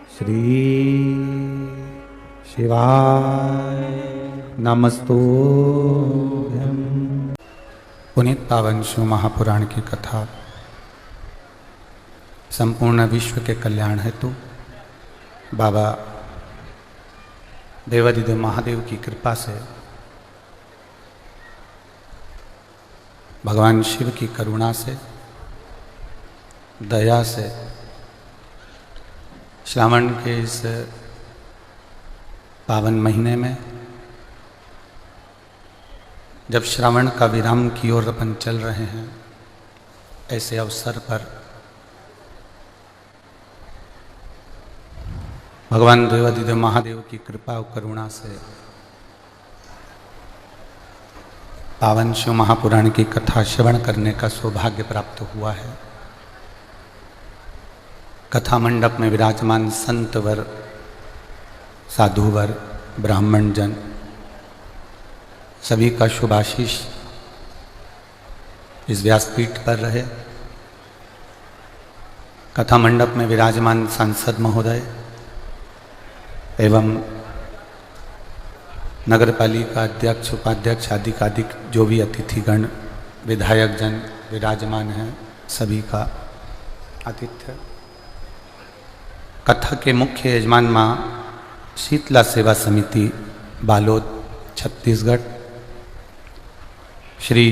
श्री शिवाय नमस्तुभ्यं। पुनीत पावन शिव महापुराण की कथा संपूर्ण विश्व के कल्याण हेतु बाबा देवादिदेव महादेव की कृपा से, भगवान शिव की करुणा से, दया से श्रावण के इस पावन महीने में, जब श्रावण का विराम की ओर अपन चल रहे हैं, ऐसे अवसर पर भगवान देवादिदेव महादेव की कृपा और करुणा से पावन शिव महापुराण की कथा श्रवण करने का सौभाग्य प्राप्त हुआ है। कथा मंडप में विराजमान संतवर, साधुवर, ब्राह्मण जन सभी का शुभाशीष इस व्यासपीठ पर रहे। कथा मंडप में विराजमान सांसद महोदय एवं नगर पालिका अध्यक्ष, उपाध्यक्ष आदि जो भी अतिथिगण, विधायक जन विराजमान हैं, सभी का आतिथ्य। कथा के मुख्य यजमान माँ शीतला सेवा समिति बालोद छत्तीसगढ़, श्री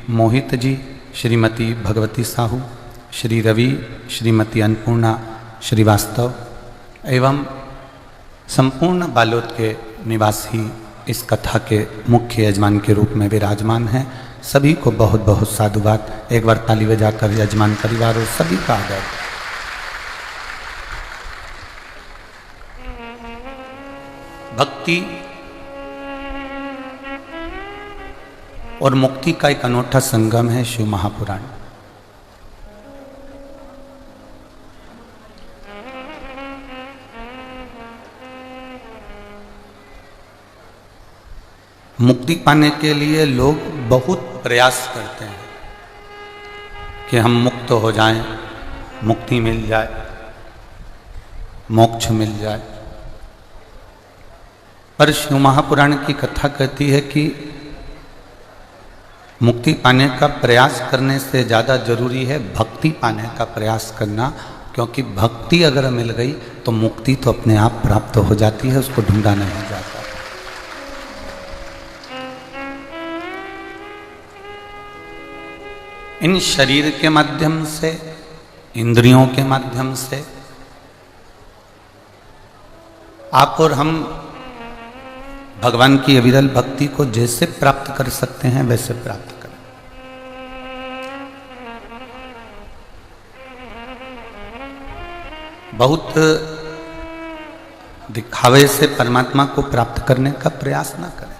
मोहित जी, श्रीमती भगवती साहू, श्री रवि, श्रीमती अन्नपूर्णा श्रीवास्तव एवं संपूर्ण बालोद के निवासी इस कथा के मुख्य यजमान के रूप में विराजमान हैं। सभी को बहुत बहुत साधुवाद। एक बार ताली बजाकर यजमान परिवार और सभी का आदर। भक्ति और मुक्ति का एक अनोखा संगम है शिव महापुराण। मुक्ति पाने के लिए लोग बहुत प्रयास करते हैं कि हम मुक्त हो जाएं, मुक्ति मिल जाए, मोक्ष मिल जाए। पर शिव महापुराण की कथा कहती है कि मुक्ति पाने का प्रयास करने से ज़्यादा जरूरी है भक्ति पाने का प्रयास करना, क्योंकि भक्ति अगर मिल गई तो मुक्ति तो अपने आप प्राप्त हो जाती है, उसको ढूंढा नहीं जाता। इन शरीर के माध्यम से, इंद्रियों के माध्यम से आप और हम भगवान की अविरल भक्ति को जैसे प्राप्त कर सकते हैं वैसे प्राप्त करें। बहुत दिखावे से परमात्मा को प्राप्त करने का प्रयास ना करें।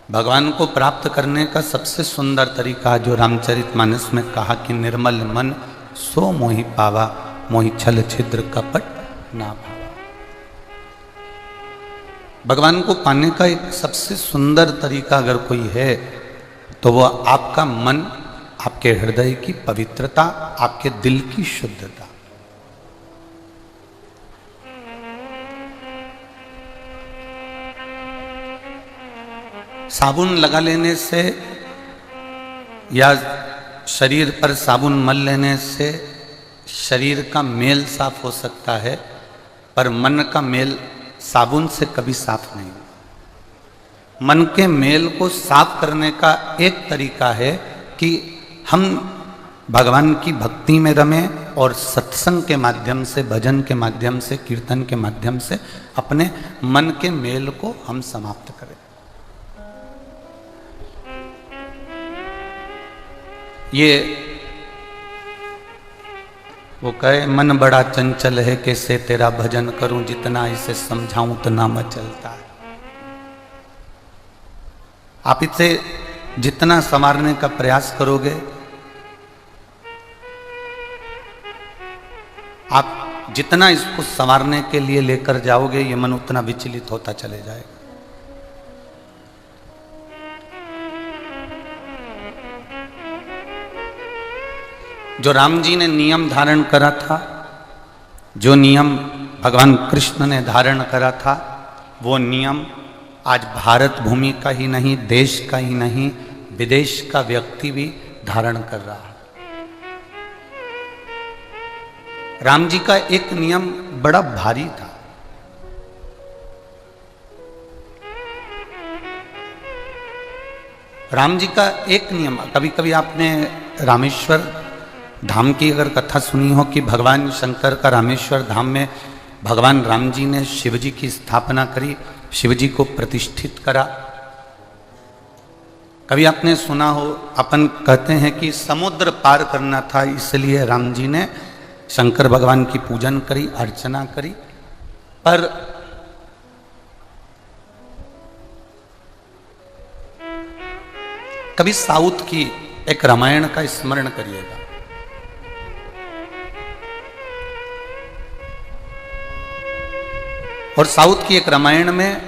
भगवान को प्राप्त करने का सबसे सुंदर तरीका जो रामचरितमानस में कहा कि निर्मल मन सो मोहि पावा, मोहि छल छिद्र कपट ना भावा। भगवान को पाने का एक सबसे सुंदर तरीका अगर कोई है तो वो आपका मन, आपके हृदय की पवित्रता, आपके दिल की शुद्धता। साबुन लगा लेने से या शरीर पर साबुन मल लेने से शरीर का मेल साफ हो सकता है, पर मन का मेल साबुन से कभी साफ नहीं। मन के मेल को साफ करने का एक तरीका है कि हम भगवान की भक्ति में रमें और सत्संग के माध्यम से, भजन के माध्यम से, कीर्तन के माध्यम से अपने मन के मेल को हम समाप्त करें। ये वो कहे मन बड़ा चंचल है, कैसे तेरा भजन करूं, जितना इसे समझाऊं उतना मैं चलता है। आप इसे जितना संवारने का प्रयास करोगे, आप जितना इसको संवारने के लिए लेकर जाओगे, ये मन उतना विचलित होता चले जाएगा। जो राम जी ने नियम धारण करा था, जो नियम भगवान कृष्ण ने धारण करा था, वो नियम आज भारत भूमि का ही नहीं, देश का ही नहीं, विदेश का व्यक्ति भी धारण कर रहा है। राम जी का एक नियम बड़ा भारी था। राम जी का एक नियम, कभी कभी आपने रामेश्वर धाम की अगर कथा सुनी हो कि भगवान शंकर का रामेश्वर धाम में भगवान राम जी ने शिव जी की स्थापना करी, शिव जी को प्रतिष्ठित करा। कभी आपने सुना हो, अपन कहते हैं कि समुद्र पार करना था, इसलिए राम जी ने शंकर भगवान की पूजन करी, अर्चना करी। पर कभी साउथ की एक रामायण का स्मरण करिएगा। और साउथ की एक रामायण में,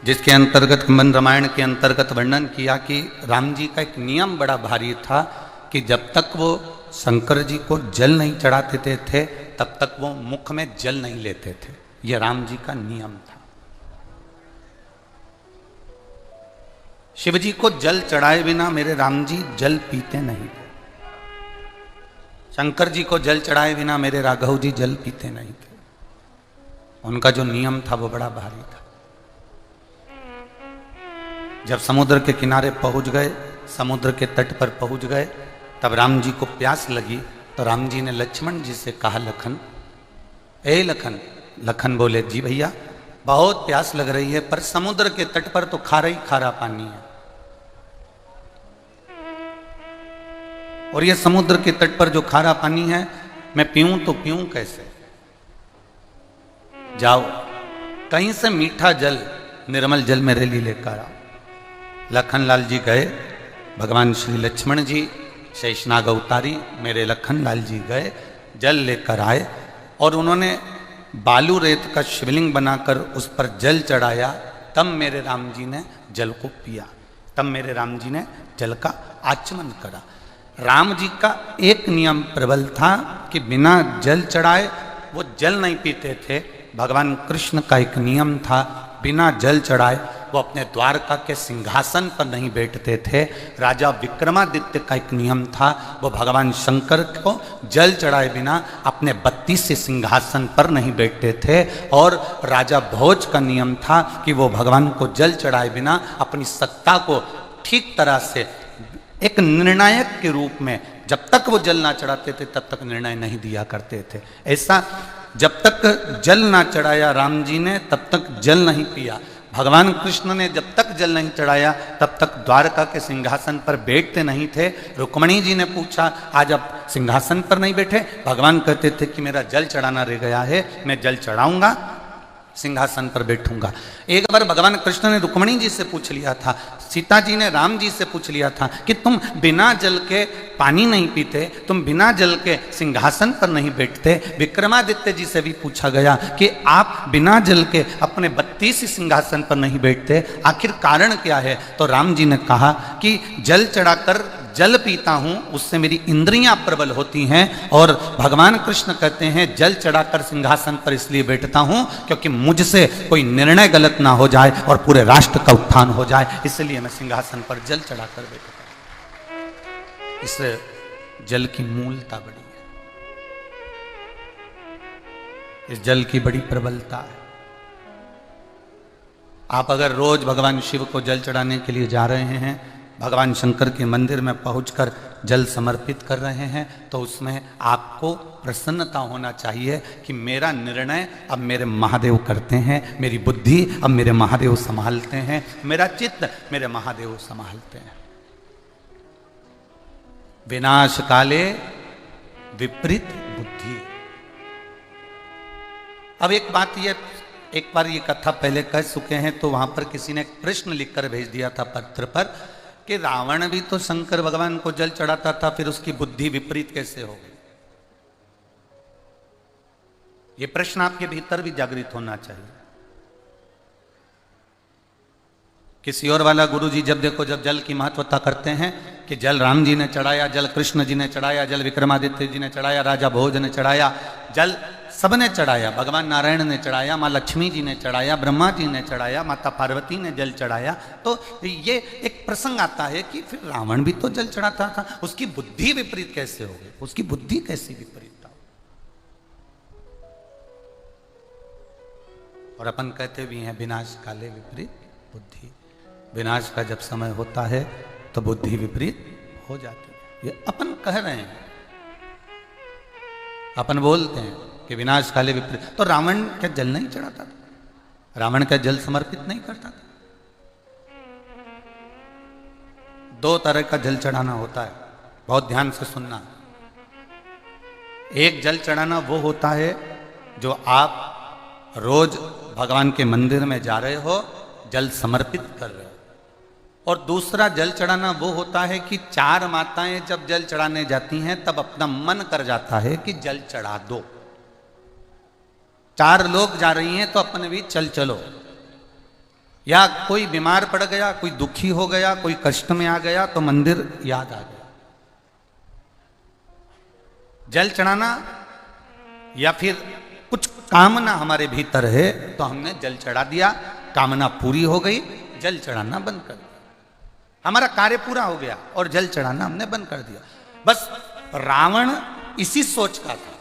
जिसके अंतर्गत मन रामायण के अंतर्गत वर्णन किया कि राम जी का एक नियम बड़ा भारी था कि जब तक वो शंकर जी को जल नहीं चढ़ाते थे तब तक वो मुख में जल नहीं लेते थे। यह राम जी का नियम था। शिव जी को जल चढ़ाए बिना मेरे राम जी जल पीते नहीं थे। शंकर जी को जल चढ़ाए बिना मेरे राघव जी जल पीते नहीं थे। उनका जो नियम था वो बड़ा भारी था। जब समुद्र के किनारे पहुंच गए, समुद्र के तट पर पहुंच गए, तब राम जी को प्यास लगी तो राम जी ने लक्ष्मण जी से कहा, लखन, ए लखन। लखन बोले, जी भैया, बहुत प्यास लग रही है, पर समुद्र के तट पर तो खारा ही खारा पानी है, और ये समुद्र के तट पर जो खारा पानी है मैं पीऊं तो पीऊं कैसे? जाओ कहीं से मीठा जल, निर्मल जल मेरे लिए लेकर आओ। लखन लाल जी गए, भगवान श्री लक्ष्मण जी शेषनाग अवतारी मेरे लखन लाल जी गए, जल लेकर आए और उन्होंने बालू रेत का शिवलिंग बनाकर उस पर जल चढ़ाया। तब मेरे राम जी ने जल को पिया, तब मेरे राम जी ने जल का आचमन करा। राम जी का एक नियम प्रबल था कि बिना जल चढ़ाए वो जल नहीं पीते थे। भगवान कृष्ण का एक नियम था, बिना जल चढ़ाए वो अपने द्वारका के सिंहासन पर नहीं बैठते थे। राजा विक्रमादित्य का एक नियम था, वो भगवान शंकर को जल चढ़ाए बिना अपने 32 सिंहासन पर नहीं बैठते थे। और राजा भोज का नियम था कि वो भगवान को जल चढ़ाए बिना अपनी सत्ता को ठीक तरह से एक निर्णायक के रूप में, जब तक वो जल ना चढ़ाते थे तब तक निर्णय नहीं दिया करते थे। ऐसा जब तक जल ना चढ़ाया राम जी ने तब तक जल नहीं पिया। भगवान कृष्ण ने जब तक जल नहीं चढ़ाया तब तक द्वारका के सिंहासन पर बैठते नहीं थे। रुक्मणी जी ने पूछा, आज आप सिंहासन पर नहीं बैठे? भगवान कहते थे कि मेरा जल चढ़ाना रह गया है, मैं जल चढ़ाऊंगा, सिंहासन पर बैठूंगा। एक बार भगवान कृष्ण ने रुक्मणी जी से पूछ लिया था, सीता जी ने राम जी से पूछ लिया था कि तुम बिना जल के पानी नहीं पीते, तुम बिना जल के सिंहासन पर नहीं बैठते। विक्रमादित्य जी से भी पूछा गया कि आप बिना जल के अपने 32 सिंहासन पर नहीं बैठते, आखिर कारण क्या है? तो राम जी ने कहा कि जल चढ़ाकर जल पीता हूं, उससे मेरी इंद्रियां प्रबल होती हैं। और भगवान कृष्ण कहते हैं जल चढ़ाकर सिंहासन पर इसलिए बैठता हूं क्योंकि मुझसे कोई निर्णय गलत ना हो जाए और पूरे राष्ट्र का उत्थान हो जाए, इसलिए मैं सिंहासन पर जल चढ़ाकर बैठता हूं। इससे जल की मूलता बड़ी है, इस जल की बड़ी प्रबलता है। आप अगर रोज भगवान शिव को जल चढ़ाने के लिए जा रहे हैं, भगवान शंकर के मंदिर में पहुंचकर जल समर्पित कर रहे हैं, तो उसमें आपको प्रसन्नता होना चाहिए कि मेरा निर्णय अब मेरे महादेव करते हैं, मेरी बुद्धि अब मेरे महादेव संभालते हैं, मेरा चित्त मेरे महादेव संभालते हैं। विनाश काले विपरीत बुद्धि। अब एक बात ये, एक बार ये कथा पहले कह चुके हैं, तो वहां पर किसी ने एक प्रश्न लिखकर भेज दिया था पत्र पर कि रावण भी तो शंकर भगवान को जल चढ़ाता था, फिर उसकी बुद्धि विपरीत कैसे हो गई? ये प्रश्न आपके भीतर भी जागृत होना चाहिए। किसी और वाला गुरुजी जब देखो जब जल की महत्वता करते हैं कि जल राम जी ने चढ़ाया, जल कृष्ण जी ने चढ़ाया, जल विक्रमादित्य जी ने चढ़ाया, राजा भोज ने चढ़ाया, जल सबने चढ़ाया, भगवान नारायण ने चढ़ाया, माँ लक्ष्मी जी ने चढ़ाया, ब्रह्मा जी ने चढ़ाया, माता पार्वती ने जल चढ़ाया। तो ये एक प्रसंग आता है कि फिर रावण भी तो जल चढ़ाता था, उसकी बुद्धि विपरीत कैसे हो गई, उसकी बुद्धि कैसी विपरीत था। और अपन कहते भी हैं विनाश काले विपरीत बुद्धि, विनाश का जब समय होता है तो बुद्धि विपरीत हो जाती है। ये अपन कह रहे हैं, अपन बोलते हैं कि विनाश काले विपरीत। तो रावण क्या जल नहीं चढ़ाता था? रावण क्या जल समर्पित नहीं करता था? दो तरह का जल चढ़ाना होता है, बहुत ध्यान से सुनना। एक जल चढ़ाना वो होता है जो आप रोज भगवान के मंदिर में जा रहे हो, जल समर्पित कर रहे हो। और दूसरा जल चढ़ाना वो होता है कि चार माताएं जब जल चढ़ाने जाती हैं तब अपना मन कर जाता है कि जल चढ़ा दो। चार लोग जा रही हैं तो अपन भी चल चलो, या कोई बीमार पड़ गया, कोई दुखी हो गया, कोई कष्ट में आ गया तो मंदिर याद आ गया। जल चढ़ाना या फिर कुछ कामना हमारे भीतर है तो हमने जल चढ़ा दिया, कामना पूरी हो गई, जल चढ़ाना बंद कर दिया, हमारा कार्य पूरा हो गया और जल चढ़ाना हमने बंद कर दिया। बस रावण इसी सोच का था।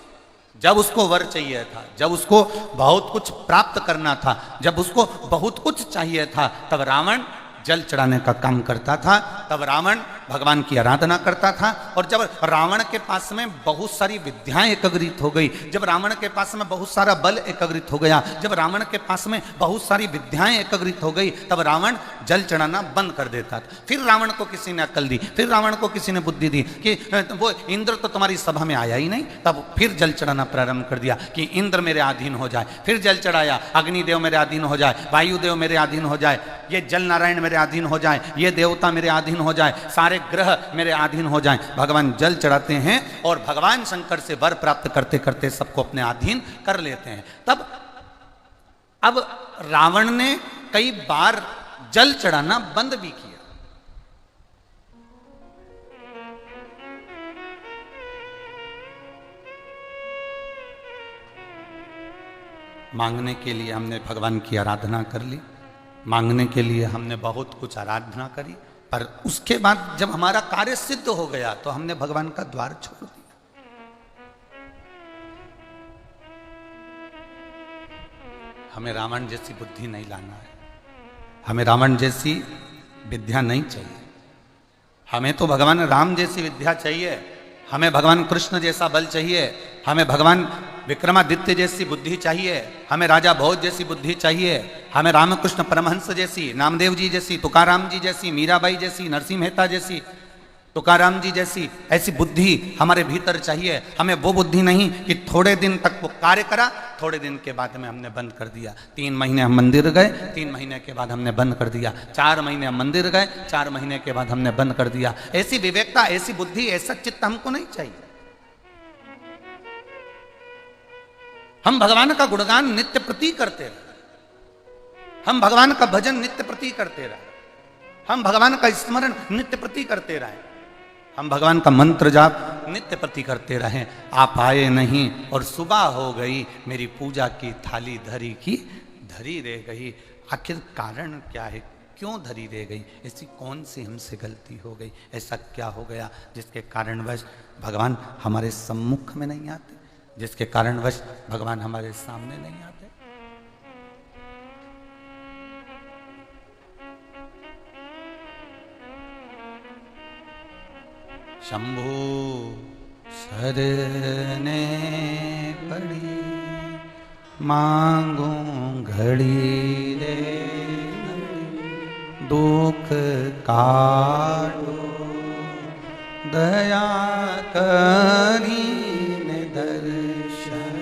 जब उसको वर चाहिए था, जब उसको बहुत कुछ प्राप्त करना था, जब उसको बहुत कुछ चाहिए था, तब रावण जल चढ़ाने का काम करता था, तब रावण भगवान की आराधना करता था। और जब रावण के पास में बहुत सारी विद्याएं एकत्रित हो गई, जब रावण के पास में बहुत सारा बल एकत्रित हो गया, जब रावण के पास में बहुत सारी विद्याएं एकत्रित हो गई, तब रावण जल चढ़ाना बंद कर देता था। फिर रावण को किसी ने अक्ल दी, फिर रावण को किसी ने बुद्धि दी कि वो इंद्र तो तुम्हारी सभा में आया ही नहीं, तब फिर जल चढ़ाना प्रारंभ कर दिया कि इंद्र मेरे अधीन हो जाए। फिर जल चढ़ाया, अग्निदेव मेरे अधीन हो जाए, वायुदेव मेरे अधीन हो जाए, ये जल नारायण मेरे अधीन हो जाए, ये देवता मेरे अधीन हो जाए, सारे ग्रह मेरे अधीन हो जाएं। भगवान जल चढ़ाते हैं और भगवान शंकर से वर प्राप्त करते करते सबको अपने अधीन कर लेते हैं। तब अब रावण ने कई बार जल चढ़ाना बंद भी किया। मांगने के लिए हमने भगवान की आराधना कर ली, मांगने के लिए हमने बहुत कुछ आराधना करी, पर उसके बाद जब हमारा कार्य सिद्ध हो गया तो हमने भगवान का द्वार छोड़ दिया। हमें रावण जैसी बुद्धि नहीं लाना है, हमें रावण जैसी विद्या नहीं चाहिए, हमें तो भगवान राम जैसी विद्या चाहिए, हमें भगवान कृष्ण जैसा बल चाहिए, हमें भगवान विक्रमादित्य जैसी बुद्धि चाहिए, हमें राजा भोज जैसी बुद्धि चाहिए, हमें रामकृष्ण परमहंस जैसी, नामदेव जी जैसी, तुकाराम जी जैसी, मीराबाई जैसी, नरसिंह मेहता जैसी, तुकाराम जी जैसी ऐसी बुद्धि हमारे भीतर चाहिए। हमें वो बुद्धि नहीं कि थोड़े दिन तक वो कार्य करा, थोड़े दिन के बाद में हमने बंद कर दिया। 3 महीने हम मंदिर गए, 3 महीने के बाद हमने बंद कर दिया। 4 महीने हम मंदिर गए, 4 महीने के बाद हमने बंद कर दिया। ऐसी विवेकता, ऐसी बुद्धि, ऐसा चित्त हमको नहीं चाहिए। हम भगवान का गुणगान नित्य प्रति करते रहे, हम भगवान का भजन नित्य प्रति करते रहे, हम भगवान का स्मरण नित्य प्रति करते रहे, हम भगवान का मंत्र जाप नित्य प्रति करते रहे। आप आए नहीं और सुबह हो गई, मेरी पूजा की थाली धरी की धरी रह गई। आखिर कारण क्या है, क्यों धरी रह गई? ऐसी कौन सी हमसे गलती हो गई? ऐसा क्या हो गया जिसके कारणवश भगवान हमारे सम्मुख में नहीं आते, जिसके कारणवश भगवान हमारे सामने नहीं आते? शंभु शरने पड़ी, मांगू घड़ी रे दुख काटो, दया करी ने दर्शन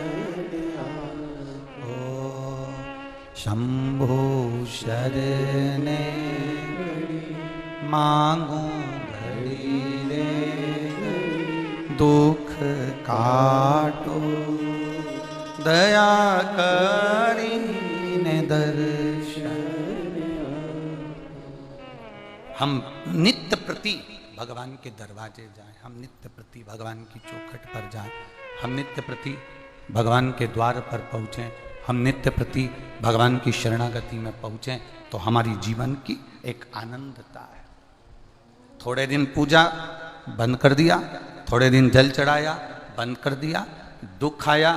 ओ। शंभु शरने मांगू घड़ी रे दुख काटो, दया करी ने दर्शन। हम नित्य प्रति भगवान के दरवाजे जाएं, हम नित्य प्रति भगवान की चौखट पर जाएं, हम नित्य प्रति भगवान के द्वार पर पहुँचें, हम नित्य प्रति भगवान की शरणागति में पहुँचें, तो हमारी जीवन की एक आनंदता है। थोड़े दिन पूजा बंद कर दिया, थोड़े दिन जल चढ़ाया बंद कर दिया, दुख आया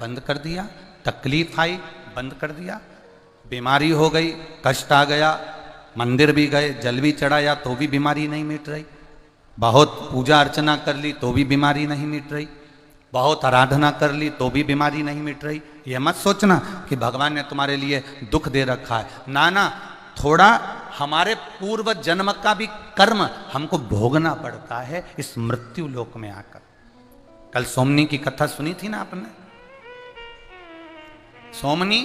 बंद कर दिया, तकलीफ आई बंद कर दिया, बीमारी हो गई, कष्ट आ गया, मंदिर भी गए, जल भी चढ़ाया तो भी बीमारी नहीं मिट रही, बहुत पूजा अर्चना कर ली तो भी बीमारी नहीं मिट रही, बहुत आराधना कर ली तो भी बीमारी नहीं मिट रही। ये मत सोचना कि भगवान ने तुम्हारे लिए दुख दे रखा है, ना ना, थोड़ा हमारे पूर्व जन्म का भी कर्म हमको भोगना पड़ता है इस मृत्यु लोक में आकर। कल सोमनी की कथा सुनी थी ना आपने, सोमनी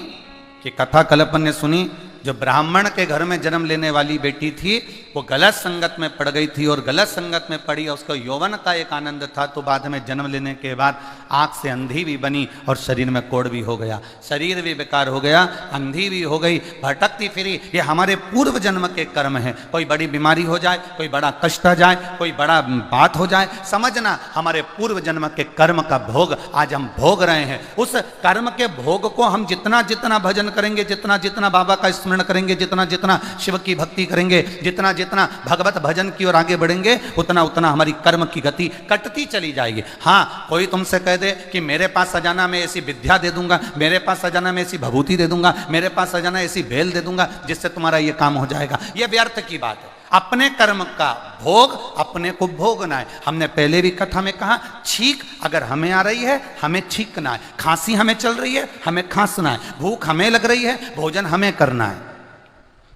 की कथा कल अपन ने सुनी। जो ब्राह्मण के घर में जन्म लेने वाली बेटी थी वो गलत संगत में पड़ गई थी, और गलत संगत में पड़ी, उसको यौवन का एक आनंद था, तो बाद में जन्म लेने के बाद आंख से अंधी भी बनी और शरीर में कोढ़ भी हो गया, शरीर भी बेकार हो गया, अंधी भी हो गई, भटकती फिरी। ये हमारे पूर्व जन्म के कर्म हैं। कोई बड़ी बीमारी हो जाए, कोई बड़ा कष्ट आ जाए, कोई बड़ा बात हो जाए, समझना हमारे पूर्व जन्म के कर्म का भोग आज हम भोग रहे हैं। उस कर्म के भोग को हम जितना जितना भजन करेंगे, जितना जितना बाबा का स्मरण करेंगे, जितना जितना शिव की भक्ति करेंगे, जितना जितना भगवत भजन की ओर आगे बढ़ेंगे, उतना उतना हमारी कर्म की गति कटती चली जाएगी। हाँ, कोई तुमसे कह दे कि मेरे पास सजाना मैं ऐसी विद्या दे दूंगा, मेरे पास सजाना मैं ऐसी भभूति दे दूंगा, मेरे पास सजाना ऐसी बेल दे दूंगा जिससे तुम्हारा ये काम हो जाएगा, ये व्यर्थ की बात है। अपने कर्म का भोग अपने को भोगना है। हमने पहले भी कथा में कहा, छींक अगर हमें आ रही है हमें छींकना है, खांसी हमें चल रही है हमें खांसना है, भूख हमें लग रही है भोजन हमें करना है,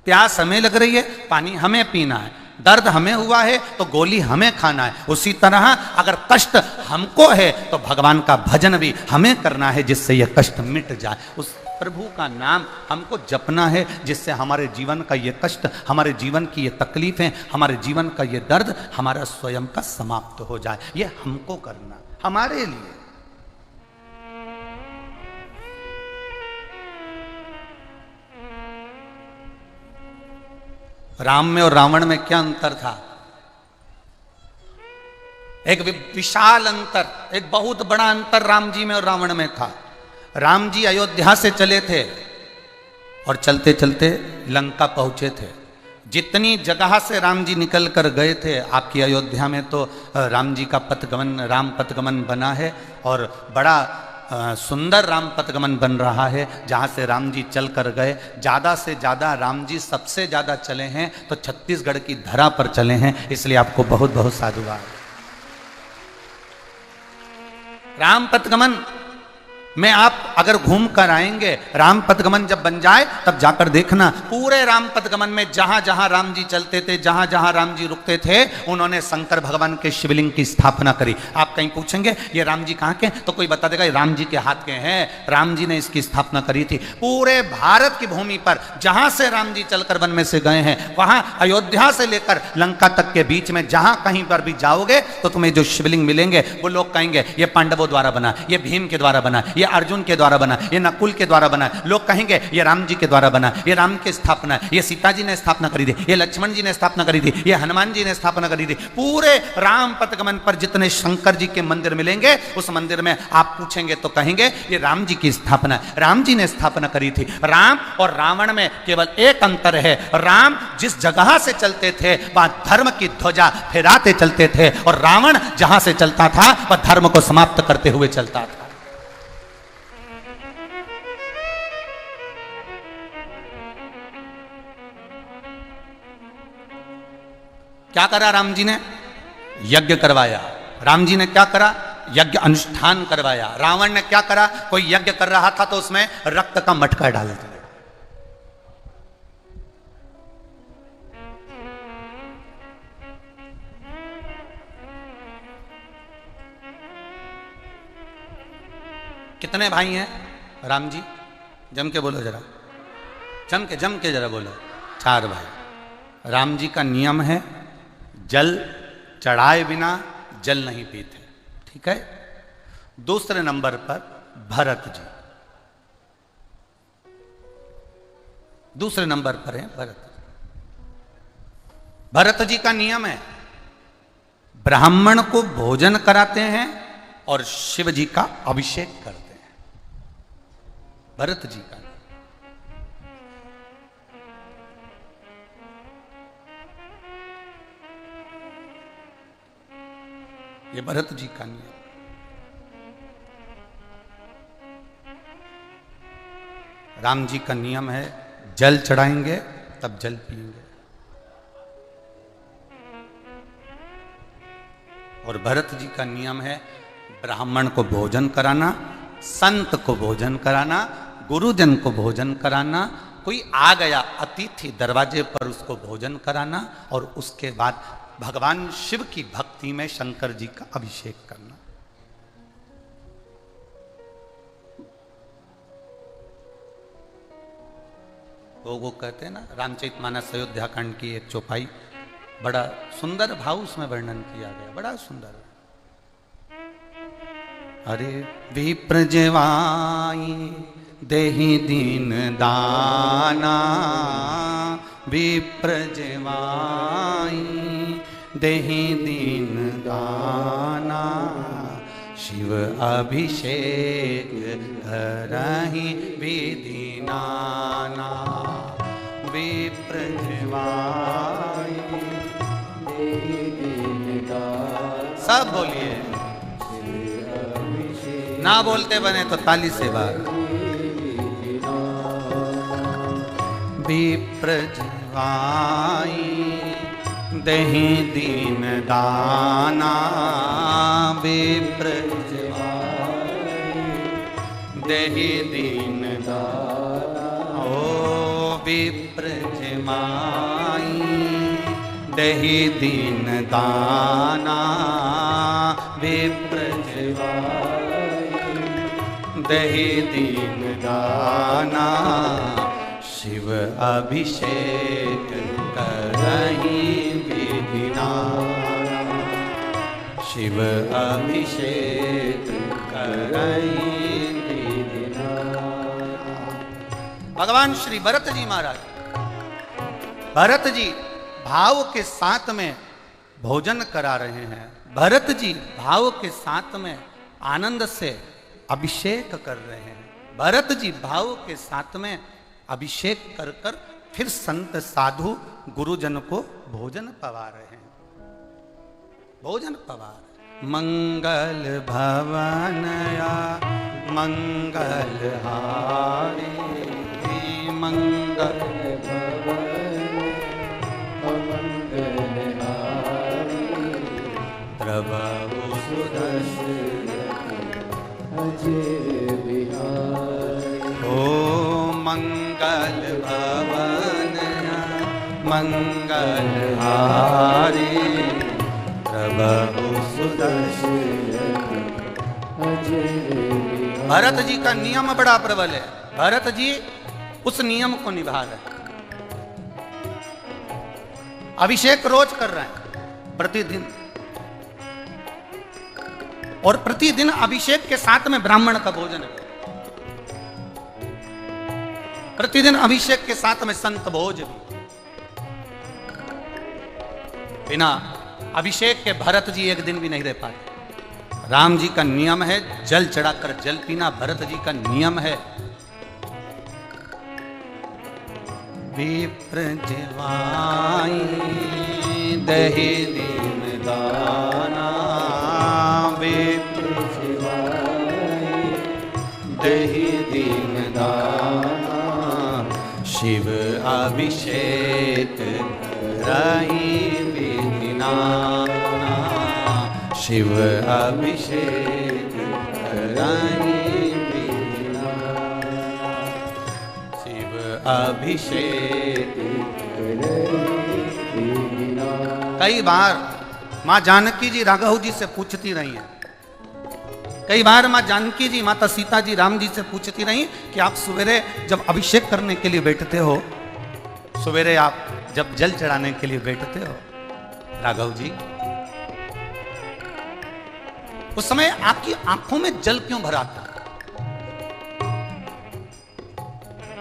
प्यास हमें लग रही है पानी हमें पीना है, दर्द हमें हुआ है तो गोली हमें खाना है। उसी तरह अगर कष्ट हमको है तो भगवान का भजन भी हमें करना है जिससे यह कष्ट मिट जाए। उस प्रभु का नाम हमको जपना है जिससे हमारे जीवन का ये कष्ट, हमारे जीवन की ये तकलीफें, हमारे जीवन का ये दर्द हमारा स्वयं का समाप्त हो जाए। ये हमको करना, हमारे लिए। राम में और रावण में क्या अंतर था? एक विशाल अंतर, एक बहुत बड़ा अंतर राम जी में और रावण में था। राम जी अयोध्या से चले थे और चलते चलते लंका पहुंचे थे। जितनी जगह से राम जी निकल कर गए थे, आपकी अयोध्या में तो राम जी का पथगमन, राम पथगमन बना है और बड़ा सुंदर राम पथगमन बन रहा है, जहाँ से राम जी चल कर गए। ज़्यादा से ज़्यादा राम जी सबसे ज़्यादा चले हैं तो छत्तीसगढ़ की धरा पर चले हैं, इसलिए आपको बहुत बहुत साधुवाद। राम पथगमन में आप अगर घूम कर आएंगे, राम पथगमन जब बन जाए तब जाकर देखना, पूरे राम पथगमन में जहां जहां राम जी चलते थे, जहां जहां राम जी रुकते थे, उन्होंने शंकर भगवान के शिवलिंग की स्थापना करी। आप कहीं पूछेंगे ये राम जी कहाँ के, तो कोई बता देगा ये राम जी के हाथ के हैं, राम जी ने इसकी स्थापना करी थी। पूरे भारत की भूमि पर जहां से राम जी चलकर वन में से गए हैं, वहां अयोध्या से लेकर लंका तक के बीच में जहां कहीं पर भी जाओगे तो तुम्हें जो शिवलिंग मिलेंगे वो लोग कहेंगे ये पांडवों द्वारा बना, ये भीम के द्वारा बना, ये अर्जुन के द्वारा बना, ये नकुल के द्वारा बना। लोग कहेंगे ये राम जी के द्वारा बना, ये राम की स्थापना है, ये सीता जी ने स्थापना करी थी, ये लक्ष्मण जी ने स्थापना करी थी, ये हनुमान जी ने स्थापना करी थी। पूरे राम पथगमन पर जितने शंकर जी के मंदिर मिलेंगे, उस मंदिर में आप पूछेंगे तो कहेंगे ये राम जी की स्थापना है, राम जी ने स्थापना करी थी। राम और रावण में केवल एक अंतर है, राम जिस जगह से चलते थे वहां धर्म की ध्वजा फहराते चलते थे, और रावण जहां से चलता था वह धर्म को समाप्त करते हुए चलता था। क्या करा राम जी ने? यज्ञ करवाया। राम जी ने क्या करा? यज्ञ अनुष्ठान करवाया। रावण ने क्या करा? कोई यज्ञ कर रहा था तो उसमें रक्त का मटका डाल दिया। कितने भाई हैं राम जी? जम के बोलो जरा, जम के जरा बोलो। 4 भाई। राम जी का नियम है जल चढ़ाए बिना जल नहीं पीते, ठीक है। दूसरे नंबर पर भरत जी, दूसरे नंबर पर है भरत जी। भरत जी का नियम है ब्राह्मण को भोजन कराते हैं और शिव जी का अभिषेक करते हैं। भरत जी का ये भरत जी का नियम। राम जी का नियम है जल चढ़ाएंगे तब जल पिएंगे, और भरत जी का नियम है ब्राह्मण को भोजन कराना, संत को भोजन कराना, गुरुजन को भोजन कराना, कोई आ गया अतिथि दरवाजे पर उसको भोजन कराना, और उसके बाद भगवान शिव की भक्ति में शंकर जी का अभिषेक करना। तो वो कहते हैं ना, रामचरितमानस अयोध्या कांड की एक चौपाई, बड़ा सुंदर भाव उसमें वर्णन किया गया, बड़ा सुंदर। अरे विप्र जेवाई देहि दीन दाना, विप्र जेवाई देहि दीन दाना, शिव अभिषेक करहि विधि नाना। विप्र जेवाई सब बोलिए, ना बोलते बने तो ताली से बार। विप्र जेवाई देहि दीन दाना, विप्र जेवाई देहि दीन दाना, ओ विप्र जेवाई देहि दीन दाना, विप्र जेवाई देहि दीन दाना, शिव अभिषेक करहि विधि नाना, शिव अभिषेक करहि विधि नाना। भगवान श्री भरत जी महाराज, भरत जी भाव के साथ में भोजन करा रहे हैं, भरत जी भाव के साथ में आनंद से अभिषेक कर रहे हैं, भरत जी भाव के साथ में अभिषेक कर कर फिर संत साधु गुरुजन को भोजन पवा रहे हैं, भोजन पवा रहे। मंगल भवनया मंगल हारी, मंगल प्रभु सुदर्शन अजय बिहारी, ओ मंगल भवन मंगल हारी, प्रभु सुदर्शन अजय बिहारी। भरत जी का नियम बड़ा प्रबल है, भरत जी उस नियम को निभा रहे हैं। अभिषेक रोज कर रहे हैं प्रतिदिन, और प्रतिदिन अभिषेक के साथ में ब्राह्मण का भोजन है, प्रतिदिन अभिषेक के साथ में संत भोज भी। बिना अभिषेक के भरत जी एक दिन भी नहीं रह पाए। राम जी का नियम है जल चढ़ाकर जल पीना, भरत जी का नियम है विप्र जेवाई दहि दीन दाना, विप्र जेवाई दहि दीन दाना, शिव अभिषेक करहि विधि नाना, शिव अभिषेक करहि विधि नाना, शिव अभिषेक करहि विधि नाना। कई बार माँ जानकी जी राघव जी से पूछती रही हैं, कई बार माँ जानकी जी माता सीता जी राम जी से पूछती रही कि आप सवेरे जब अभिषेक करने के लिए बैठते हो, सवेरे आप जब जल चढ़ाने के लिए बैठते हो राघव जी, उस समय आपकी आंखों में जल क्यों भरा था,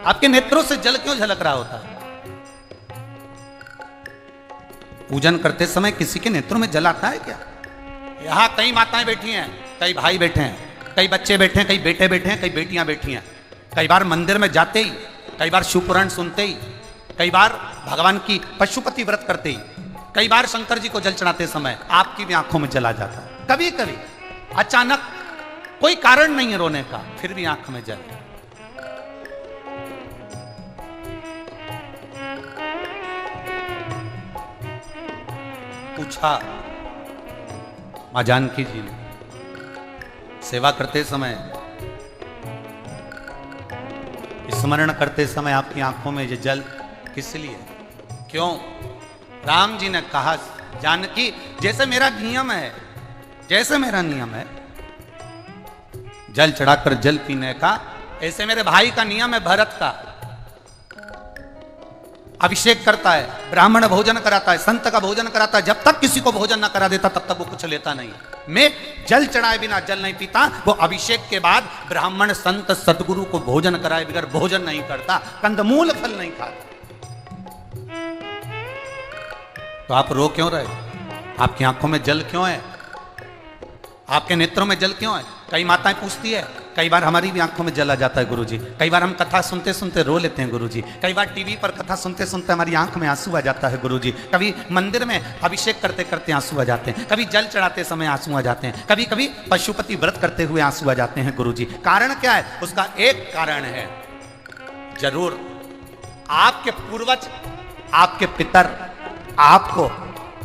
आपके नेत्रों से जल क्यों झलक रहा होता है? पूजन करते समय किसी के नेत्रों में जल आता है क्या? यहाँ कई माताएं बैठी हैं, कई भाई बैठे हैं, कई बच्चे बैठे हैं, कई बेटे बैठे हैं, कई बेटियां बैठी हैं। कई बार मंदिर में जाते ही, कई बार शिव पुराण सुनते ही, कई बार भगवान की पशुपति व्रत करते ही, कई बार शंकर जी को जल चढ़ाते समय आपकी भी आंखों में जल आ जाता है। कभी कभी अचानक, कोई कारण नहीं है रोने का, फिर भी आंख में जल। पूछा मां जानकी जी ने, सेवा करते समय, स्मरण करते समय आपकी आंखों में ये जल किस लिए? क्यों? राम जी ने कहा, जानकी जैसे मेरा नियम है, जैसे मेरा नियम है जल चढ़ाकर जल पीने का, ऐसे मेरे भाई का नियम है, भरत का। अभिषेक करता है, ब्राह्मण भोजन कराता है, संत का भोजन कराता है, जब तक किसी को भोजन ना करा देता तब तक वो कुछ लेता नहीं। मैं जल चढ़ाए बिना जल नहीं पीता, वो अभिषेक के बाद ब्राह्मण संत सतगुरु को भोजन कराए बगैर भोजन नहीं करता, कंदमूल फल नहीं खाता। तो आप रो क्यों रहे? आपकी आंखों में जल क्यों है? आपके नेत्रों में जल क्यों है? कई माताएं पूछती है, कई बार हमारी भी आंखों में जल आ जाता है गुरुजी, कई बार हम कथा सुनते सुनते रो लेते हैं गुरुजी, कई बार टीवी पर कथा सुनते सुनते हमारी आंख में आंसू आ जाता है गुरुजी, कभी मंदिर में अभिषेक करते करते आंसू आ जाते हैं, कभी जल चढ़ाते समय आंसू आ जाते हैं, कभी कभी पशुपति व्रत करते हुए आंसू आ जाते हैं गुरुजी। कारण क्या है? उसका एक कारण है, जरूर आपके पूर्वज, आपके पितर, आपको,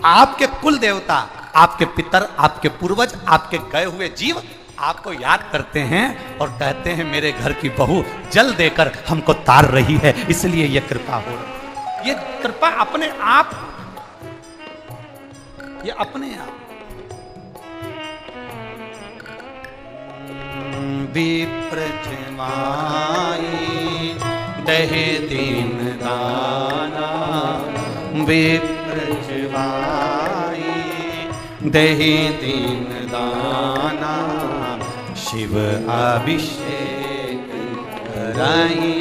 आपके कुल देवता, आपके पितर, आपके पूर्वज, आपके गए हुए जीव आपको याद करते हैं और कहते हैं मेरे घर की बहू जल देकर हमको तार रही है, इसलिए यह कृपा हो रही। ये कृपा अपने आप, ये अपने आप। विप्रजमाई दहे दीन दाना, विप्रजमाई दहे दीन दाना, शिव अभिषेक कराई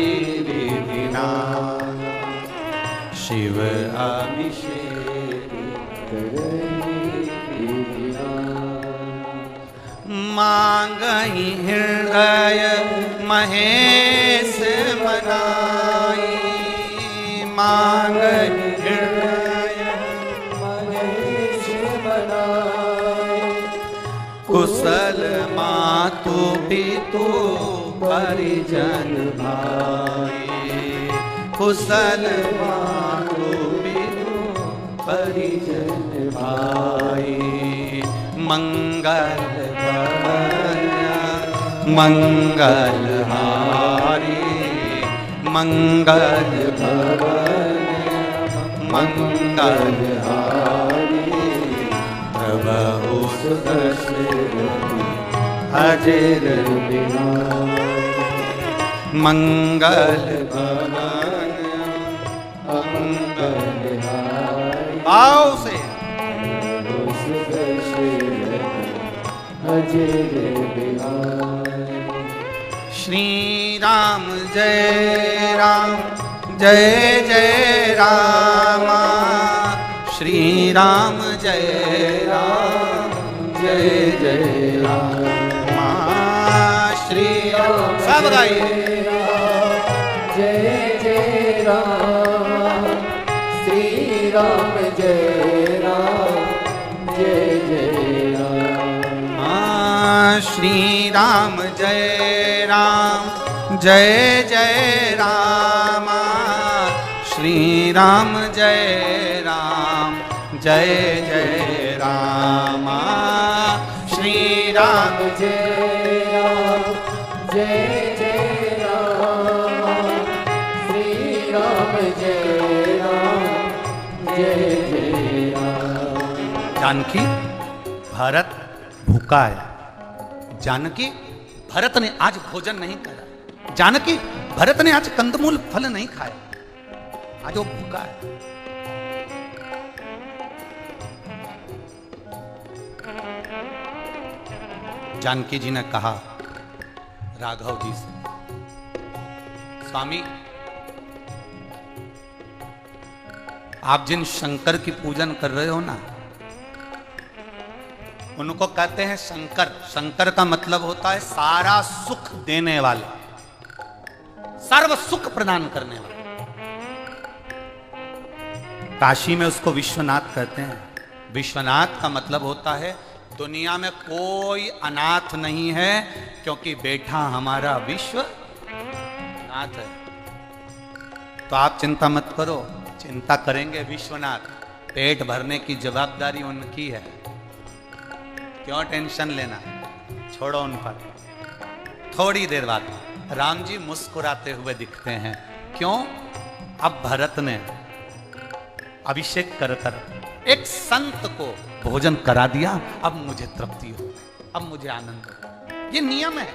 विना, शिव अभिषेक कराई विना। मांगई हृदय महेश मनाई, मांगई हृदय महेश मनाई, कुशल मातु पितु परिजन भाई, कुशल मातु पितु परिजन भाई, मंगल मंगल हारी, मंगल भवन मंगल हारी, प्रभु अजर बिना, मंगल भवन मंगल हारी। आओ से श्री राम जय राम, जय जय राम, श्री राम जय राम, जय जय राम, श्री राम। सब गाइए, जय जय राम, श्री राम जय राम, जय जय राम, श्री राम जय राम, जय जय राम, श्री राम जय राम, जय जय राम, श्री राम जय राम, जय जय राम, श्री राम जय राम, जय जय राम। जानकी भरत भूखा है, जानकी भरत ने आज भोजन नहीं करा, जानकी भरत ने आज कंदमूल फल नहीं खाया, आज वो भूखा है। जानकी जी ने कहा राघव जी से, स्वामी आप जिन शंकर की पूजन कर रहे हो ना, उनको कहते हैं शंकर। शंकर का मतलब होता है सारा सुख देने वाला, सर्व सुख प्रदान करने वाला। काशी में उसको विश्वनाथ कहते हैं। विश्वनाथ का मतलब होता है दुनिया में कोई अनाथ नहीं है, क्योंकि बेटा हमारा विश्वनाथ है। तो आप चिंता मत करो, चिंता करेंगे विश्वनाथ। पेट भरने की जवाबदारी उनकी है, क्यों टेंशन लेना, छोड़ो उन पर। थोड़ी देर बाद राम जी मुस्कुराते हुए दिखते हैं। क्यों? अब भरत ने अभिषेक कर कर एक संत को भोजन करा दिया, अब मुझे तृप्ति हो, अब मुझे आनंद हो। ये नियम है,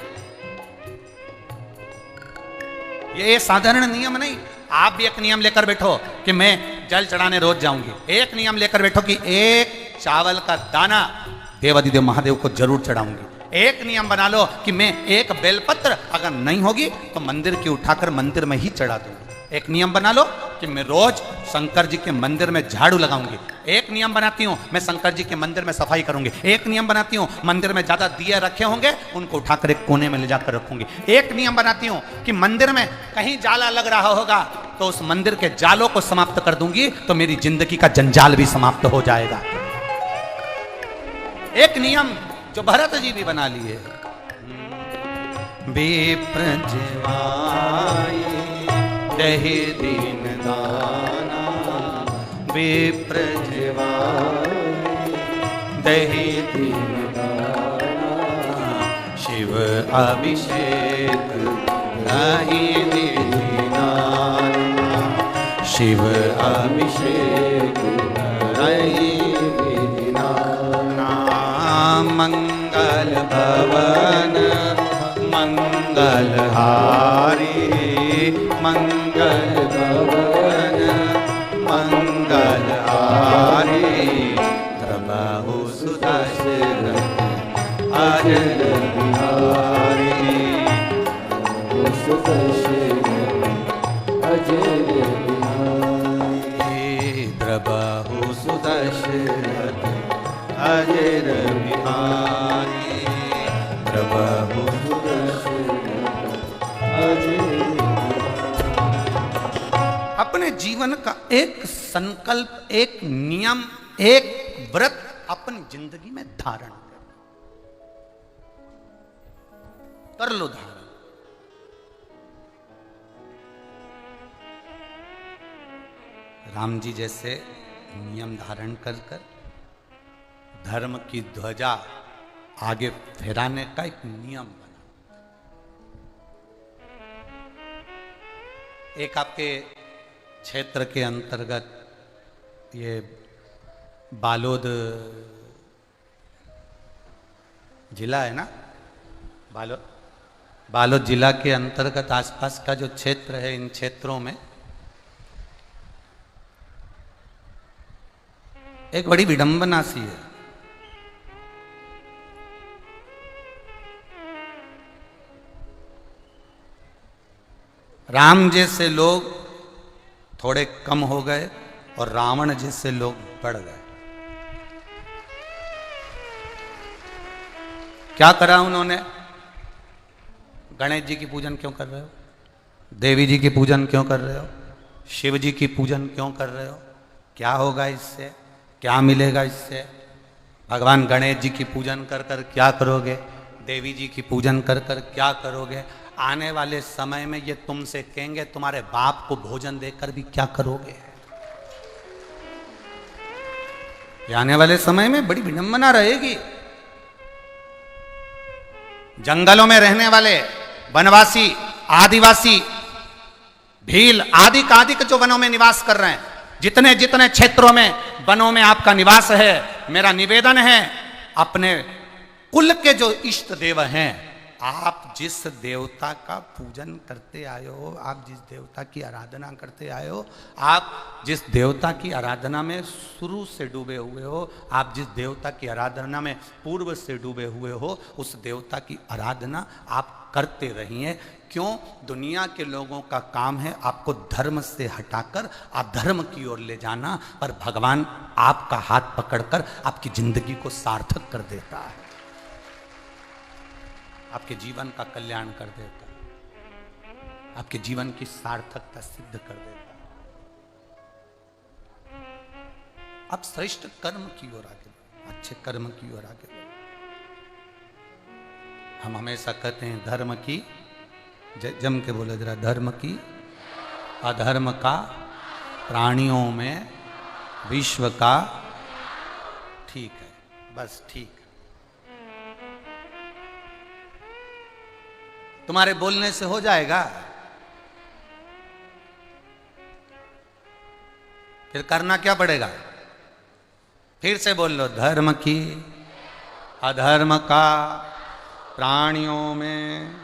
ये साधारण नियम नहीं। आप भी एक नियम लेकर बैठो कि मैं जल चढ़ाने रोज जाऊंगी। एक नियम लेकर बैठो कि एक चावल का दाना देवादिदेव महादेव को जरूर चढ़ाऊंगी। एक नियम बना लो कि मैं एक बेलपत्र अगर नहीं होगी तो मंदिर की उठाकर मंदिर में ही चढ़ा दूंगी। एक नियम बना लो कि मैं रोज शंकर जी के मंदिर में झाड़ू लगाऊंगी। एक नियम बनाती हूँ मैं शंकर जी के मंदिर में सफाई करूंगी। एक नियम बनाती हूँ मंदिर में ज्यादा दिए रखे होंगे उनको उठाकर एक कोने में ले जाकर रखूंगी। एक नियम बनाती हूँ कि मंदिर में कहीं जाला लग रहा होगा तो उस मंदिर के जालों को समाप्त कर दूंगी, तो मेरी जिंदगी का जंजाल भी समाप्त हो जाएगा। एक नियम जो भरत जी भी बना लिए। विप्रजवाई दहि दीन दाना, विप्रजवाई दहि दीन दाना, शिव अभिषेक नहीं दीना, शिव अभिषेक नहीं दीना। मंगल भवन मंगलहारी, मंगल भवन मंगलहारी, प्रभु सुदर्शन अजर बिहारी, सुदर्शन अजर बिहारी, प्रभु सुदर्शन अजर बिहारी, प्रभु सुदर्शन अजर। अपने जीवन का एक संकल्प, एक नियम, एक व्रत अपनी जिंदगी में धारण कर लो। धारण राम जी जैसे नियम धारण कर कर धर्म की ध्वजा आगे फहराने का एक नियम बना। एक आपके क्षेत्र के अंतर्गत ये बालोद जिला है ना, बालोद जिला के अंतर्गत आसपास का जो क्षेत्र है, इन क्षेत्रों में एक बड़ी विडंबना सी है। राम जैसे लोग थोड़े कम हो गए और रावण जैसे लोग बढ़ गए। क्या करा उन्होंने? गणेश जी की पूजन क्यों कर रहे हो? देवी जी की पूजन क्यों कर रहे हो? शिव जी की पूजन क्यों कर रहे हो? क्या होगा इससे? क्या मिलेगा इससे? भगवान गणेश जी की पूजन कर कर क्या करोगे? देवी जी की पूजन कर कर क्या करोगे? आने वाले समय में ये तुमसे कहेंगे तुम्हारे बाप को भोजन देकर भी क्या करोगे? ये आने वाले समय में बड़ी विडंबना रहेगी। जंगलों में रहने वाले वनवासी, आदिवासी, भील आदि कादिक जो वनों में निवास कर रहे हैं, जितने जितने क्षेत्रों में वनों में आपका निवास है, मेरा निवेदन है अपने कुल के जो इष्ट देव हैं आप जिस देवता का पूजन करते आए हो, आप जिस देवता की आराधना करते आए हो, आप जिस देवता की आराधना में शुरू से डूबे हुए हो, आप जिस देवता की आराधना में पूर्व से डूबे हुए हो, उस देवता की आराधना आप करते रहिए। क्यों? दुनिया के लोगों का काम है आपको धर्म से हटाकर अधर्म की ओर ले जाना, पर भगवान आपका हाथ पकड़कर आपकी जिंदगी को सार्थक कर देता है, आपके जीवन का कल्याण कर देता है, आपके जीवन की सार्थकता सिद्ध कर देता है। आप श्रेष्ठ कर्म की ओर आगे बढ़ो, अच्छे कर्म की ओर आगे बढ़ो। हम हमेशा कहते हैं धर्म की, जम के बोले जरा, धर्म की, अधर्म का, प्राणियों में, विश्व का। ठीक है, बस ठीक। तुम्हारे बोलने से हो जाएगा? फिर करना क्या पड़ेगा? फिर से बोल लो, धर्म की, अधर्म का, प्राणियों में,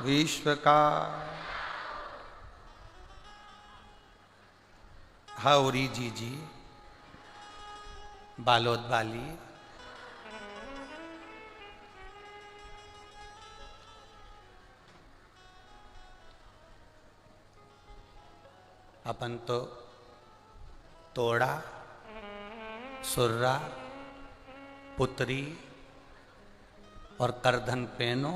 विश्व का। हौरी जी बालोद वाली, अपन तो तोड़ा, सुर्रा, पुत्री और करधन पहनो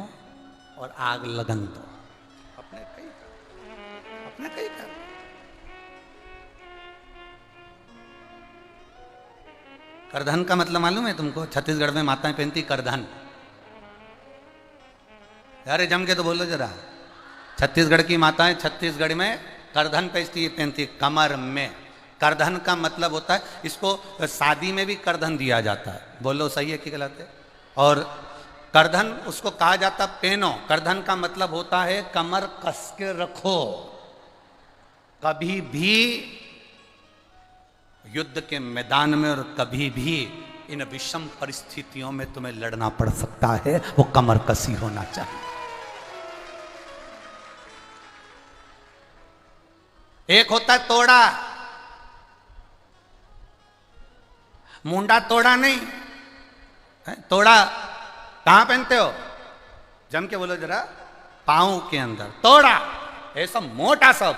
और आग लगन दो। अपने कई कर। करधन का मतलब मालूम है तुमको? छत्तीसगढ़ में माताएं पहनती करधन। अरे जम के तो बोलो जरा। छत्तीसगढ़ की माताएं छत्तीसगढ़ में करधन पहनती कमर में। करधन का मतलब होता है, इसको शादी में भी करधन दिया जाता है। बोलो सही है कि गलत है? और करधन उसको कहा जाता पहनो। करधन का मतलब होता है कमर कस के रखो, कभी भी युद्ध के मैदान में और कभी भी इन विषम परिस्थितियों में तुम्हें लड़ना पड़ सकता है, वो कमर कसी होना चाहिए। एक होता है तोड़ा, मुंडा तोड़ा नहीं है? तोड़ा कहां पहनते हो? जम के बोलो जरा। पांव के अंदर तोड़ा, ऐसा मोटा सा,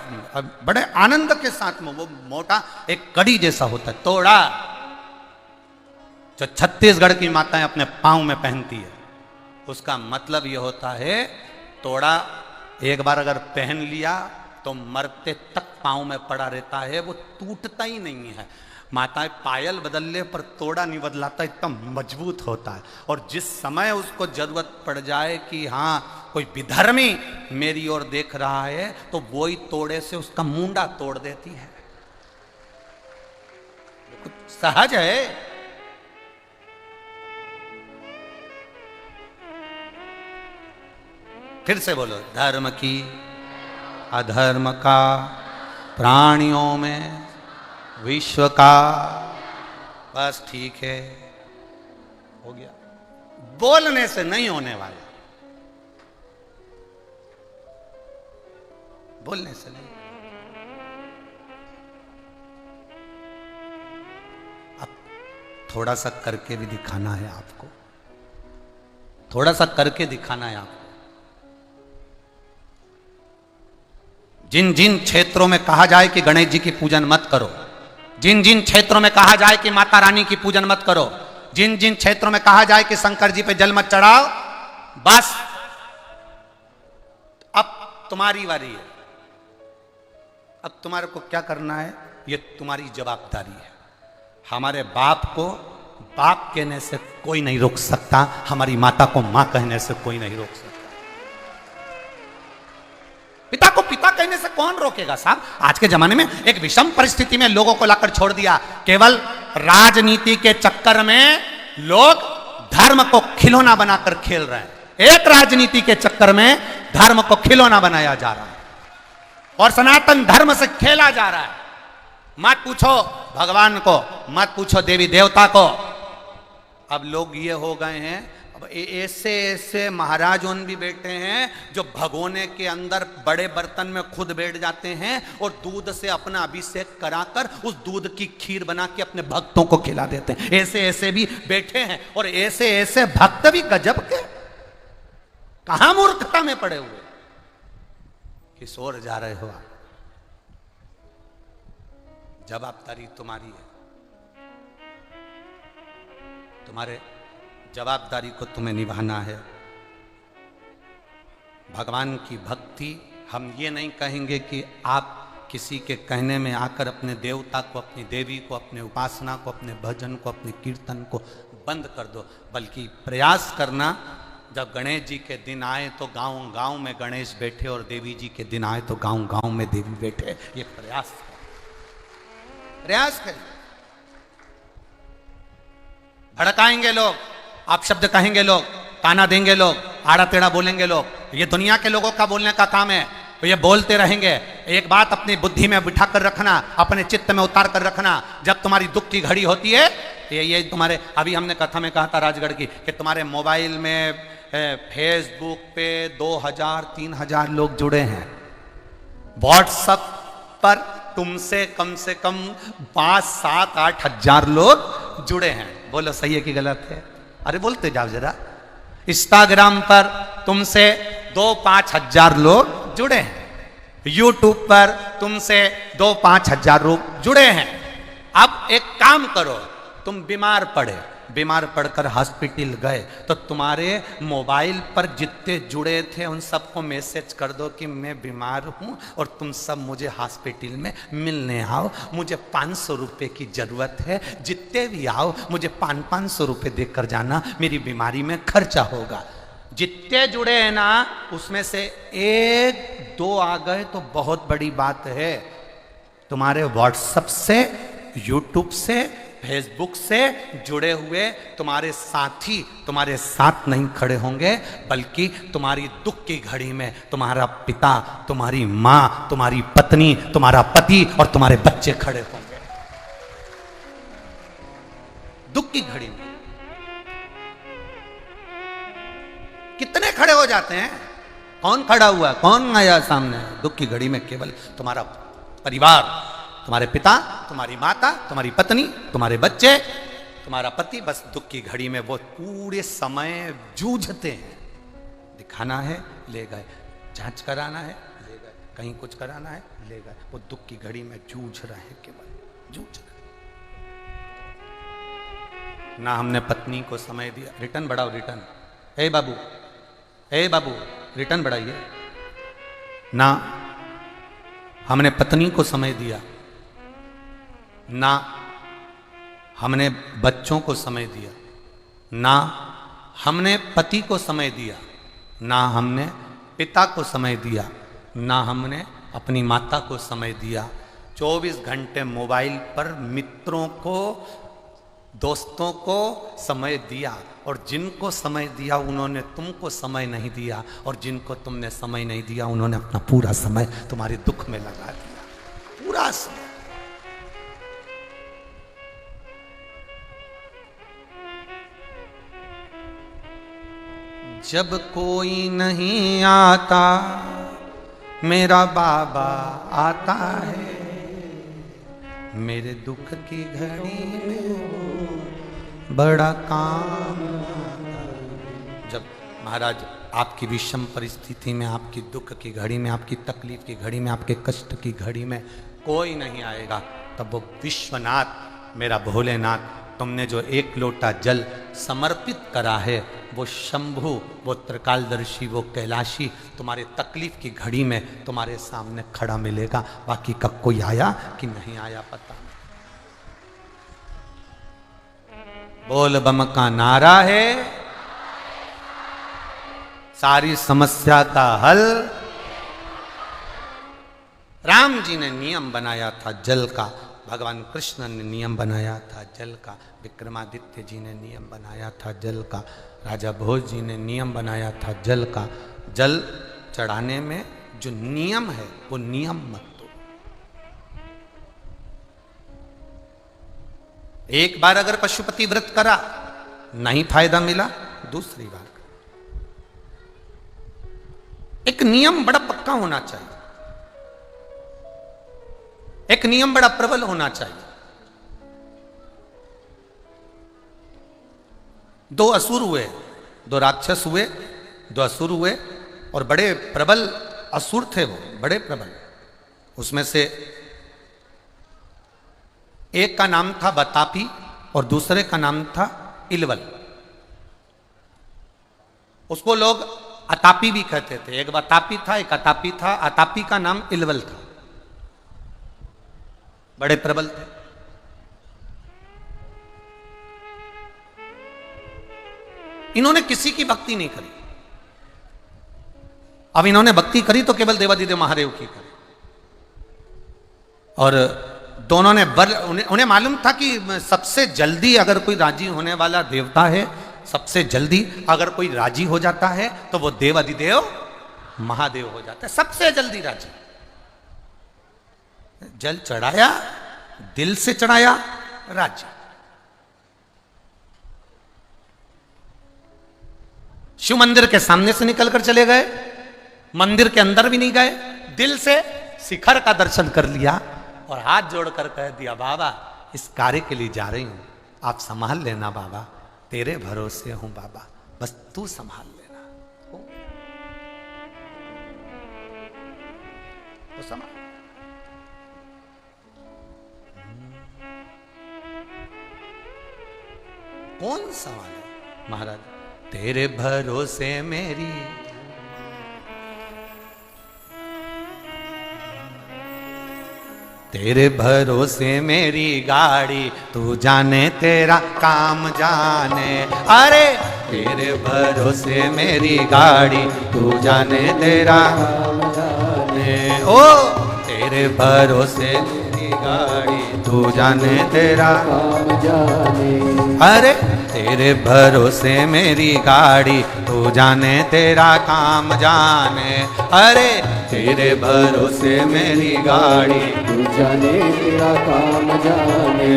बड़े आनंद के साथ में वो मोटा एक कड़ी जैसा होता है तोड़ा, जो छत्तीसगढ़ की माताएं अपने पांव में पहनती है। उसका मतलब ये होता है, तोड़ा एक बार अगर पहन लिया तो मरते तक पांव में पड़ा रहता है, वो टूटता ही नहीं है। माताएं पायल बदलने पर तोड़ा नहीं बदलाता, इतना मजबूत होता है। और जिस समय उसको जरूरत पड़ जाए कि हाँ कोई विधर्मी मेरी ओर देख रहा है, तो वो ही तोड़े से उसका मुंडा तोड़ देती है। कुछ सहज है। फिर से बोलो, धर्म की, अधर्म का, प्राणियों में, विश्व का। बस ठीक है, हो गया। बोलने से नहीं होने वाला, बोलने से नहीं। अब थोड़ा सा करके भी दिखाना है आपको, थोड़ा सा करके दिखाना है आपको। जिन जिन क्षेत्रों में कहा जाए कि गणेश जी की पूजन मत करो, जिन जिन क्षेत्रों में कहा जाए कि माता रानी की पूजन मत करो, जिन जिन क्षेत्रों में कहा जाए कि शंकर जी पे जल मत चढ़ाओ, बस अब तुम्हारी बारी है। अब तुम्हारे को क्या करना है, ये तुम्हारी जवाबदारी है। हमारे बाप को बाप कहने से कोई नहीं रोक सकता, हमारी माता को मां कहने से कोई नहीं रोक सकता। पिता को पिता कहने से कौन रोकेगा साहब? आज के जमाने में एक विषम परिस्थिति में लोगों को लाकर छोड़ दिया। केवल राजनीति के चक्कर में लोग धर्म को खिलौना बनाकर खेल रहे हैं। एक राजनीति के चक्कर में धर्म को खिलौना बनाया जा रहा है और सनातन धर्म से खेला जा रहा है। मत पूछो भगवान को, मत पूछो देवी देवता को। अब लोग ये हो गए हैं, अब ऐसे ऐसे महाराज उन भी बैठे हैं जो भगोने के अंदर बड़े बर्तन में खुद बैठ जाते हैं और दूध से अपना अभिषेक कराकर उस दूध की खीर बना के अपने भक्तों को खिला देते हैं। ऐसे ऐसे भी बैठे हैं और ऐसे ऐसे भक्त भी गजब के, कहां मूर्खता में पड़े हुए, किस ओर जा रहे हो आप? जवाबदारी तुम्हारी है, तुम्हारे जवाबदारी को तुम्हें निभाना है। भगवान की भक्ति, हम ये नहीं कहेंगे कि आप किसी के कहने में आकर अपने देवता को, अपनी देवी को, अपने उपासना को, अपने भजन को, अपने कीर्तन को बंद कर दो, बल्कि प्रयास करना जब गणेश जी के दिन आए तो गांव गांव में गणेश बैठे और देवी जी के दिन आए तो गांव गांव में देवी बैठे। ये प्रयास करें। भड़काएंगे लोग, आप शब्द कहेंगे लोग, ताना देंगे लोग, आड़ा टेढ़ा बोलेंगे लोग, ये दुनिया के लोगों का बोलने का काम है, तो ये बोलते रहेंगे। एक बात अपनी बुद्धि में बिठा कर रखना, अपने चित्त में उतार कर रखना, जब तुम्हारी दुख की घड़ी होती है, ये तुम्हारे, अभी हमने कथा में कहा था राजगढ़ की, कि तुम्हारे मोबाइल में फेसबुक पे 2000-3000 लोग जुड़े हैं, व्हाट्सएप पर तुमसे कम से कम 5-7-8 हजार लोग जुड़े हैं। बोलो सही है कि गलत है? अरे बोलते जाओ जरा। इंस्टाग्राम पर तुमसे 2-5 हजार लोग जुड़े हैं, यूट्यूब पर तुमसे 2-5 हजार लोग जुड़े हैं। अब एक काम करो, तुम बीमार पड़कर हॉस्पिटल गए तो तुम्हारे मोबाइल पर जितने जुड़े थे उन सबको मैसेज कर दो कि मैं बीमार हूं और तुम सब मुझे हॉस्पिटल में मिलने आओ, मुझे 500 रुपये की जरूरत है, जितने भी आओ मुझे 500 रुपये देकर जाना, मेरी बीमारी में खर्चा होगा। जितने जुड़े हैं ना, उसमें से 1-2 आ गए तो बहुत बड़ी बात है। तुम्हारे व्हाट्सएप से, यूट्यूब से, फेसबुक से जुड़े हुए तुम्हारे साथी तुम्हारे साथ नहीं खड़े होंगे, बल्कि तुम्हारी दुख की घड़ी में तुम्हारा पिता, तुम्हारी माँ, तुम्हारी पत्नी, तुम्हारा पति और तुम्हारे बच्चे खड़े होंगे। दुख की घड़ी में कितने खड़े हो जाते हैं? कौन खड़ा हुआ, कौन आया सामने? दुख की घड़ी में केवल तुम्हारा परिवार, तुम्हारे पिता, तुम्हारी माता, तुम्हारी पत्नी, तुम्हारे बच्चे, तुम्हारा पति, बस दुख की घड़ी में वो पूरे समय जूझते हैं। दिखाना है, ले गए, जांच कराना है, ले गए, कहीं कुछ कराना है, ले गए, वो दुख की घड़ी में जूझ रहे, केवल जूझ रहे। ना हमने पत्नी को समय दिया, रिटर्न बढ़ाओ, रिटर्न, ए बाबू रिटर्न बढ़ाइए। ना हमने पत्नी को समय दिया, ना हमने बच्चों को समय दिया, ना हमने पति को समय दिया, ना हमने पिता को समय दिया, ना हमने अपनी माता को समय दिया। 24 घंटे मोबाइल पर मित्रों को, दोस्तों को समय दिया, और जिनको समय दिया उन्होंने तुमको समय नहीं दिया, और जिनको तुमने समय नहीं दिया उन्होंने अपना पूरा समय तुम्हारे दुख में लगा दिया, पूरा समय। जब कोई नहीं आता मेरा बाबा आता है, मेरे दुख की घड़ी में बड़ा काम आता है। जब महाराज आपकी विषम परिस्थिति में, आपकी दुख की घड़ी में, आपकी तकलीफ की घड़ी में, आपके कष्ट की घड़ी में कोई नहीं आएगा, तब वो विश्वनाथ, मेरा भोलेनाथ, तुमने जो 1 लोटा जल समर्पित करा है, वो शंभु, वो त्रिकालदर्शी, वो कैलाशी तुम्हारे तकलीफ की घड़ी में तुम्हारे सामने खड़ा मिलेगा। बाकी कब कोई आया कि नहीं आया पता नहीं। बोल बम का नारा है, सारी समस्या का हल। राम जी ने नियम बनाया था जल का, भगवान कृष्ण ने नियम बनाया था जल का, विक्रमादित्य जी ने नियम बनाया था जल का, राजा भोज जी ने नियम बनाया था जल का। जल चढ़ाने में जो नियम है वो नियम मत दो। एक बार अगर पशुपति व्रत करा, नहीं फायदा मिला, दूसरी बात, एक नियम बड़ा पक्का होना चाहिए, एक नियम बड़ा प्रबल होना चाहिए। दो असुर हुए, दो राक्षस हुए, दो असुर हुए और बड़े प्रबल असुर थे वो, बड़े प्रबल। उसमें से एक का नाम था बतापी और दूसरे का नाम था इलवल। उसको लोग अतापी भी कहते थे। एक बतापी था, एक अतापी था। अतापी का नाम इलवल था। बड़े प्रबल थे। इन्होंने किसी की भक्ति नहीं करी। अब इन्होंने भक्ति करी तो केवल देवादिदेव महादेव की करी। और दोनों ने उन्हें मालूम था कि सबसे जल्दी अगर कोई राजी होने वाला देवता है, सबसे जल्दी अगर कोई राजी हो जाता है तो वो देवादिदेव महादेव हो जाता है, सबसे जल्दी राजी। जल चढ़ाया, दिल से चढ़ाया, राजी। शिव मंदिर के सामने से निकलकर चले गए, मंदिर के अंदर भी नहीं गए, दिल से शिखर का दर्शन कर लिया और हाथ जोड़कर कह दिया, बाबा इस कार्य के लिए जा रही हूं, आप संभाल लेना बाबा, तेरे भरोसे हूं बाबा, बस तू संभाल लेना। तो संभाल। कौन सवाल है महाराज? तेरे भरोसे मेरी, तेरे भरोसे मेरी गाड़ी, तू जाने तेरा काम जाने। अरे तेरे भरोसे मेरी गाड़ी, तू जाने तेरा काम जाने। ओ तेरे भरोसे मेरी गाड़ी, तू जाने तेरा काम जाने। अरे तेरे भरोसे मेरी गाड़ी, तू जाने तेरा काम जाने। अरे तेरे भरोसे मेरी गाड़ी, तू जाने तेरा काम जाने।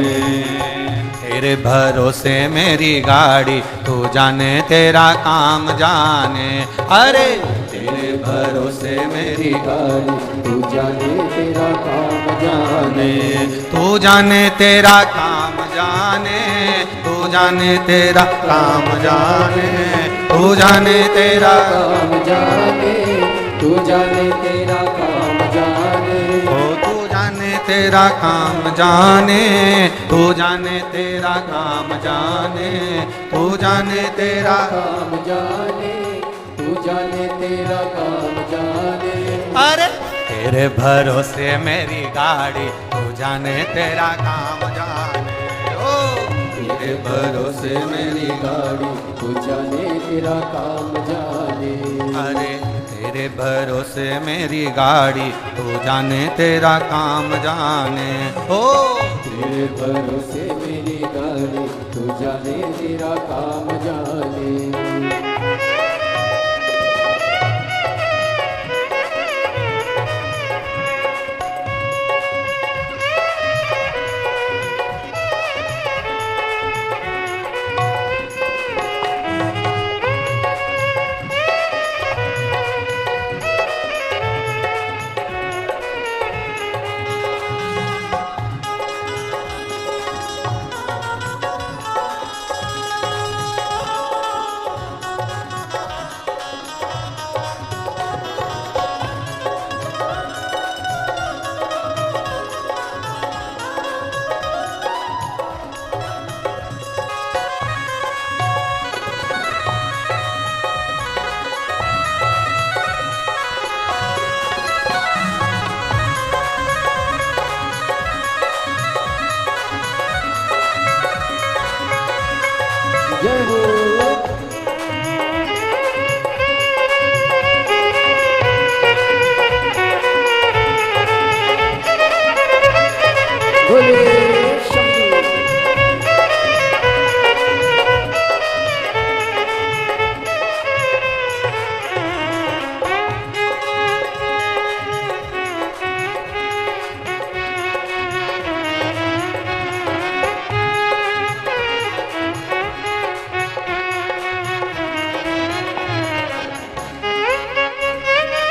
तेरे भरोसे मेरी गाड़ी, तू जाने तेरा काम जाने। अरे तेरे भरोसे मेरी गाड़ी, तू जाने तेरा काम जाने। तू जाने तेरा काम जाने, तू जाने तेरा काम जाने, तू जाने तेरा काम जाने, तू जाने तेरा काम जाने। ओ तू जाने तेरा काम जाने, तू जाने तेरा काम जाने, तू जाने तेरा काम जाने, तू जाने तेरा काम जाने। अरे तेरे भरोसे मेरी गाड़ी, तू जाने तेरा काम जाने। ओ तेरे भरोसे मेरी गाड़ी, तू जाने तेरा काम जाने। अरे तेरे भरोसे मेरी गाड़ी, तू जाने तेरा काम जाने। ओ तेरे भरोसे मेरी गाड़ी, तू जाने तेरा काम जाने।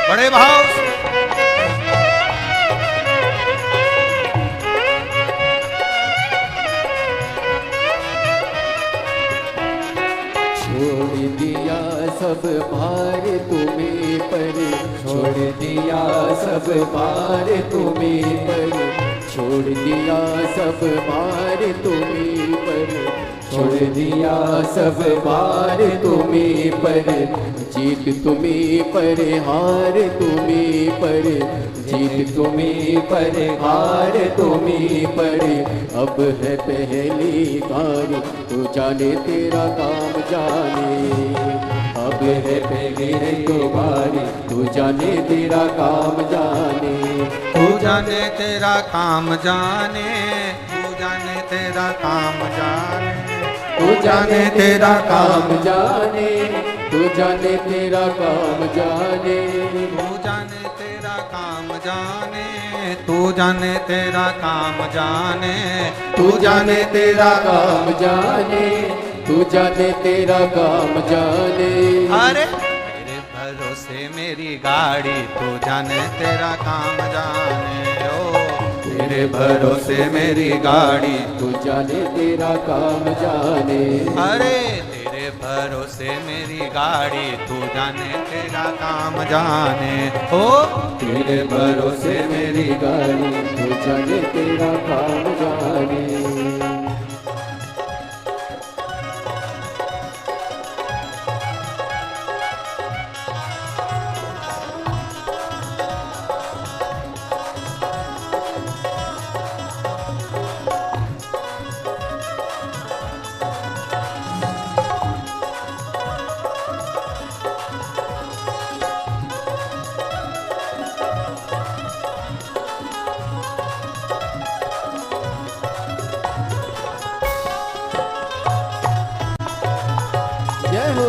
बड़े भाव से। छोड़ दिया सब भार तुम्हें पर, छोड़ दिया सब भार तुम्हें पर, छोड़ दिया सब भार तुम्हें पर, छोड़ दिया सब भार तुम्हें पर, जीत तुम्हें पर हार तुम्हें पर, जीत तुम्हें पर हार तुम्हें पर, अब है पहली बारी तू जाने तेरा काम जाने, अब है पहली बारी तू जाने तेरा काम जाने, तू जाने तेरा काम जाने, तू जाने तेरा काम जाने, तू जाने तेरा काम जाने, तू जाने तेरा काम जाने, तू जाने तेरा काम जाने, तू जाने तेरा काम जाने, तू जाने तेरा काम जाने, तू जाने तेरा काम जाने। अरे तेरे भरोसे मेरी गाड़ी, तू जाने तेरा काम जाने, ओ तेरे भरोसे मेरी गाड़ी, तू जाने तेरा काम जाने, अरे तेरे भरोसे मेरी गाड़ी, तू जाने तेरा काम जाने, ओ तेरे भरोसे मेरी गाड़ी, तू जाने तेरा काम जाने। जय हो।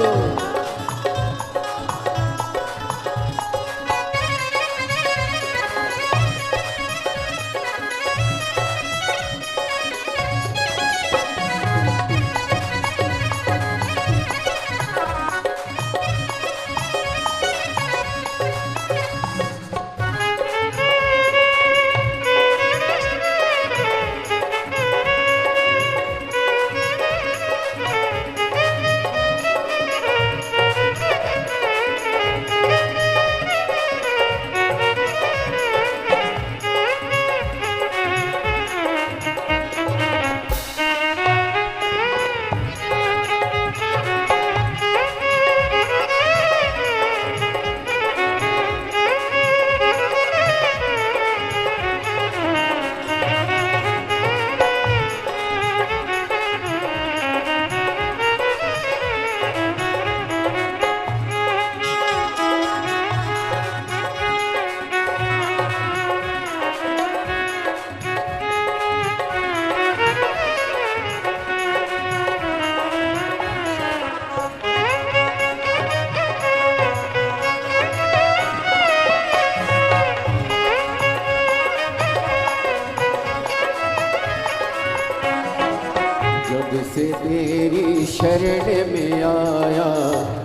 जब से तेरी शरण में आया,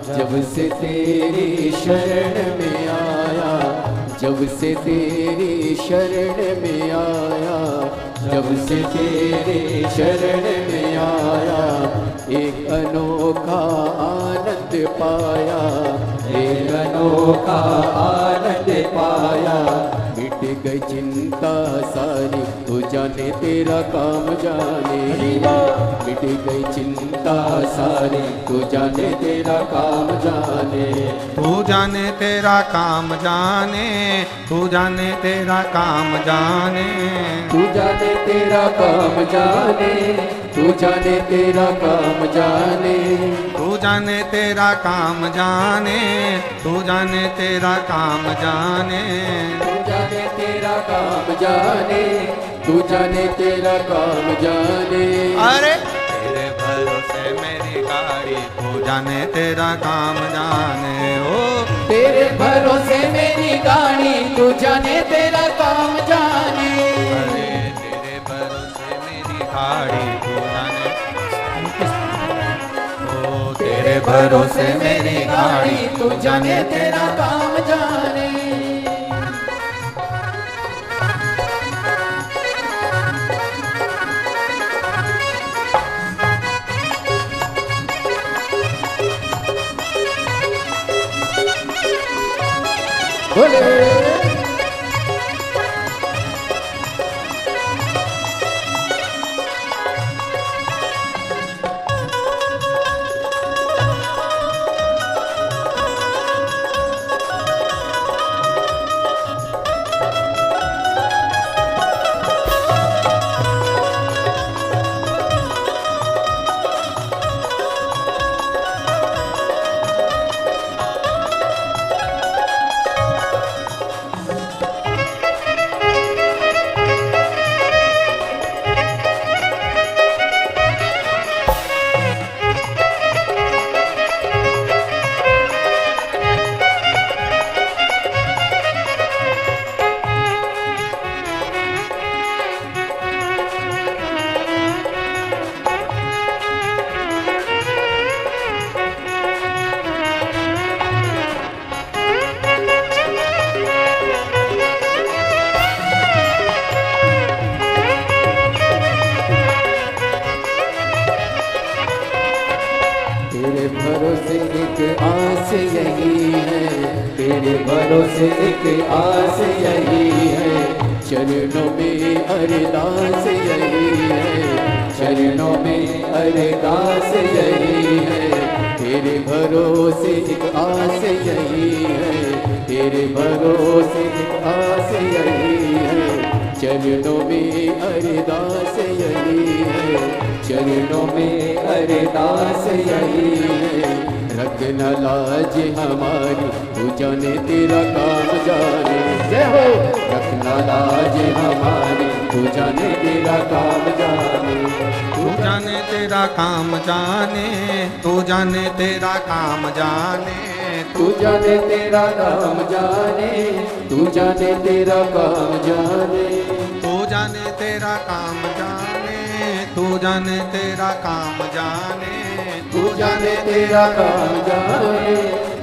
जब से तेरी शरण में आया, जब से तेरी शरण में आया, जब से तेरी शरण में आया, एक अनोखा आनंद पाया, एक अनोखा आनंद पाया, मिट गई चिंता सारी तू जाने तेरा काम जाने, मिट गई चिंता सारी तू जाने तेरा काम जाने, तू जाने तेरा काम जाने, तू जाने तेरा काम जाने, तू जाने तेरा काम जाने, तू जाने तेरा काम जाने, तू जाने तेरा काम जाने, तू जाने तेरा काम जाने, तू जाने तेरा काम जाने, तू जाने तेरा काम जाने। अरे तेरे भरोसे मेरी गाड़ी, तू जाने तेरा काम जाने, ओ तेरे भरोसे मेरी गाड़ी, तू जाने तेरा काम जाने, अरे तेरे भरोसे मेरी गाड़ी, तू जाने, ओ तेरे भरोसे मेरी गाड़ी, तू जाने तेरा काम जाने। बोले तेरे भरोसे एक आस यही है, तेरे भरोसे एक आस यही है, चरणों में अरदास यही है, चरणों में अरदास यही है। तेरे भरोसे एक आस यही है, तेरे भरोसे एक आस यही है, चरणों में अरदास यही है, चरणों में अरदास यही है। रखना लाज हमारी तू जाने तेरा काम जाने, जय हो। रखना लाज हमारी तू जाने तेरा काम जाने, तू जाने तेरा काम जाने, तू जाने तेरा काम जाने, तू जाने तेरा काम जाने, तू जाने तेरा काम जाने, तू जाने तेरा काम जाने, तू जाने तेरा काम जाने, तू जाने तेरा काम जाने,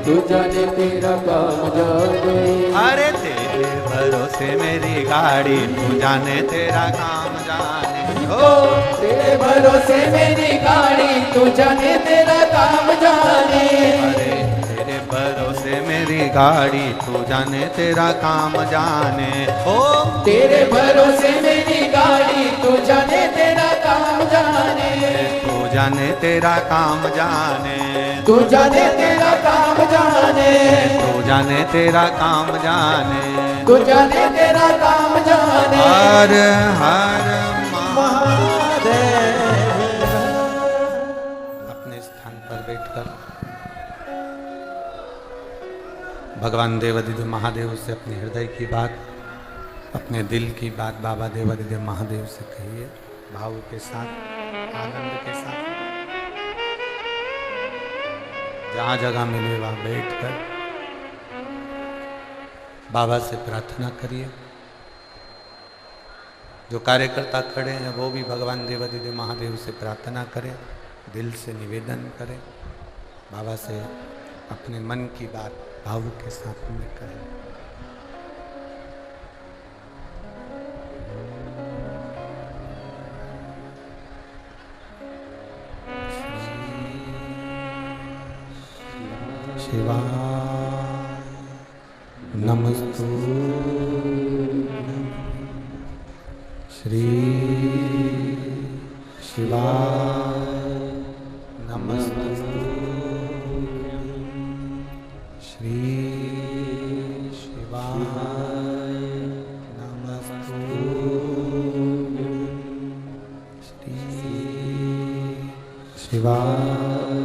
तू जाने तेरा काम जाने। अरे तेरे भरोसे मेरी गाड़ी, तू जाने तेरा काम जाने, ओ तेरे भरोसे मेरी गाड़ी, तू जाने तेरा काम जाने। अरे तेरे भरोसे मेरी गाड़ी, तू जाने तेरा काम जाने, ओ तेरे भरोसे मेरी गाड़ी, तू जाने तेरा काम जाने, तू जाने तेरा काम जाने, तू जाने तेरा काम जाने, तू जाने तेरा काम जाने, तू जाने तेरा काम जाने। हर हर महादेव। अपने स्थान पर बैठकर भगवान देवादिदेव महादेव से अपने हृदय की बात, अपने दिल की बात बाबा देवादिदेव महादेव से कहिए, भाव के साथ, आनंद के साथ। जहाँ जगह मिले वहाँ बैठकर बाबा से प्रार्थना करिए। जो कार्यकर्ता खड़े हैं वो भी भगवान देवादिदेव महादेव से प्रार्थना करें, दिल से निवेदन करें, बाबा से अपने मन की बात भाव के साथ में करें। शिवाय नमस्तु श्री शिवाय नमस्तु श्री शिवाय नमस्तु श्री शिवाय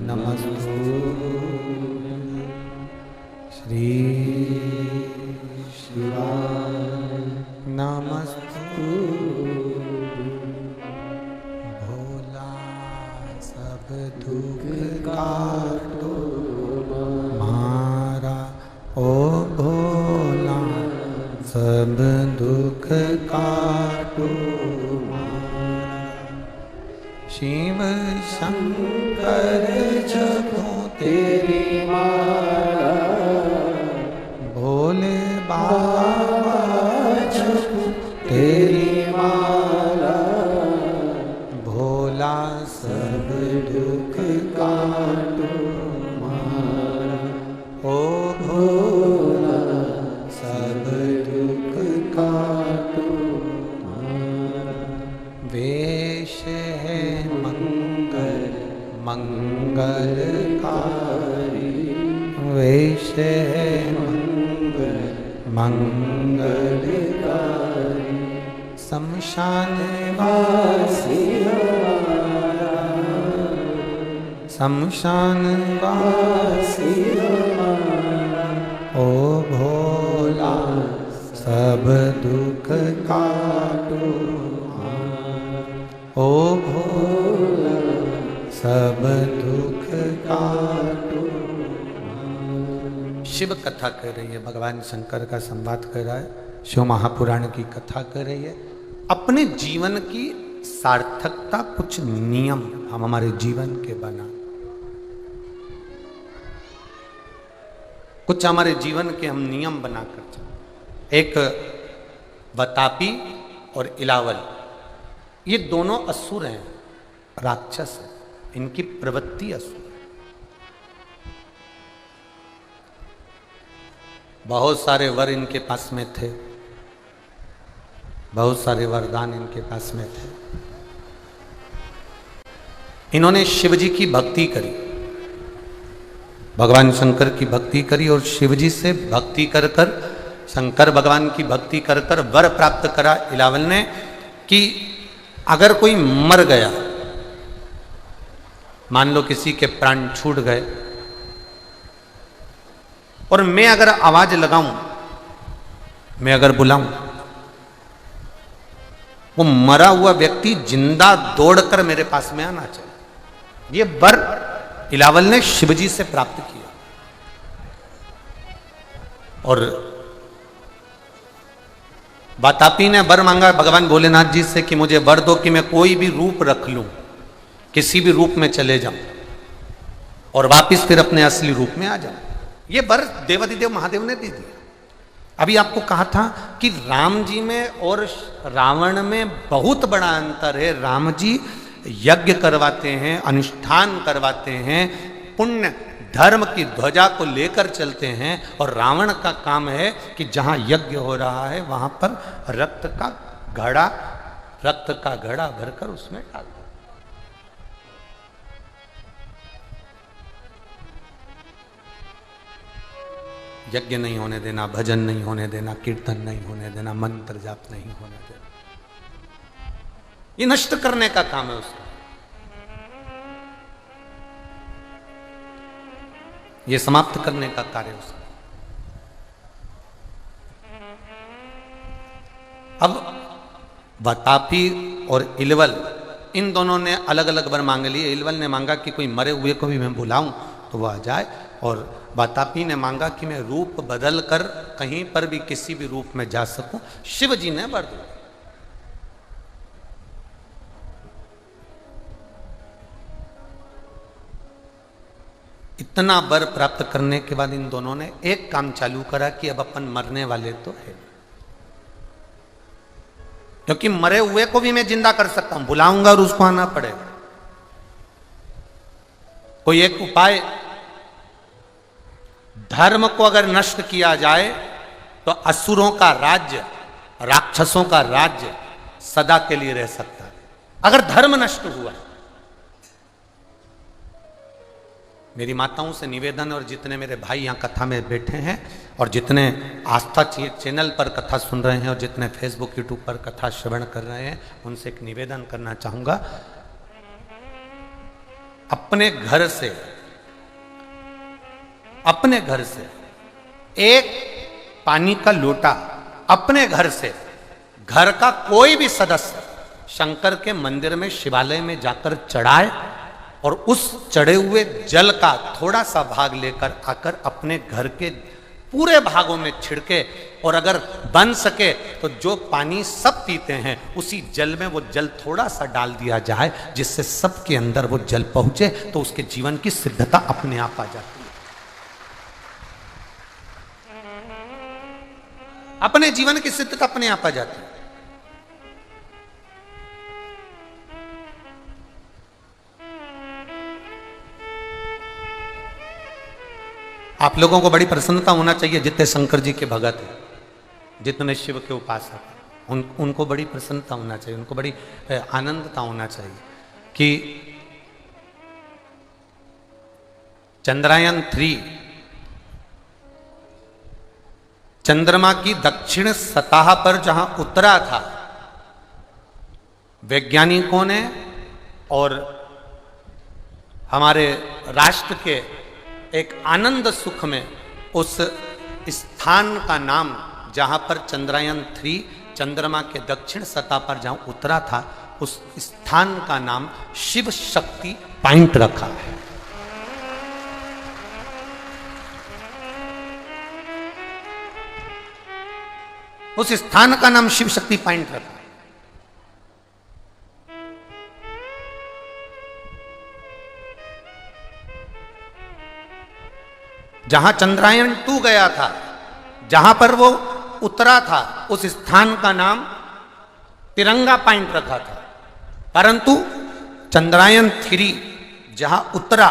नमस्तु श्री शिवाय नमस्तु। भोला सब दुख काटो मारा, ओ भोला सब दुख काटो मारा। शिव शंकर जपो तेरी माला, भोले बाबा जपो तेरी माला, भोला सब दुख काटो मारा, ओ भोला मंगलकारी शमशान वासी हमारा, शमशान वासी हमारा, ओ भोला सब दुख काटो, ओ भोला सब दुख काटो। शिव कथा कह रही है, भगवान शंकर का संवाद कर रहा है, शिव महापुराण की कथा कर रही है। अपने जीवन की सार्थकता, कुछ नियम हम हमारे जीवन के बना, कुछ हमारे जीवन के हम नियम बनाकर चले। एक बतापी और इलावल, ये दोनों असुर हैं, राक्षस हैं, इनकी प्रवृत्ति असुर है। बहुत सारे वर इनके पास में थे, बहुत सारे वरदान इनके पास में थे। इन्होंने शिव जी की भक्ति करी, भगवान शंकर की भक्ति करी और शिव जी से भक्ति कर कर, शंकर भगवान की भक्ति कर कर वर प्राप्त करा इलावल ने कि अगर कोई मर गया, मान लो किसी के प्राण छूट गए, और मैं अगर आवाज लगाऊं, मैं अगर बुलाऊं, वो मरा हुआ व्यक्ति जिंदा दौड़कर मेरे पास में आना चाहिए। ये वर इलावल ने शिवजी से प्राप्त किया। और वातापी ने वर मांगा भगवान भोलेनाथ जी से कि मुझे वर दो कि मैं कोई भी रूप रख लूं, किसी भी रूप में चले जाऊं और वापिस फिर अपने असली रूप में आ जाऊं। ये वर देवादिदेव महादेव ने दे दिया। अभी आपको कहा था कि राम जी में और रावण में बहुत बड़ा अंतर है। राम जी यज्ञ करवाते हैं, अनुष्ठान करवाते हैं, पुण्य धर्म की ध्वजा को लेकर चलते हैं, और रावण का काम है कि जहां यज्ञ हो रहा है वहां पर रक्त का घड़ा भरकर उसमें डाल दो। यज्ञ नहीं होने देना, भजन नहीं होने देना, कीर्तन नहीं होने देना, मंत्र जाप नहीं होने देना, ये नष्ट करने का काम है उसका। ये समाप्त करने का कार्य उसका। अब वातापी और इलवल, इन दोनों ने अलग अलग वर मांग लिए। इलवल ने मांगा कि कोई मरे हुए को भी मैं बुलाऊं तो वह आ जाए, और वातापी ने मांगा कि मैं रूप बदल कर कहीं पर भी किसी भी रूप में जा सकूं। शिव जी ने वर दिया। इतना वर प्राप्त करने के बाद इन दोनों ने एक काम चालू करा कि अब अपन मरने वाले तो है, क्योंकि मरे हुए को भी मैं जिंदा कर सकता हूं, बुलाऊंगा और उसको आना पड़ेगा। कोई एक उपाय, धर्म को अगर नष्ट किया जाए तो असुरों का राज्य, राक्षसों का राज्य सदा के लिए रह सकता है। अगर धर्म नष्ट हुआ, मेरी माताओं से निवेदन है, और जितने मेरे भाई यहां कथा में बैठे हैं और जितने आस्था चैनल पर कथा सुन रहे हैं और जितने फेसबुक यूट्यूब पर कथा श्रवण कर रहे हैं, उनसे एक निवेदन करना चाहूंगा, अपने घर से एक पानी का लोटा अपने घर से, घर का कोई भी सदस्य शंकर के मंदिर में, शिवालय में जाकर चढ़ाए, और उस चढ़े हुए जल का थोड़ा सा भाग लेकर आकर अपने घर के पूरे भागों में छिड़के, और अगर बन सके तो जो पानी सब पीते हैं उसी जल में वो जल थोड़ा सा डाल दिया जाए, जिससे सबके अंदर वो जल पहुंचे, तो उसके जीवन की सिद्धता अपने आप आ जाती है। अपने जीवन की सिद्धता अपने आप आ जाती है। आप लोगों को बड़ी प्रसन्नता होना चाहिए, जितने शंकर जी के भगत हैं, जितने शिव के उपासक हैं, उनको बड़ी प्रसन्नता होना चाहिए, उनको बड़ी आनंदता होना चाहिए कि चंद्रयान 3 चंद्रमा की दक्षिण सतह पर जहां उतरा था, वैज्ञानिकों ने और हमारे राष्ट्र के एक आनंद सुख में उस स्थान का नाम, जहां पर चंद्रयान-3 चंद्रमा के दक्षिण सतह पर जहां उतरा था, उस स्थान का नाम शिव शक्ति पॉइंट रखा है। उस स्थान का नाम शिव शक्ति पॉइंट रखा है। जहां चंद्रयान-2 गया था, जहां पर वो उतरा था, उस स्थान का नाम तिरंगा पॉइंट रखा था। परंतु चंद्रयान-3 जहां उतरा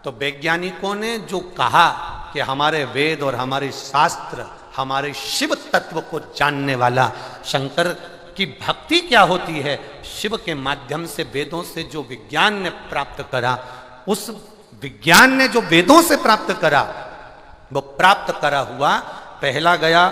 तो वैज्ञानिकों ने जो कहा कि हमारे वेद और हमारे शास्त्र हमारे शिव तत्व को जानने वाला, शंकर की भक्ति क्या होती है, शिव के माध्यम से वेदों से जो विज्ञान ने प्राप्त करा, उस विज्ञान ने जो वेदों से प्राप्त करा, वो प्राप्त करा हुआ पहला गया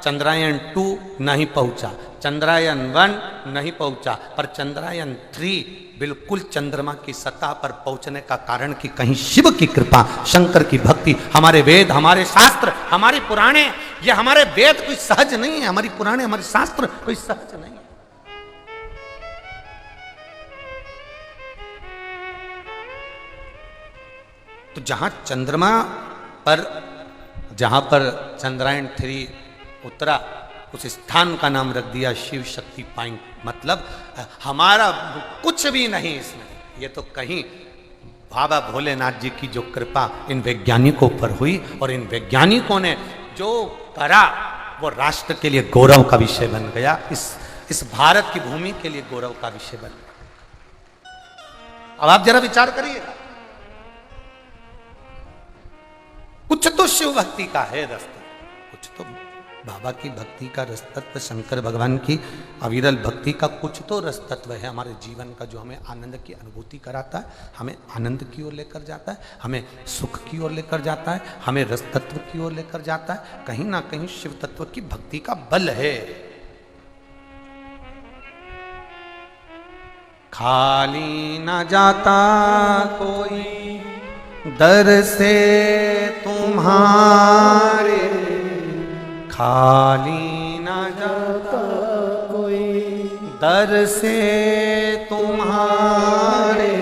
चंद्रयान-2 नहीं पहुंचा, चंद्रयान-1 नहीं पहुंचा, पर चंद्रयान-3 बिल्कुल चंद्रमा की सतह पर पहुंचने का कारण कि कहीं शिव की कृपा, शंकर की भक्ति, हमारे वेद, हमारे शास्त्र, हमारी पुराणे, ये हमारे वेद कोई सहज नहीं है, हमारी पुराणे, हमारे शास्त्र कोई सहज नहीं है। तो जहां चंद्रमा पर, जहां पर चंद्रयान-3 उतरा, उस स्थान का नाम रख दिया शिव शक्ति पॉइंट। मतलब हमारा कुछ भी नहीं इसमें, ये तो कहीं बाबा भोलेनाथ जी की जो कृपा इन वैज्ञानिकों पर हुई, और इन वैज्ञानिकों ने जो करा वो राष्ट्र के लिए गौरव का विषय बन गया, इस भारत की भूमि के लिए गौरव का विषय बन गया। अब आप जरा विचार करिएगा, कुछ तो शिव भक्ति का है रास्ता, कुछ तो बाबा की भक्ति का रसतत्व, शंकर भगवान की अविरल भक्ति का कुछ तो रसतत्व है हमारे जीवन का, जो हमें आनंद की अनुभूति कराता है, हमें आनंद की ओर लेकर जाता है, हमें सुख की ओर लेकर जाता है, हमें रसतत्व की ओर लेकर जाता है। कहीं ना कहीं शिव तत्व की भक्ति का बल है। खाली ना जाता कोई दर से तुम्हारे, खाली ना जाता कोई दर से तुम्हारे,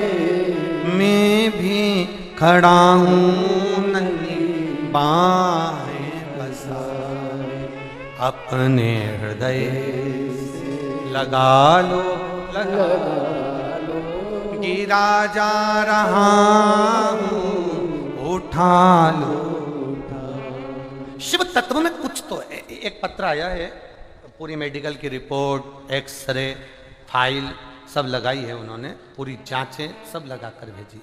मैं भी खड़ा हूँ नन्ही बाहें बसाए, अपने हृदय लगा लो, लगा लो, गिरा जा रहा हूँ उठा लो। शिव तत्व में कुछ तो है। एक पत्र आया है, पूरी मेडिकल की रिपोर्ट, एक्सरे, फाइल सब लगाई है उन्होंने, पूरी जांचें सब लगा कर भेजी।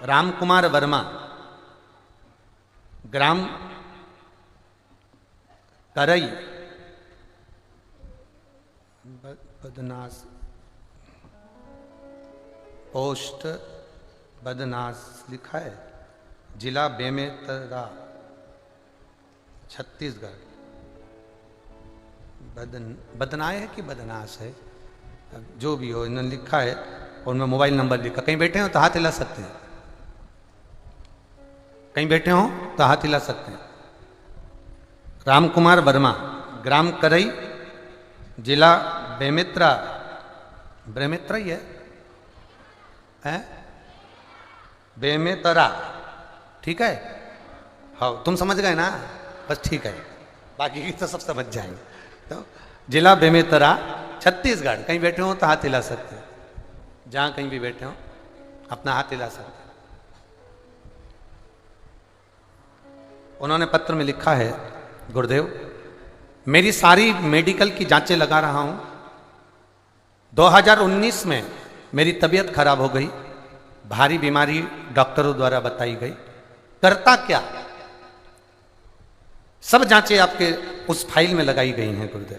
रामकुमार वर्मा, ग्राम करई, बदनास, पोस्ट बदनास लिखा है, जिला बेमेतरा, छत्तीसगढ़। बदनाए है कि बदनास है, जो भी हो, इन्होंने लिखा है और उनमें मोबाइल नंबर लिखा। कहीं बैठे हो तो हाथ हिला सकते हैं, कहीं बैठे हो तो हाथ हिला सकते हैं। रामकुमार वर्मा, ग्राम करई, जिला बेमेतरा, बेमेतरा ही है, बेमेतरा, ठीक है? हाँ, तुम समझ गए ना, बस ठीक है, बाकी की तो सब समझ जाएंगे। तो जिला बेमेतरा, छत्तीसगढ़। कहीं बैठे हो तो हाथ हिला सकते हैं, जहाँ कहीं भी बैठे हो अपना हाथ हिला सकते हैं। उन्होंने पत्र में लिखा है, गुरुदेव मेरी सारी मेडिकल की जांचें लगा रहा हूँ, 2019 में मेरी तबीयत खराब हो गई, भारी बीमारी डॉक्टरों द्वारा बताई गई, करता क्या? सब जांचें आपके उस फाइल में लगाई गई हैं गुरुदेव।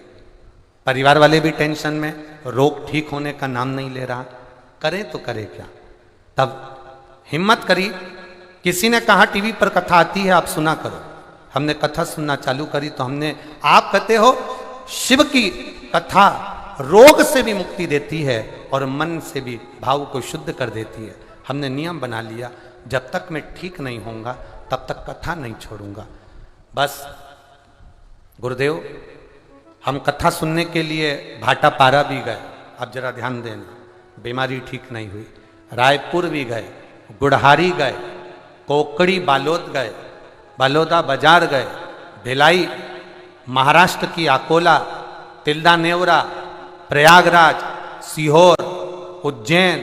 परिवार वाले भी टेंशन में, रोग ठीक होने का नाम नहीं ले रहा, करें तो करें क्या। तब हिम्मत करी, किसी ने कहा टीवी पर कथा आती है आप सुना करो। हमने कथा सुनना चालू करी तो हमने, आप कहते हो शिव की कथा रोग से भी मुक्ति देती है और मन से भी भाव को शुद्ध कर देती है। हमने नियम बना लिया, जब तक मैं ठीक नहीं होऊंगा तब तक कथा नहीं छोड़ूंगा। बस गुरुदेव, हम कथा सुनने के लिए भाटापारा भी गए, अब जरा ध्यान देना, बीमारी ठीक नहीं हुई। रायपुर भी गए, गुड़हारी गए, कोकड़ी बालोद गए, बलौदा बाजार गए, भिलाई, महाराष्ट्र की अकोला, तिल्दा नेवरा, प्रयागराज, सीहोर, उज्जैन,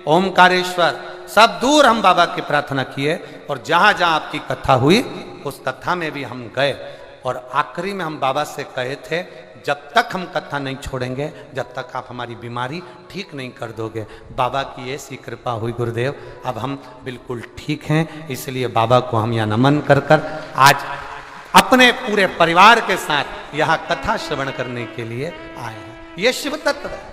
ओमकारेश्वर, सब दूर हम बाबा की प्रार्थना किए और जहां जहां आपकी कथा हुई उस कथा में भी हम गए। और आखिरी में हम बाबा से कहे थे, जब तक हम कथा नहीं छोड़ेंगे, जब तक आप हमारी बीमारी ठीक नहीं कर दोगे। बाबा की ऐसी कृपा हुई गुरुदेव, अब हम बिल्कुल ठीक हैं। इसलिए बाबा को हम यहाँ नमन कर कर आज अपने पूरे परिवार के साथ यहाँ कथा श्रवण करने के लिए आए हैं। ये शिव तत्व है।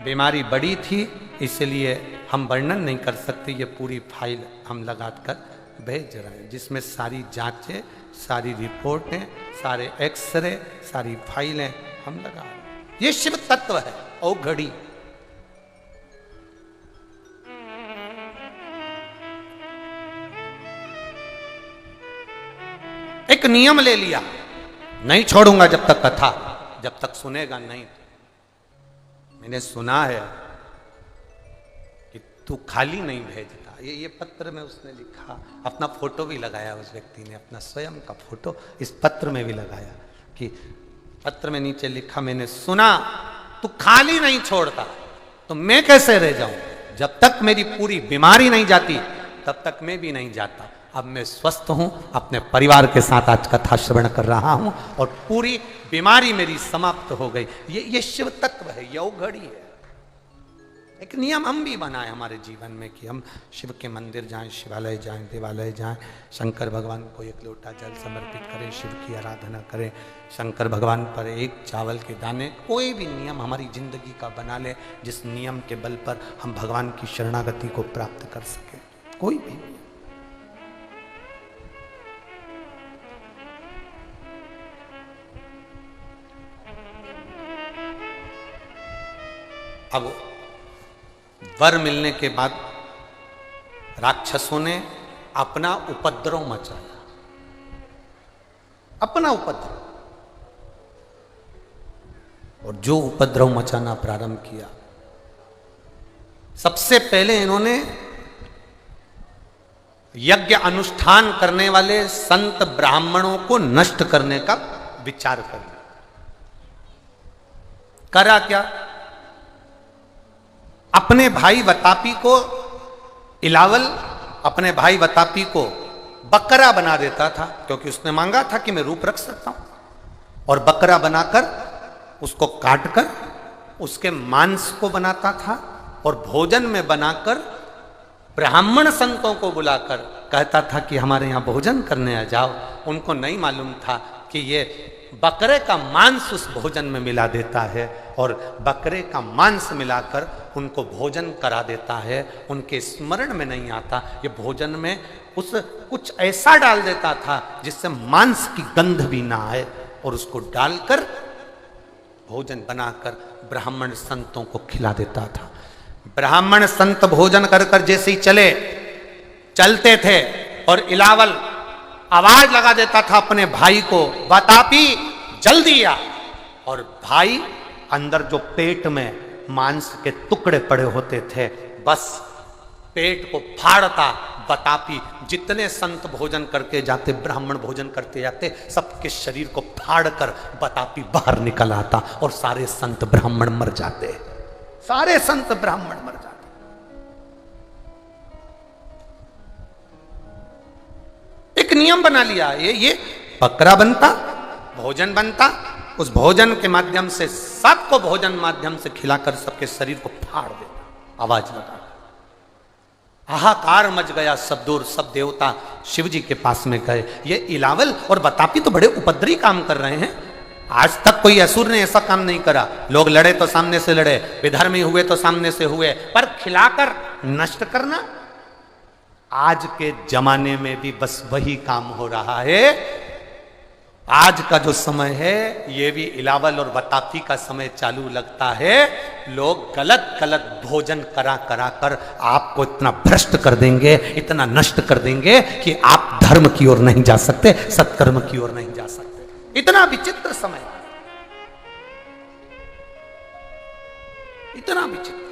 बीमारी बड़ी थी इसलिए हम वर्णन नहीं कर सकते, ये पूरी फाइल हम लगाकर भेज रहे हैं जिसमें सारी जांचें, सारी रिपोर्टें, सारे एक्सरे, सारी फाइलें हम लगा रहे हैं। ये शिव तत्व है। ओ घड़ी एक नियम ले लिया, नहीं छोड़ूंगा जब तक कथा, जब तक सुनेगा नहीं। मैंने सुना है कि तू खाली नहीं भेजता। ये पत्र में उसने लिखा, अपना फोटो भी लगाया उस व्यक्ति ने, अपना स्वयं का फोटो इस पत्र में भी लगाया कि पत्र में नीचे लिखा, मैंने सुना तू खाली नहीं छोड़ता तो मैं कैसे रह जाऊं। जब तक मेरी पूरी बीमारी नहीं जाती तब तक मैं भी नहीं जाता। अब मैं स्वस्थ हूं, अपने परिवार के साथ आज कथा श्रवण कर रहा हूं और पूरी बीमारी मेरी समाप्त हो गई। ये शिव तत्व है, ये घड़ी है। एक नियम हम भी बनाए हमारे जीवन में कि हम शिव के मंदिर जाएं, शिवालय जाएं, देवालय जाएं, शंकर भगवान को एक लोटा जल समर्पित करें, शिव की आराधना करें, शंकर भगवान पर एक चावल के दाने, कोई भी नियम हमारी जिंदगी का बना ले जिस नियम के बल पर हम भगवान की शरणागति को प्राप्त कर सकें। कोई भी अब वर मिलने के बाद राक्षसों ने अपना उपद्रव मचाया, अपना उपद्रव। और जो उपद्रव मचाना प्रारंभ किया, सबसे पहले इन्होंने यज्ञ अनुष्ठान करने वाले संत ब्राह्मणों को नष्ट करने का विचार कर लिया। करा क्या? अपने भाई वतापी को, इलावल अपने भाई वतापी को बकरा बना देता था, क्योंकि उसने मांगा था कि मैं रूप रख सकता हूं, और बकरा बनाकर उसको काटकर उसके मांस को बनाता था और भोजन में बनाकर ब्राह्मण संतों को बुलाकर कहता था कि हमारे यहाँ भोजन करने आ जाओ। उनको नहीं मालूम था कि ये बकरे का मांस उस भोजन में मिला देता है और बकरे का मांस मिलाकर उनको भोजन करा देता है। उनके स्मरण में नहीं आता, ये भोजन में उस कुछ ऐसा डाल देता था जिससे मांस की गंध भी ना आए, और उसको डालकर भोजन बनाकर ब्राह्मण संतों को खिला देता था। ब्राह्मण संत भोजन कर कर जैसे ही चलते थे और इलावल आवाज लगा देता था अपने भाई को, वतापी जल्दी आ। और भाई अंदर जो पेट में मांस के टुकड़े पड़े होते थे, बस पेट को फाड़ता वतापी। जितने संत भोजन करके जाते, ब्राह्मण भोजन करते जाते, सबके शरीर को फाड़कर वतापी बाहर निकल आता और सारे संत ब्राह्मण मर जाते, सारे संत ब्राह्मण मर जाते। एक नियम बना लिया, ये बकरा बनता, भोजन बनता, उस भोजन के माध्यम से सबको भोजन माध्यम से खिलाकर सबके शरीर को फाड़ देता, आवाज लगा। हाहाकार मच गया, सब दूर, सब देवता शिव जी के पास में गए। ये इलावल और वतापी तो बड़े उपद्रवी काम कर रहे हैं, आज तक कोई असुर ने ऐसा काम नहीं करा। लोग लड़े तो सामने से लड़े, विधर्मी हुए तो सामने से हुए, पर खिलाकर नष्ट करना, आज के जमाने में भी बस वही काम हो रहा है। आज का जो समय है ये भी इलावल और बताती का समय चालू लगता है। लोग गलत गलत भोजन करा करा कर आपको इतना भ्रष्ट कर देंगे, इतना नष्ट कर देंगे कि आप धर्म की ओर नहीं जा सकते, सत्कर्म की ओर नहीं जा सकते। इतना विचित्र समय, इतना विचित्र।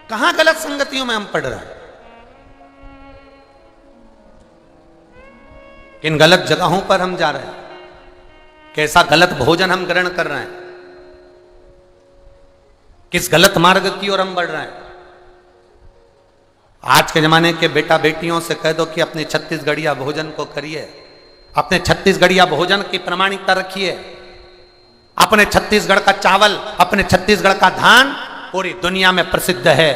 कहां गलत संगतियों में हम पड़ रहे हैं, किन गलत जगहों पर हम जा रहे हैं, कैसा गलत भोजन हम ग्रहण कर रहे हैं, किस गलत मार्ग की ओर हम बढ़ रहे हैं। आज के जमाने के बेटा बेटियों से कह दो कि अपने छत्तीसगढ़िया भोजन को करिए, अपने छत्तीसगढ़िया भोजन की प्रामाणिकता रखिए। अपने छत्तीसगढ़ का चावल, अपने छत्तीसगढ़ का धान पूरी दुनिया में प्रसिद्ध है,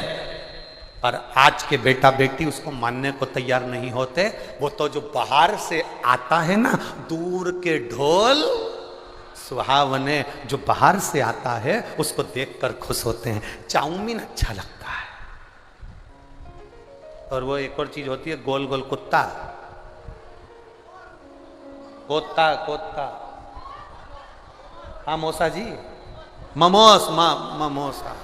पर आज के बेटा बेटी उसको मानने को तैयार नहीं होते। वो तो जो बाहर से आता है ना, दूर के ढोल सुहावने, जो बाहर से आता है उसको देखकर खुश होते हैं। चाउमीन अच्छा लगता है, और वो एक और चीज होती है गोल गोल कुत्ता, कोत्ता कोत्ता। हाँ मौसा जी, ममोस, ममोसा।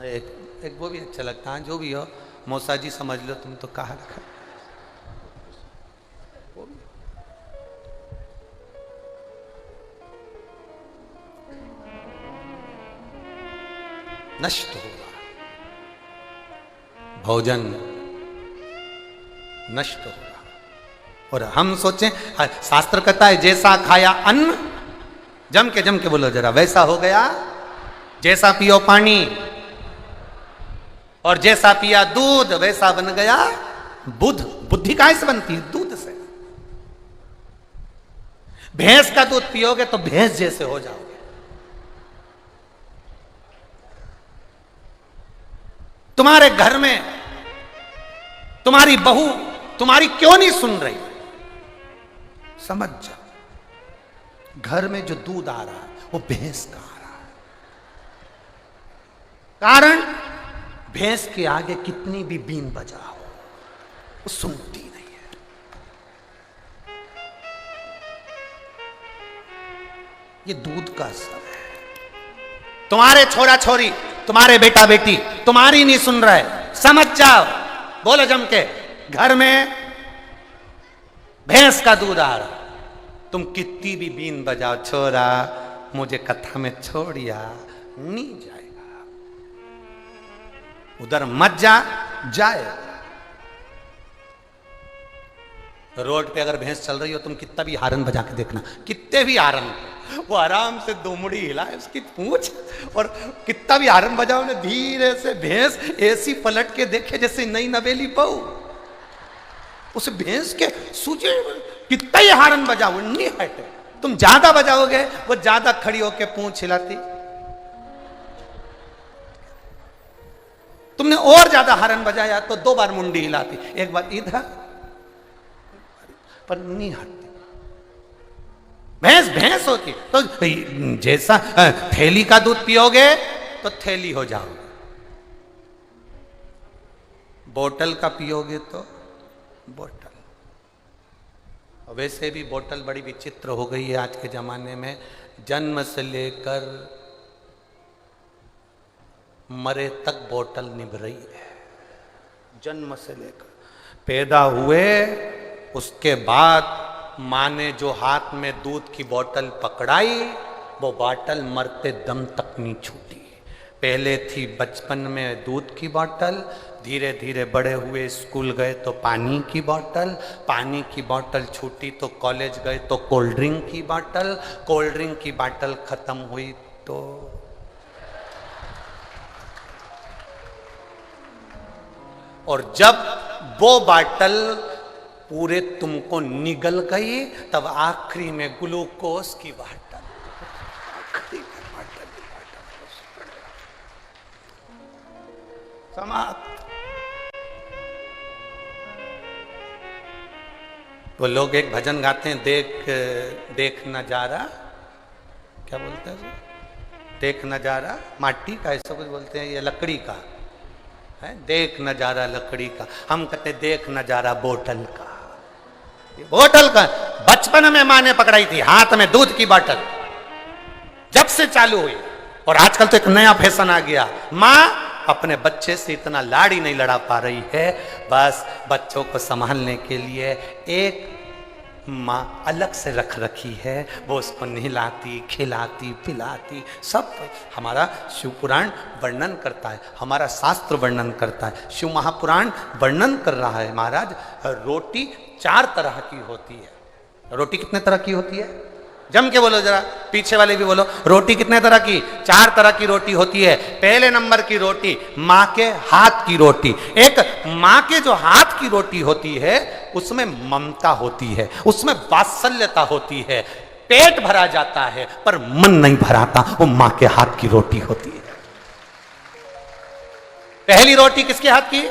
एक वो भी अच्छा लगता है। जो भी हो मौसा जी समझ लो, तुम तो कहा रखा। नष्ट होगा भोजन, नष्ट होगा। और हम सोचें, शास्त्र कहता है जैसा खाया अन्न, जम के बोलो जरा, वैसा हो गया। जैसा पियो पानी और जैसा पिया दूध, वैसा बन गया बुद्ध। बुद्धि काहे से बनती है? दूध से। भैंस का दूध पियोगे तो भैंस जैसे हो जाओगे। तुम्हारे घर में तुम्हारी बहू तुम्हारी क्यों नहीं सुन रही, समझ जाओ। घर में जो दूध आ रहा है वो भैंस का आ रहा है। कारण भैंस के आगे कितनी भी बीन बजाओ वो सुनती नहीं है। ये दूध का असर है। तुम्हारे छोरा छोरी, तुम्हारे बेटा बेटी तुम्हारी नहीं सुन रहे, समझ जाओ। बोलो जम के, घर में भैंस का दूध आ रहा, तुम कितनी भी बीन बजाओ, छोरा मुझे कथा में छोड़िया, नहीं जाएगा। उधर मत जा, जाए। रोड पे अगर भैंस चल रही हो, तुम कितना भी हारन बजा के देखना, कितने भी हारन, वो आराम से दुमड़ी हिलाए उसकी पूंछ, और कितना भी हारन बजाओ ने, धीरे से भैंस ऐसी पलट के देखे जैसे नई नवेली बहू। उस भैंस के सूझे कितना ही हारन बजाओ नहीं हटे। तुम ज्यादा बजाओगे वो ज्यादा खड़ी होके पूंछ हिलाती, तुमने और ज्यादा हारन बजाया तो 2 बार मुंडी हिलाती, एक बार इधर, पर नहीं हटती। भैंस भैंस होती। तो जैसा थैली का दूध पियोगे तो थैली हो जाओगे, बोतल का पियोगे तो बोतल। वैसे भी बोतल बड़ी विचित्र हो गई है आज के जमाने में। जन्म से लेकर मरे तक बोतल निभ रही है। जन्म से लेकर पैदा हुए उसके बाद माँ ने जो हाथ में दूध की बोतल पकड़ाई, वो बोतल मरते दम तक नहीं छूटी। पहले थी बचपन में दूध की बोतल, धीरे धीरे बड़े हुए स्कूल गए तो पानी की बोतल, पानी की बोतल छूटी तो कॉलेज गए तो कोल्ड ड्रिंक की बोतल, कोल्ड ड्रिंक की बोतल खत्म हुई तो और जब वो बोतल पूरे तुमको निगल गई, तब आखिरी में ग्लूकोज की बोतल, समाप्त। तो लोग एक भजन गाते हैं, देख नजारा, क्या बोलते हैं उसको? देख नजारा माटी का, ऐसा कुछ बोलते हैं, ये लकड़ी का है, देख नजारा लकड़ी का। हम कहते हैं देख नजारा बोतल का। ये बोतल का बचपन में माँ ने पकड़ाई थी हाथ में दूध की बोतल, जब से चालू हुई। और आजकल तो एक नया फैशन आ गया, माँ अपने बच्चे से इतना लाड़ ही नहीं लड़ा पा रही है, बस बच्चों को संभालने के लिए एक माँ अलग से रख रखी है, वो उसको नहलाती खिलाती पिलाती सब। हमारा शिव पुराण वर्णन करता है, हमारा शास्त्र वर्णन करता है, शिव महापुराण वर्णन कर रहा है महाराज, रोटी 4 तरह की होती है। रोटी कितने तरह की होती है? जम के बोलो जरा, पीछे वाले भी बोलो, रोटी कितने तरह की? 4 तरह की रोटी होती है। पहले नंबर की रोटी माँ के हाथ की रोटी। एक माँ के जो हाथ की रोटी होती है उसमें ममता होती है, उसमें वात्सल्यता होती है, पेट भरा जाता है पर मन नहीं भराता, वो माँ के हाथ की रोटी होती है। पहली रोटी किसके हाथ की?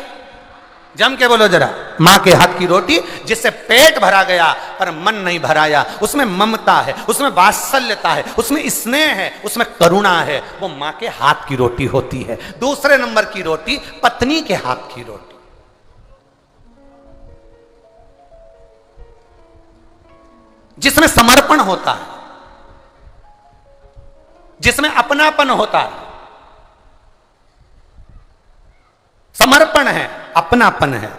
जम के बोलो जरा, माँ के हाथ की रोटी, जिससे पेट भरा गया पर मन नहीं भराया, उसमें ममता है, उसमें वात्सल्यता है, उसमें स्नेह है, उसमें करुणा है, वो माँ के हाथ की रोटी होती है। दूसरे नंबर की रोटी पत्नी के हाथ की रोटी, जिसमें समर्पण होता है, जिसमें अपनापन होता है, समर्पण है, अपनापन है,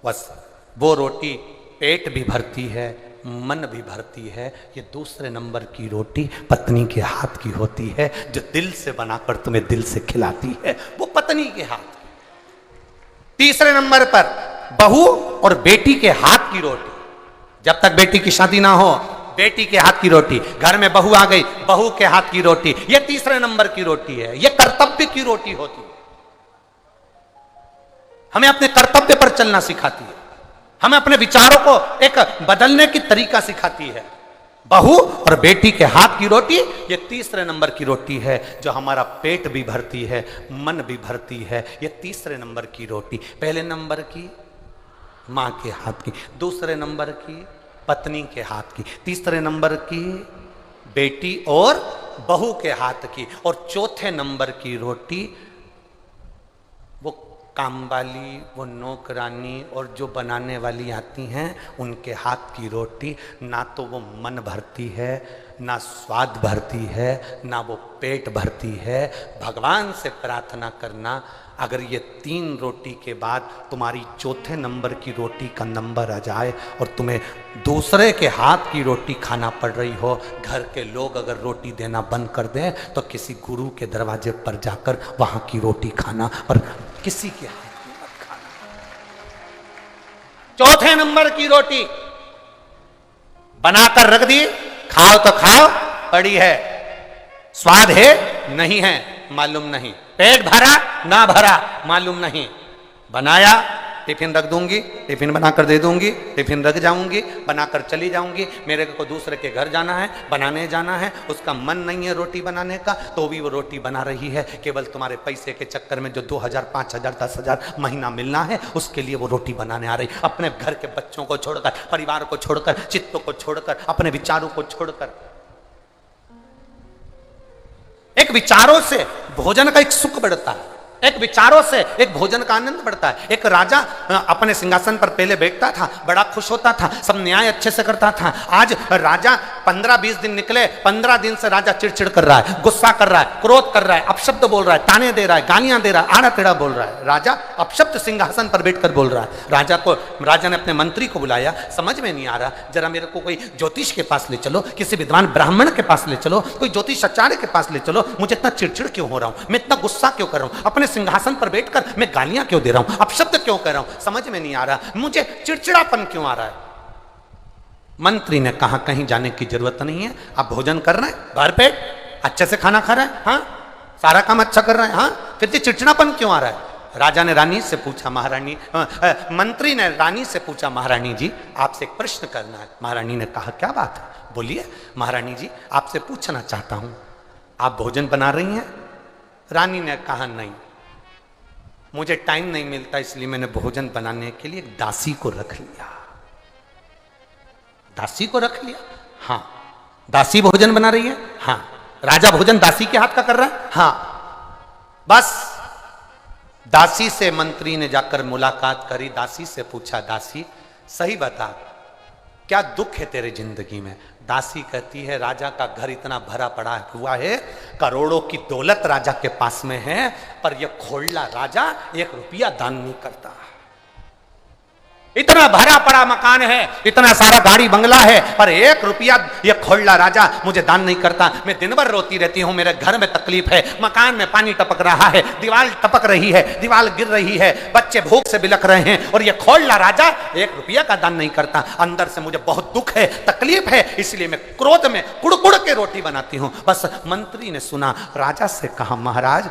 बस वो रोटी पेट भी भरती है, मन भी भरती है। ये दूसरे नंबर की रोटी पत्नी के हाथ की होती है, जो दिल से बनाकर तुम्हें दिल से खिलाती है, वो पत्नी के हाथ की। तीसरे नंबर पर बहू और बेटी के हाथ की रोटी। जब तक बेटी की शादी ना हो, बेटी के हाथ की रोटी, घर में बहू आ गई, बहू के हाथ की रोटी, ये तीसरे नंबर की रोटी है, ये कर्तव्य की रोटी होती है। हमें अपने कर्तव्य पर चलना सिखाती है, हमें अपने विचारों को एक बदलने की तरीका सिखाती है। बहू और बेटी के हाथ की रोटी ये तीसरे नंबर की रोटी है, जो हमारा पेट भी भरती है, मन भी भरती है। ये तीसरे नंबर की रोटी। पहले नंबर की माँ के हाथ की, दूसरे नंबर की पत्नी के हाथ की, तीसरे नंबर की बेटी और बहू के हाथ की, और चौथे नंबर की रोटी वो काम वाली, वो नौकरानी और जो बनाने वाली आती हैं उनके हाथ की रोटी। ना तो वो मन भरती है, ना स्वाद भरती है, ना वो पेट भरती है। भगवान से प्रार्थना करना, अगर ये 3 रोटी के बाद तुम्हारी चौथे नंबर की रोटी का नंबर आ जाए और तुम्हें दूसरे के हाथ की रोटी खाना पड़ रही हो, घर के लोग अगर रोटी देना बंद कर दें तो किसी गुरु के दरवाजे पर जाकर वहाँ की रोटी खाना, पर किसी के हाथ की मत खाना। चौथे नंबर की रोटी बनाकर रख दी, खाओ तो खाओ, पड़ी है, स्वाद है नहीं है मालूम नहीं, पेट भरा ना भरा मालूम नहीं, बनाया टिफिन रख दूंगी, टिफिन बनाकर दे दूंगी, टिफिन रख जाऊंगी, बनाकर चली जाऊंगी। मेरे को दूसरे के घर जाना है, बनाने जाना है, उसका मन नहीं है रोटी बनाने का, तो भी वो रोटी बना रही है। केवल तुम्हारे पैसे के चक्कर में जो 2000, 5000, 10,000 महीना मिलना है, उसके लिए वो रोटी बनाने आ रही। अपने घर के बच्चों को छोड़कर, परिवार को छोड़कर, चित्तों को छोड़कर, अपने विचारों को छोड़कर। एक विचारों से भोजन का एक सुख बढ़ता है, एक विचारों से एक भोजन का आनंद बढ़ता है। एक राजा अपने सिंहासन पर पहले बैठता था, बड़ा खुश होता था, सब न्याय अच्छे से करता था। आज राजा 15-20 दिन निकले, 15 दिन से राजा चिड़चिड़ कर रहा है, गुस्सा कर रहा है, क्रोध कर रहा है, अपशब्द बोल रहा है, ताने दे रहा है, गालियां दे रहा है, आड़ा टेढ़ा बोल रहा है। राजा अपशब्द सिंहासन पर बैठकर बोल रहा है। राजा ने अपने मंत्री को बुलाया, समझ में नहीं आ रहा, जरा मेरे को कोई ज्योतिष के पास ले चलो, किसी विद्वान ब्राह्मण के पास ले चलो, कोई ज्योतिष आचार्य के पास ले चलो। मुझे इतना चिड़चिड़ क्यों हो रहा हूं, मैं इतना गुस्सा क्यों कर रहा हूं, अपने सिंहासन पर बैठकर मैं गालियां क्यों दे रहा हूं, अपशब्द क्यों कह रहा हूं, समझ में नहीं आ रहा, मुझे चिड़चिड़ापन क्यों आ रहा है। मंत्री ने कहा कहीं जाने की जरूरत नहीं है, आप भोजन कर रहे हैं, भर पेट अच्छे से खाना खा रहे हैं, हाँ सारा काम अच्छा कर रहे हैं, हाँ फिर चिड़चिड़ापन क्यों आ रहा है। राजा ने रानी से पूछा, महारानी मंत्री ने रानी से पूछा, महारानी जी आपसे एक प्रश्न करना है। महारानी ने कहा क्या बात है, बोलिए। महारानी जी आपसे पूछना चाहता हूं, आप भोजन बना रही हैं। रानी ने कहा नहीं, मुझे टाइम नहीं मिलता, इसलिए मैंने भोजन बनाने के लिए एक दासी को रख लिया। दासी को रख लिया? हाँ। दासी भोजन बना रही है? हाँ। राजा भोजन दासी के हाथ का कर रहा है? हाँ। बस दासी से मंत्री ने जाकर मुलाकात करी, दासी से पूछा, दासी सही बता, क्या दुख है तेरे जिंदगी में? दासी कहती है, राजा का घर इतना भरा पड़ा हुआ है, करोड़ों की दौलत राजा के पास में है, पर यह खोड़ला राजा 1 रुपया दान नहीं करता। इतना भरा पड़ा मकान है, इतना सारा गाड़ी बंगला है, पर 1 रुपया यह खोड़ला राजा मुझे दान नहीं करता। मैं दिन भर रोती रहती हूं, मेरे घर में तकलीफ है, मकान में पानी टपक रहा है, दीवार टपक रही है, दीवार गिर रही है, बच्चे भूख से बिलख रहे हैं, और यह खोड़ला राजा 1 रुपया का दान नहीं करता। अंदर से मुझे बहुत दुख है, तकलीफ है, इसलिए मैं क्रोध में कुड़ के रोटी बनाती हूं। बस मंत्री ने सुना, राजा से कहा, महाराज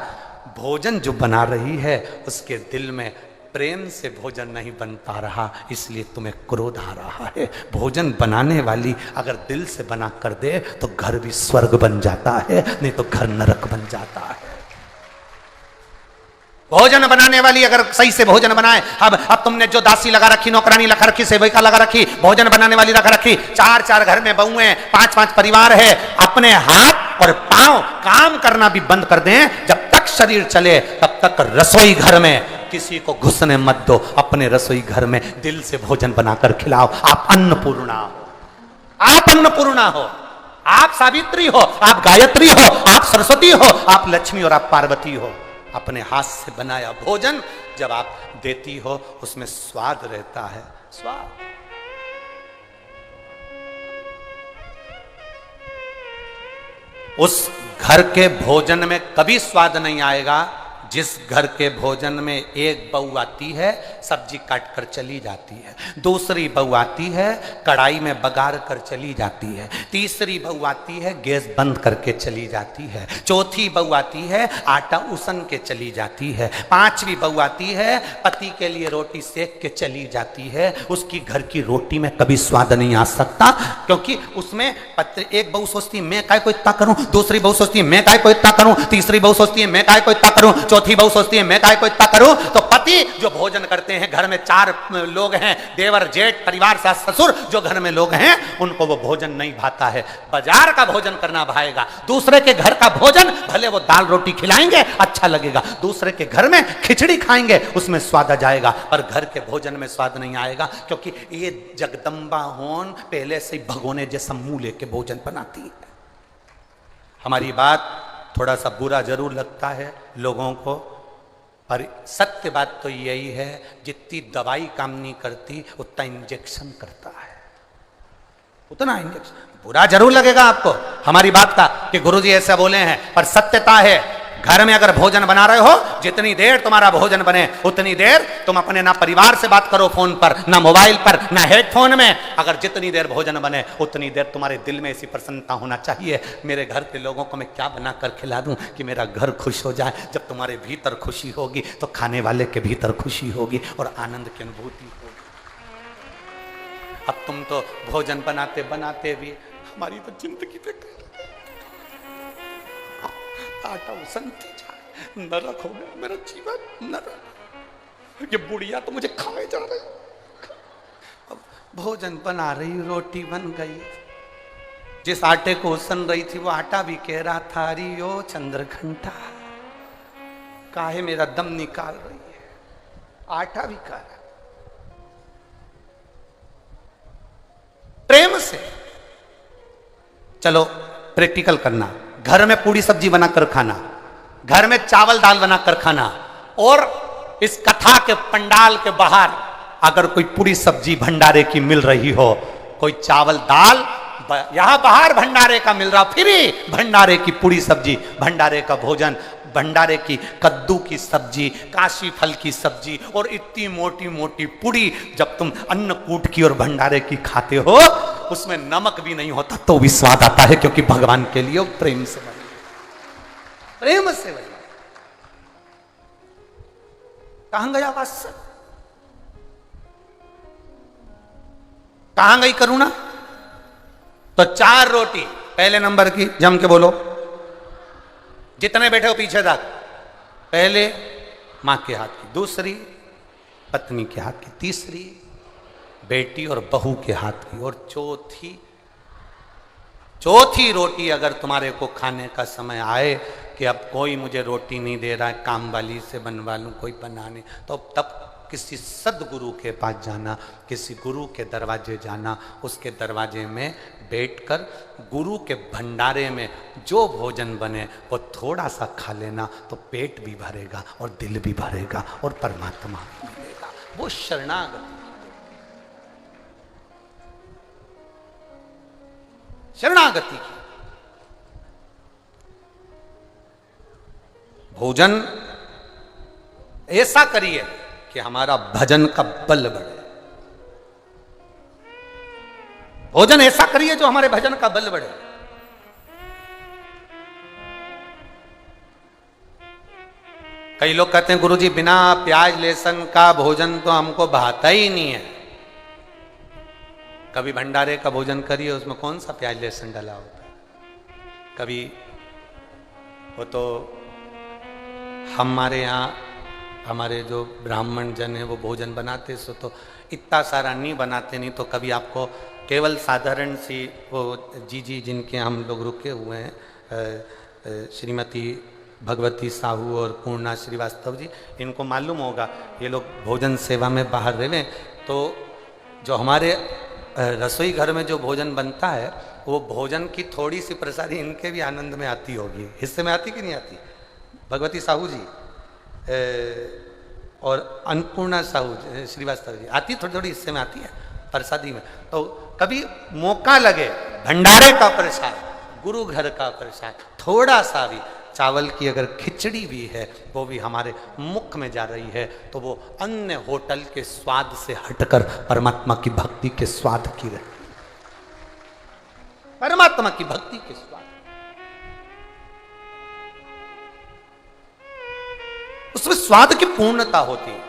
भोजन जो बना रही है उसके दिल में प्रेम से भोजन नहीं बन पा रहा, इसलिए तुम्हें क्रोध आ रहा है। भोजन बनाने वाली अगर दिल से बना कर दे तो घर भी स्वर्ग बन जाता है, नहीं तो घर नरक बन जाता है। भोजन बनाने वाली अगर सही से भोजन बनाए, अब तुमने जो दासी लगा रखी, नौकरानी लगा रखी, सेविका लगा रखी, भोजन बनाने वाली लगा रखी, 4 घर में बहुएं, 5 परिवार है, अपने हाथ और पांव काम करना भी बंद कर दें। जब तक शरीर चले तब तक रसोई घर में किसी को घुसने मत दो, अपने रसोई घर में दिल से भोजन बनाकर खिलाओ। आप अन्नपूर्णा हो, आप अन्नपूर्णा हो, आप सावित्री हो, आप गायत्री हो, आप सरस्वती हो, आप लक्ष्मी और आप पार्वती हो। अपने हाथ से बनाया भोजन जब आप देती हो उसमें स्वाद रहता है, स्वाद। उस घर के भोजन में कभी स्वाद नहीं आएगा जिस घर के भोजन में एक बहू आती है, सब्जी काट कर चली जाती है, दूसरी बहू आती है, कढ़ाई में बघार कर चली जाती है, तीसरी बहू आती है, गैस बंद करके चली जाती है, चौथी बहू आती है, आटा उसन के चली जाती है, 5वीं बहू आती है, पति के लिए रोटी सेक के चली जाती है। उसकी घर की रोटी में कभी स्वाद नहीं आ सकता, क्योंकि उसमें एक बहू सोचती है मैं काय को इतना करूं, दूसरी बहू सोचती है मैं काय को इतना करूं, तीसरी बहू सोचती है मैं काय को इतना करूं, चौथी बहू सोचती है मैं काय को इतना करूं। तो पति जो भोजन करते हैं, घर में 4 लोग हैं, देवर जेठ परिवार सास ससुर जो घर में लोग हैं, उनको वो भोजन नहीं भाता है। बाजार का भोजन करना भाएगा, दूसरे के घर का भोजन भले वो दाल रोटी खिलाएंगे अच्छा लगेगा, दूसरे के घर में खिचड़ी खाएंगे उसमें स्वाद आ जाएगा, पर घर के भोजन में स्वाद नहीं आएगा, क्योंकि ये जगदम्बा होन पहले से ही भगोने जैसा मुंह लेके भोजन बनाती है। हमारी बात थोड़ा सा बुरा जरूर लगता है लोगों को, पर सत्य बात तो यही है, जितनी दवाई काम नहीं करती उतना इंजेक्शन करता है, उतना इंजेक्शन। बुरा जरूर लगेगा आपको हमारी बात का कि गुरुजी ऐसा बोले हैं, पर सत्यता है। घर में अगर भोजन बना रहे हो, जितनी देर तुम्हारा भोजन बने उतनी देर तुम अपने ना परिवार से बात करो फोन पर, ना मोबाइल पर, ना हेडफोन में। अगर जितनी देर भोजन बने उतनी देर तुम्हारे दिल में ऐसी प्रसन्नता होना चाहिए, मेरे घर के लोगों को मैं क्या बनाकर खिला दूं कि मेरा घर खुश हो जाए। जब तुम्हारे भीतर खुशी होगी तो खाने वाले के भीतर खुशी होगी और आनंद की अनुभूति होगी। अब तुम तो भोजन बनाते बनाते भी हमारी तो जिंदगी पे आटा उसनती जाए, नरक हो गया मेरा जीवन, नरक। ये बुढ़िया तो मुझे खाए जा रही, अब भोजन बना रही, रोटी बन गई, जिस आटे को उसन रही थी वो आटा भी कह रहा था, अरे ओ चंद्रघंटा काहे मेरा दम निकाल रही है, आटा भी कह रहा। प्रेम से चलो प्रैक्टिकल करना, घर में पूरी सब्जी बनाकर खाना, घर में चावल दाल बनाकर खाना, और इस कथा के पंडाल के बाहर अगर कोई पूरी सब्जी भंडारे की मिल रही हो, कोई चावल दाल यहां बाहर भंडारे का मिल रहा, फिर भंडारे की पूरी सब्जी, भंडारे का भोजन, भंडारे की कद्दू की सब्जी, काशी फल की सब्जी और इतनी मोटी मोटी पूरी, जब तुम अन्नकूट की और भंडारे की खाते हो उसमें नमक भी नहीं होता तो भी स्वाद आता है, क्योंकि भगवान के लिए प्रेम से बने, प्रेम से बने। कहां गया वात्सल्य, कहां गई करुणा? तो 4 रोटी पहले नंबर की, जम के बोलो, जितने बैठे हो पीछे तक, पहले मां के हाथ की, दूसरी पत्नी के हाथ की, तीसरी बेटी और बहू के हाथ की। और चौथी रोटी अगर तुम्हारे को खाने का समय आए कि अब कोई मुझे रोटी नहीं दे रहा है, काम वाली से बनवा लूँ, कोई बनाने, तो तब किसी सदगुरु के पास जाना, किसी गुरु के दरवाजे जाना, उसके दरवाजे में बैठकर गुरु के भंडारे में जो भोजन बने वो थोड़ा सा खा लेना, तो पेट भी भरेगा और दिल भी भरेगा और परमात्मा भी मिलेगा। वो शरणागति, शरणागति की। भोजन ऐसा करिए कि हमारा भजन का बल बढ़े। भोजन ऐसा करिए जो हमारे भजन का बल बढ़े। कई लोग कहते हैं गुरुजी बिना प्याज लहसुन का भोजन तो हमको भाता ही नहीं है। कभी भंडारे का भोजन करिए, उसमें कौन सा प्याज लहसुन डाला होता है। कभी वो तो हमारे यहाँ हमारे जो ब्राह्मण जन है वो भोजन बनाते सो तो इतना सारा नहीं बनाते, नहीं तो कभी आपको केवल साधारण सी वो जी जिनके हम लोग रुके हुए हैं, श्रीमती भगवती साहू और पूर्णा श्रीवास्तव जी, इनको मालूम होगा। ये लोग भोजन सेवा में बाहर रहे, तो जो हमारे रसोई घर में जो भोजन बनता है वो भोजन की थोड़ी सी प्रसादी इनके भी आनंद में आती होगी, हिस्से में आती कि नहीं आती। भगवती साहू जी और अन्नपूर्णा साहू श्रीवास्तव जी आती, थोड़ी थोड़ी हिस्से में आती है प्रसादी में। तो कभी मौका लगे भंडारे का प्रसाद, गुरु घर का प्रसाद, थोड़ा सा भी चावल की अगर खिचड़ी भी है वो भी हमारे मुख में जा रही है, तो वो अन्य होटल के स्वाद से हटकर परमात्मा की भक्ति के स्वाद की रहे, परमात्मा की भक्ति के स्वाद। उसमें स्वाद की पूर्णता होती है।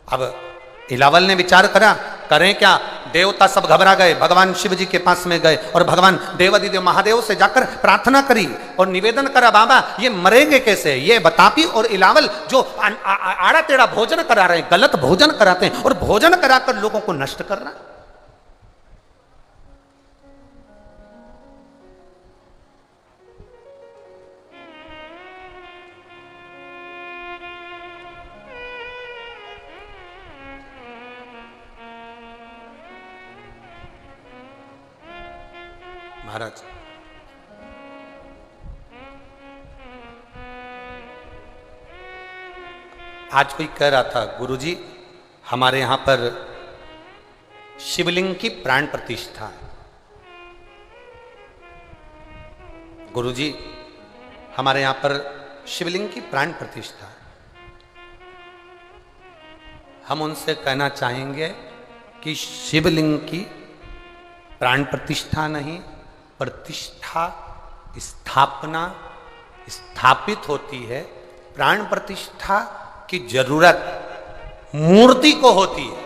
अब इलावल ने विचार करा, करें क्या, देवता सब घबरा गए, भगवान शिव जी के पास में गए और भगवान देवादिदेव महादेव से जाकर प्रार्थना करी और निवेदन करा, बाबा ये मरेंगे कैसे, ये बतापी और इलावल जो आड़ा टेढ़ा भोजन करा रहे हैं, गलत भोजन कराते हैं और भोजन कराकर लोगों को नष्ट कर रहा है। महाराज आज कोई कह रहा था, गुरुजी हमारे यहां पर शिवलिंग की प्राण प्रतिष्ठा है। गुरुजी हमारे यहां पर शिवलिंग की प्राण प्रतिष्ठा है। हम उनसे कहना चाहेंगे कि शिवलिंग की प्राण प्रतिष्ठा नहीं, प्रतिष्ठा स्थापना स्थापित होती है। प्राण प्रतिष्ठा की जरूरत मूर्ति को होती है,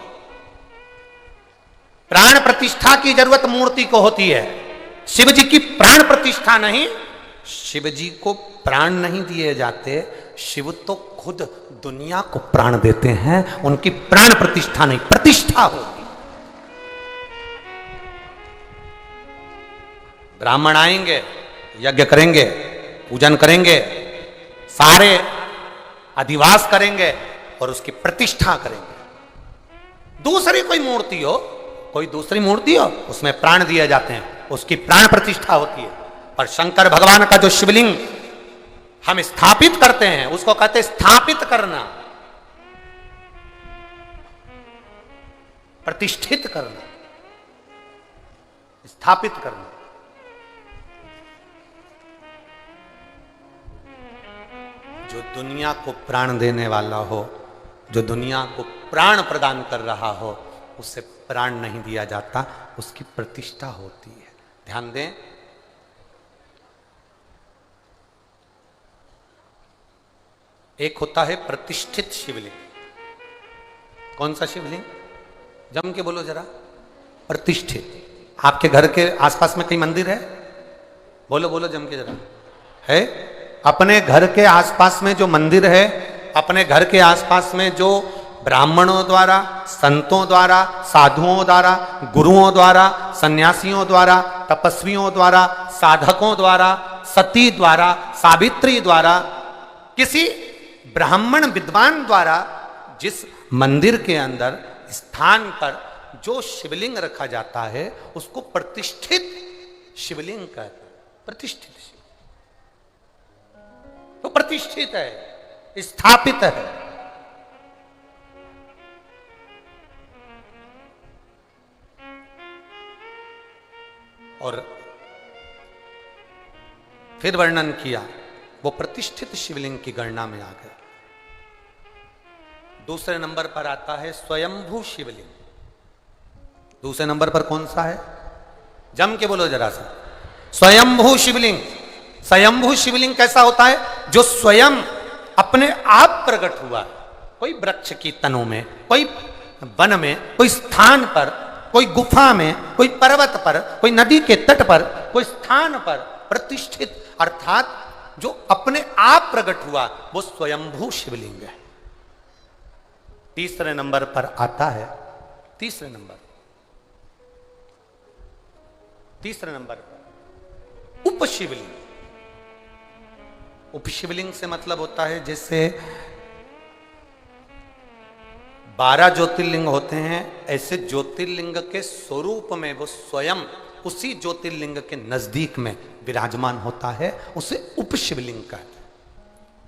प्राण प्रतिष्ठा की जरूरत मूर्ति को होती है। शिव जी की प्राण प्रतिष्ठा नहीं, शिव जी को प्राण नहीं दिए जाते, शिव तो खुद दुनिया को प्राण देते हैं, उनकी प्राण प्रतिष्ठा नहीं, प्रतिष्ठा होती। ब्राह्मण आएंगे, यज्ञ करेंगे, पूजन करेंगे, सारे अधिवास करेंगे और उसकी प्रतिष्ठा करेंगे। दूसरी कोई मूर्ति हो, कोई दूसरी मूर्ति हो, उसमें प्राण दिए जाते हैं, उसकी प्राण प्रतिष्ठा होती है। और शंकर भगवान का जो शिवलिंग हम स्थापित करते हैं उसको कहते हैं स्थापित करना, प्रतिष्ठित करना, स्थापित करना। जो दुनिया को प्राण देने वाला हो, जो दुनिया को प्राण प्रदान कर रहा हो, उससे प्राण नहीं दिया जाता, उसकी प्रतिष्ठा होती है। ध्यान दें, एक होता है प्रतिष्ठित शिवलिंग। कौन सा शिवलिंग? जम के बोलो जरा। प्रतिष्ठित। आपके घर के आसपास में कहीं मंदिर है? बोलो बोलो जम के जरा। है? अपने घर के आसपास में जो मंदिर है, अपने घर के आसपास में जो ब्राह्मणों द्वारा, संतों द्वारा, साधुओं द्वारा, गुरुओं द्वारा, सन्यासियों द्वारा, तपस्वियों द्वारा, साधकों द्वारा, सती द्वारा, सावित्री द्वारा, किसी ब्राह्मण विद्वान द्वारा जिस मंदिर के अंदर स्थान पर जो शिवलिंग रखा जाता है उसको प्रतिष्ठित शिवलिंग कहते हैं। प्रतिष्ठित शिव तो प्रतिष्ठित है, स्थापित है। और फिर वर्णन किया, वो प्रतिष्ठित शिवलिंग की गणना में आ गए। दूसरे नंबर पर आता है स्वयंभू शिवलिंग। दूसरे नंबर पर कौन सा है? जम के बोलो जरा सा। स्वयंभू शिवलिंग। स्वयंभू शिवलिंग कैसा होता है? जो स्वयं अपने आप प्रकट हुआ, कोई वृक्ष की तनों में, कोई वन में, कोई स्थान पर, कोई गुफा में, कोई पर्वत पर, कोई नदी के तट पर, कोई स्थान पर प्रतिष्ठित, अर्थात जो अपने आप प्रकट हुआ, वो स्वयंभू शिवलिंग है। तीसरे नंबर पर आता है, तीसरे नंबर पर उपशिवलिंग। उपशिवलिंग से मतलब होता है जैसे 12 ज्योतिर्लिंग होते हैं, ऐसे ज्योतिर्लिंग के स्वरूप में वो स्वयं उसी ज्योतिर्लिंग के नजदीक में विराजमान होता है, उसे उपशिवलिंग कहते हैं।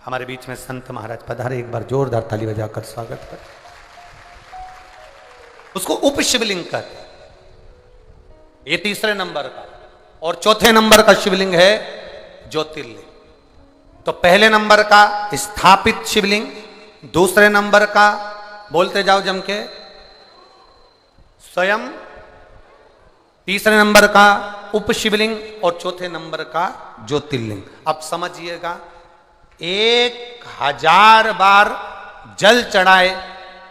हमारे बीच में संत महाराज पधारे, एक बार जोरदार ताली बजाकर स्वागत कर। उसको उपशिवलिंग कहते हैं। ये तीसरे नंबर का। और चौथे नंबर का शिवलिंग है ज्योतिर्लिंग। तो पहले नंबर का स्थापित शिवलिंग, दूसरे नंबर का बोलते जाओ जम के स्वयं, तीसरे नंबर का उपशिवलिंग और चौथे नंबर का ज्योतिर्लिंग। अब समझिएगा, 1000 बार जल चढ़ाए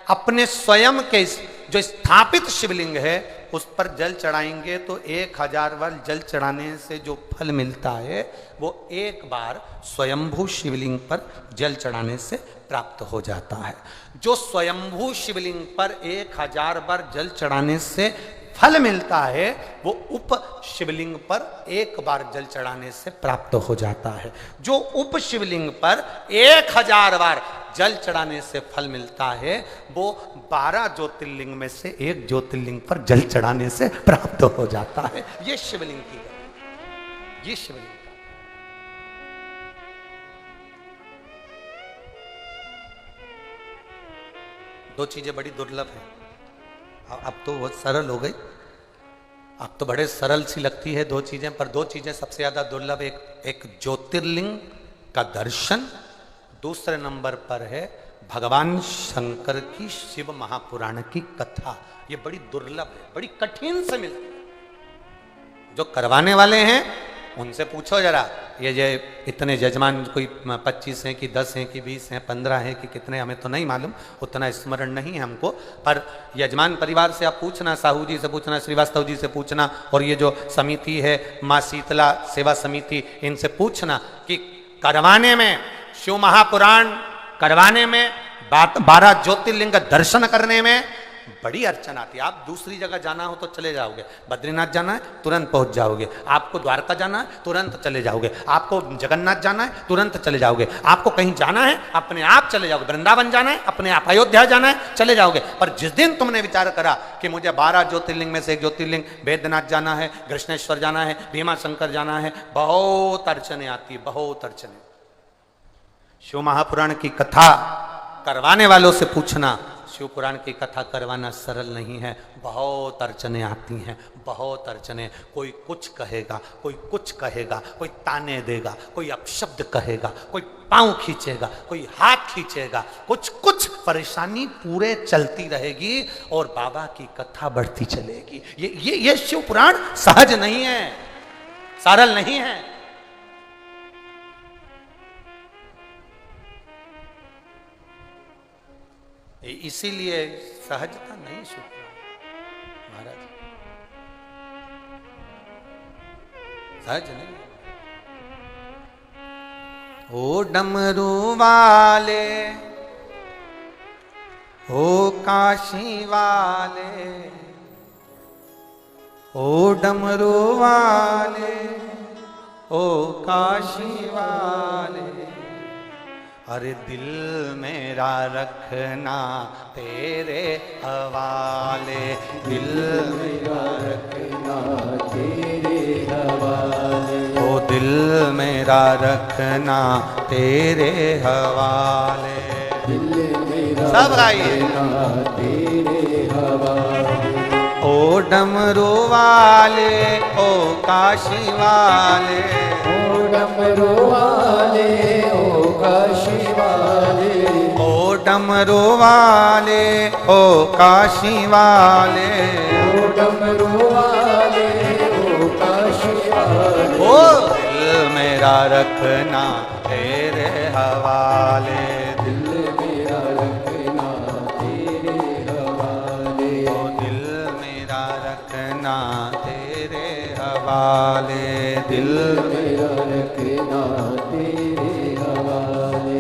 अपने स्वयं के जो स्थापित शिवलिंग है उस पर जल चढ़ाएंगे तो 1000 बार जल चढ़ाने से जो फल मिलता है वो एक बार स्वयंभू शिवलिंग पर जल चढ़ाने से प्राप्त हो जाता है। जो स्वयंभू शिवलिंग पर 1000 बार जल चढ़ाने से फल मिलता है वो उप शिवलिंग पर एक बार जल चढ़ाने से प्राप्त हो जाता है। जो उप शिवलिंग पर 1000 बार जल चढ़ाने से फल मिलता है वो 12 ज्योतिर्लिंग में से एक ज्योतिर्लिंग पर जल चढ़ाने से प्राप्त हो जाता है। ये शिवलिंग की है, ये शिवलिंग का। दो चीजें बड़ी दुर्लभ हैं। अब तो बहुत सरल हो गई, अब तो बड़े सरल सी लगती है दो चीजें, पर दो चीजें सबसे ज्यादा दुर्लभ। एक ज्योतिर्लिंग का दर्शन, दूसरे नंबर पर है भगवान शंकर की शिव महापुराण की कथा। ये बड़ी दुर्लभ है, बड़ी कठिन से मिलती है। जो करवाने वाले हैं उनसे पूछो जरा, ये इतने यजमान कोई 25 हैं कि 10 हैं कि 20 हैं, 15 हैं कि कितने, हमें तो नहीं मालूम, उतना स्मरण नहीं है हमको। पर यजमान परिवार से आप पूछना, साहू जी से पूछना, श्रीवास्तव जी से पूछना, और ये जो समिति है माँ शीतला सेवा समिति, इनसे पूछना कि करवाने में, शिव महापुराण करवाने में, 12 ज्योतिर्लिंग दर्शन करने में बड़ी अड़चन आती है। आप दूसरी जगह जाना हो तो चले जाओगे, बद्रीनाथ जाना है तुरंत पहुंच जाओगे, आपको द्वारका जाना है तुरंत चले जाओगे, आपको जगन्नाथ जाना है तुरंत चले जाओगे, आपको कहीं जाना है अपने आप चले जाओगे, वृंदावन जाना है अपने आप, अयोध्या जाना है चले जाओगे। पर जिस दिन तुमने विचार करा कि मुझे 12 ज्योतिर्लिंग में से एक ज्योतिर्लिंग बैद्यनाथ जाना है, कृष्णेश्वर जाना है, भीमा शंकर जाना है, बहुत अड़चने आती है, बहुत अड़चने। शिव महापुराण की कथा करवाने वालों से पूछना, शिव पुराण की कथा करवाना सरल नहीं है, बहुत अड़चने आती हैं, बहुत अड़चने। कोई कुछ कहेगा, कोई कुछ कहेगा, कोई ताने देगा, कोई अपशब्द कहेगा, कोई पांव खींचेगा, कोई हाथ खींचेगा, कुछ कुछ परेशानी पूरे चलती रहेगी और बाबा की कथा बढ़ती चलेगी। ये शिव पुराण सहज नहीं है, सरल नहीं है। इसीलिए सहजता नहीं शुक्र महाराज, सहज नहीं। ओ डमरू वाले ओ काशी वाले, ओ डमरू वाले, ओ काशी वाले, अरे दिल मेरा रखना तेरे हवाले, दिल मेरा रखना तेरे हवाले, ओ दिल मेरा रखना तेरे हवाले। दिल मेरा सब गाइए। रखना तेरे हवाले, ओ डमरू वाले, ओ काशी वाले, ओ डमरू वाले, ओ काशी वाले, ओ डमरू वाले, ओ काशी वाले, ओ डमरू वाले, ओ काशी वाले, ओ दिल मेरा रखना तेरे हवाले, दिल मेरा रखना तेरे हवाले, ओ दिल मेरा रखना तेरे हवाले, दिल मेरा रखना तेरे हवाले।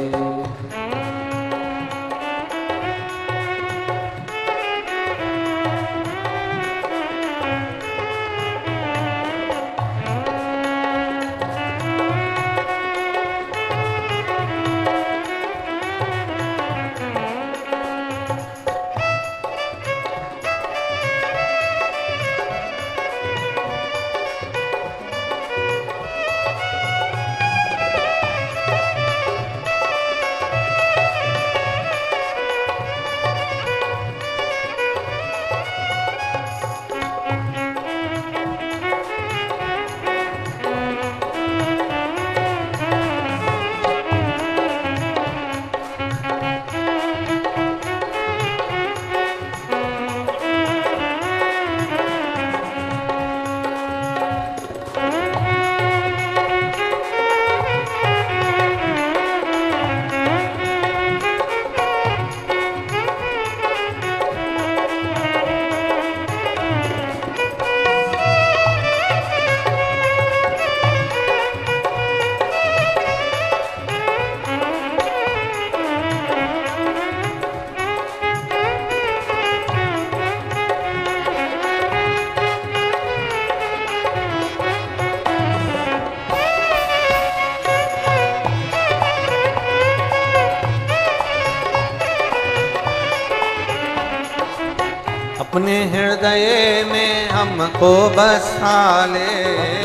अपने हृदय में हमको बसा ले,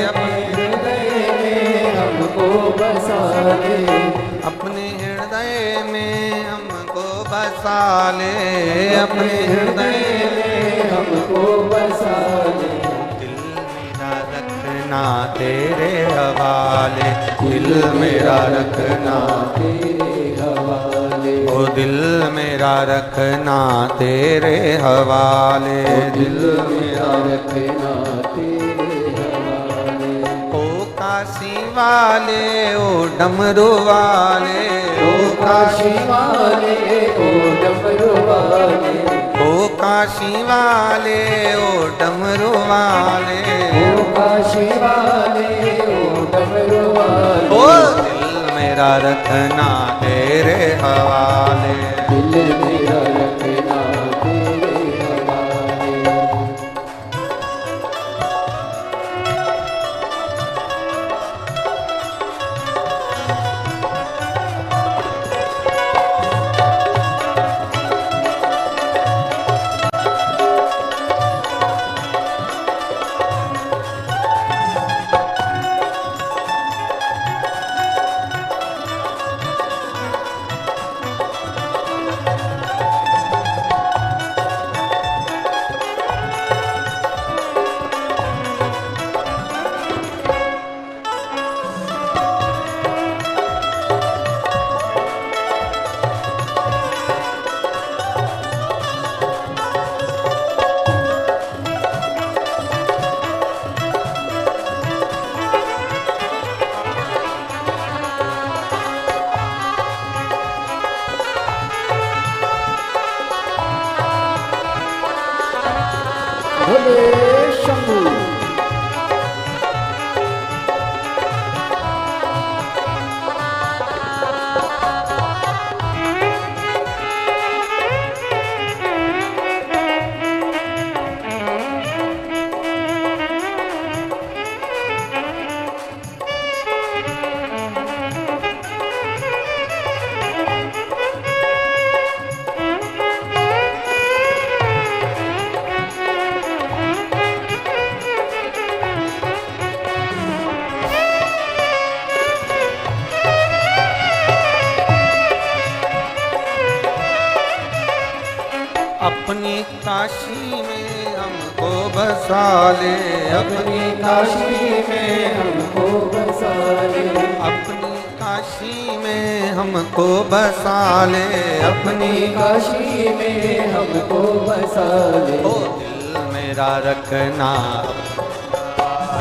अपने हृदय में हमको बसा ले, अपने हृदय में हमको बसा ले, अपने हृदय में हमको बसा ले, दिल मेरा रखना तेरे हवाले, दिल मेरा रखना तेरे हवाले, ओ दिल मेरा रखना तेरे हवाले, दिल मेरा रखना तेरे हवाले, ओ काशी वाले, ओ डमरू वाले, ओ काशी वाले, ओ डमरू वाले, ओ काशी वाले, ओ डमरू वाले, ओ काशी वाले, ओ डमरू वाले, ओ दिल मेरा रखना तेरे हवाले, दिल मेरा रखना तेरे हवाले। बसा ले, अपनी काशी में हमको बसा ले, अपनी काशी में हमको बसा ले, अपनी काशी में हमको बसा ले। ओ दिल मेरा रखना,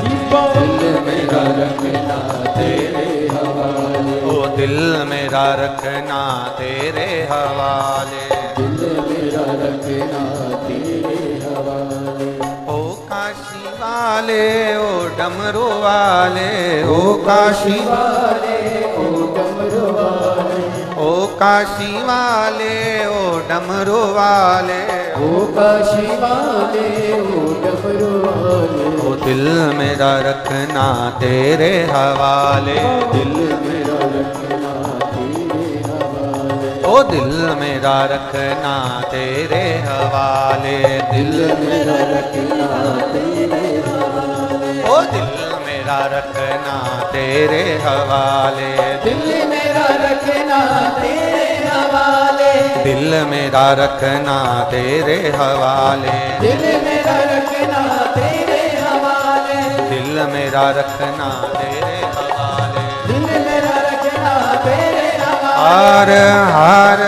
दिल मेरा रखना तेरे हवाले, ओ दिल मेरा रखना तेरे हवाले, दिल मेरा रखना तेरे हवाले। ओ काशी वाले ओ डमरू वाले, ओ काशी वाले ओ डमरू वाले, ओ काशी वाले ओ डमरू वाले, ओ काशी वाले ओ डमरू वाले। ओ दिल मेरा रखना तेरे हवाले, दिल मेरा रखना तेरे हवाले, ओ दिल मेरा रखना तेरे हवाले, दिल मेरा रखना तेरे हवाले, ओ दिल मेरा रखना तेरे हवाले, दिल मेरा रखना तेरे हवाले, दिल मेरा रखना तेरे हवाले, दिल मेरा रखना तेरे हवाले, दिल मेरा रखना तेरे हवाले। दिल मेरा रखना तेरे हवाले। हर हर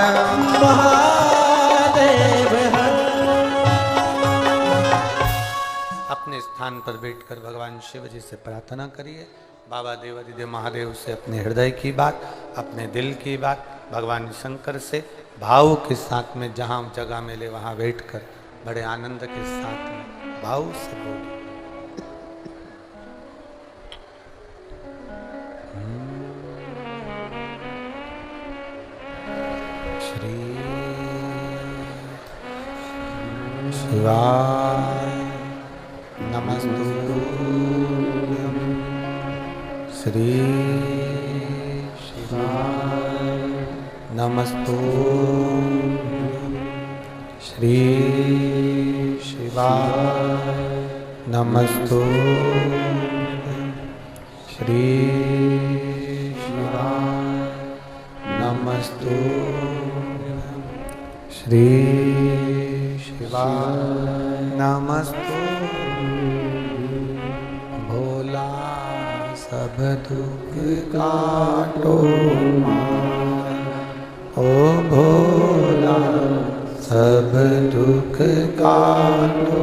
महादेव हर। अपने स्थान पर बैठकर भगवान शिव जी से प्रार्थना करिए। बाबा देवादिदेव महादेव से अपने हृदय की बात, अपने दिल की बात, भगवान शंकर से भाव के साथ में जहाँ जगह मिले वहाँ बैठकर बड़े आनंद के साथ में भाव से बोलिए। श्री शिवाय नमस्तुभ्यं, श्री शिवाय नमस्तुभ्यं, श्री शिवाय नमस्तुभ्यं, श्री शिवाय नमस्तुभ्यं, श्री शिवाय नमस्तुभ्यं। भोला सब दुख काटो मारा, ओ भोला सब दुख काटो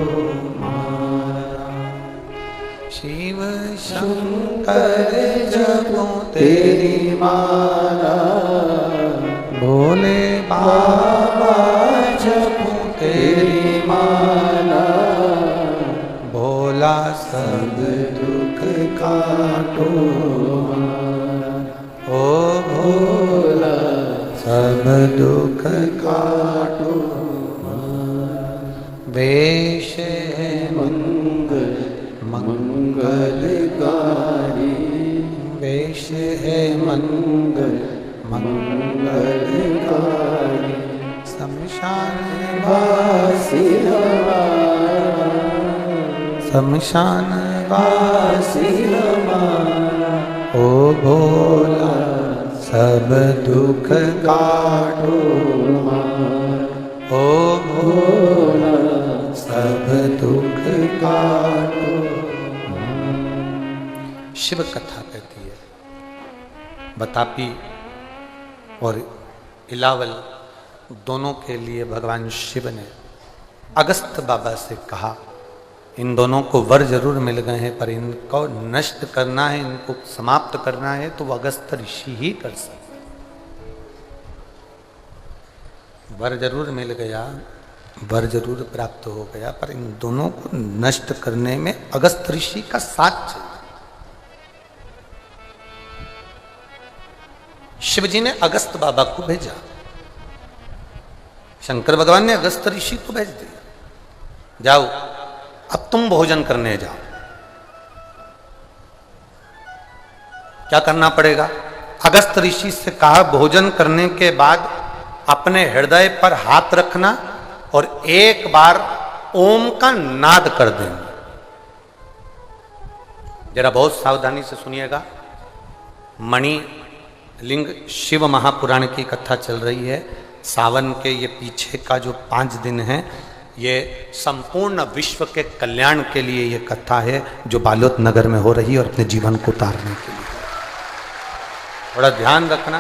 मारा। शिव शंकर जपो तेरी माला, भोले बाबा जपो तेरी माला, भोला सब दुख काटो मारा, ओ भोला सब दुख काटो मारा। वेश है मंगल मंगलकारी, वेश है मंगल मंगलकारी। शमशान वासी हमारा, शमशान वासी हमारा, ओ भोला सब दुख काटो मारा, ओ भोला सब दुख काटो। शिव कथा कहती है बतापी और इलावल दोनों के लिए भगवान शिव ने अगस्त बाबा से कहा, इन दोनों को वर जरूर मिल गए हैं पर इनको नष्ट करना है, इनको समाप्त करना है तो वो अगस्त ऋषि ही कर सकते। वर जरूर मिल गया, वर जरूर प्राप्त हो गया, पर इन दोनों को नष्ट करने में अगस्त ऋषि का साथ चाहिए। शिव जी ने अगस्त बाबा को भेजा, शंकर भगवान ने अगस्त ऋषि को भेज दिया, जाओ अब तुम भोजन करने जाओ। क्या करना पड़ेगा? अगस्त ऋषि से कहा भोजन करने के बाद अपने हृदय पर हाथ रखना और एक बार ओम का नाद कर देना। जरा बहुत सावधानी से सुनिएगा। मणि लिंग शिव महापुराण की कथा चल रही है। सावन के ये पीछे का जो 5 दिन है ये संपूर्ण विश्व के कल्याण के लिए ये कथा है जो बालोद नगर में हो रही है और अपने जीवन को उतारने के लिए। थोड़ा ध्यान रखना,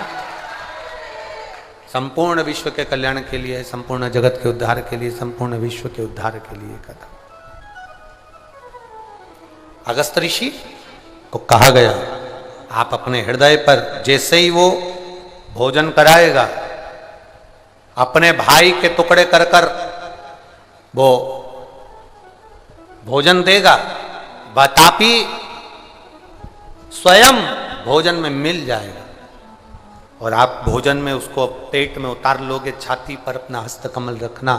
संपूर्ण विश्व के कल्याण के लिए, संपूर्ण जगत के उद्धार के लिए, संपूर्ण विश्व के उद्धार के लिए कथा। अगस्त ऋषि को कहा गया आप अपने हृदय पर जैसे ही वो भोजन कराएगा, अपने भाई के टुकड़े कर कर वो भोजन देगा, बतापी स्वयं भोजन में मिल जाएगा और आप भोजन में उसको पेट में उतार लोगे, छाती पर अपना हस्तकमल रखना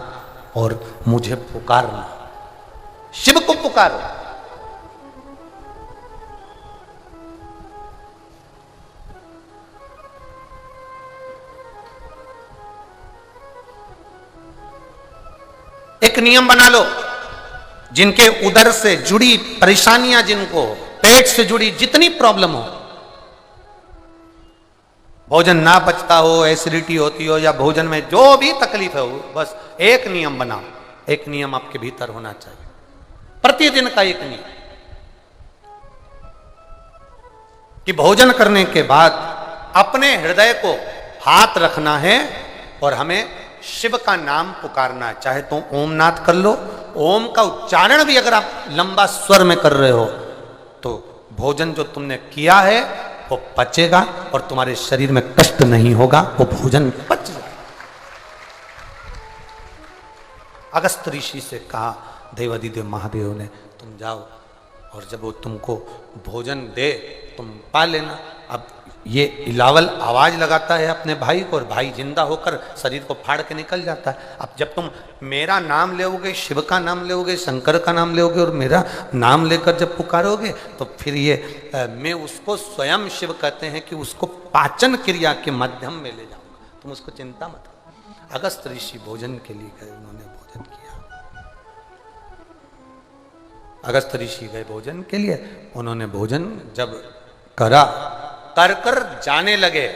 और मुझे पुकारना, शिव को पुकारो। एक नियम बना लो, जिनके उदर से जुड़ी परेशानियां, जिनको पेट से जुड़ी जितनी प्रॉब्लम हो, भोजन ना पचता हो, एसिडिटी होती हो या भोजन में जो भी तकलीफ हो, बस एक नियम बनाओ। एक नियम आपके भीतर होना चाहिए, प्रतिदिन का एक नियम कि भोजन करने के बाद अपने हृदय को हाथ रखना है और हमें शिव का नाम पुकारना है। चाहे तो ओम नाथ कर लो, ओम का उच्चारण भी अगर आप लंबा स्वर में कर रहे हो तो भोजन जो तुमने किया है वो पचेगा और तुम्हारे शरीर में कष्ट नहीं होगा, वो भोजन पच जाएगा। अगस्त ऋषि से कहा देवादिदेव महादेव ने, तुम जाओ और जब वो तुमको भोजन दे तुम पा लेना। अब ये इलावल आवाज लगाता है अपने भाई को और भाई जिंदा होकर शरीर को फाड़ के निकल जाता है। अब जब तुम मेरा नाम लोगे, शिव का नाम लोगे, शंकर का नाम लोगे और मेरा नाम लेकर जब पुकारोगे तो फिर ये मैं उसको स्वयं शिव कहते हैं कि उसको पाचन क्रिया के माध्यम में ले जाऊंगा, तुम उसको चिंता मत करो। अगस्त ऋषि भोजन के लिए गए, उन्होंने भोजन किया। अगस्त ऋषि गए भोजन के लिए, उन्होंने भोजन जब करा, कर कर जाने लगे,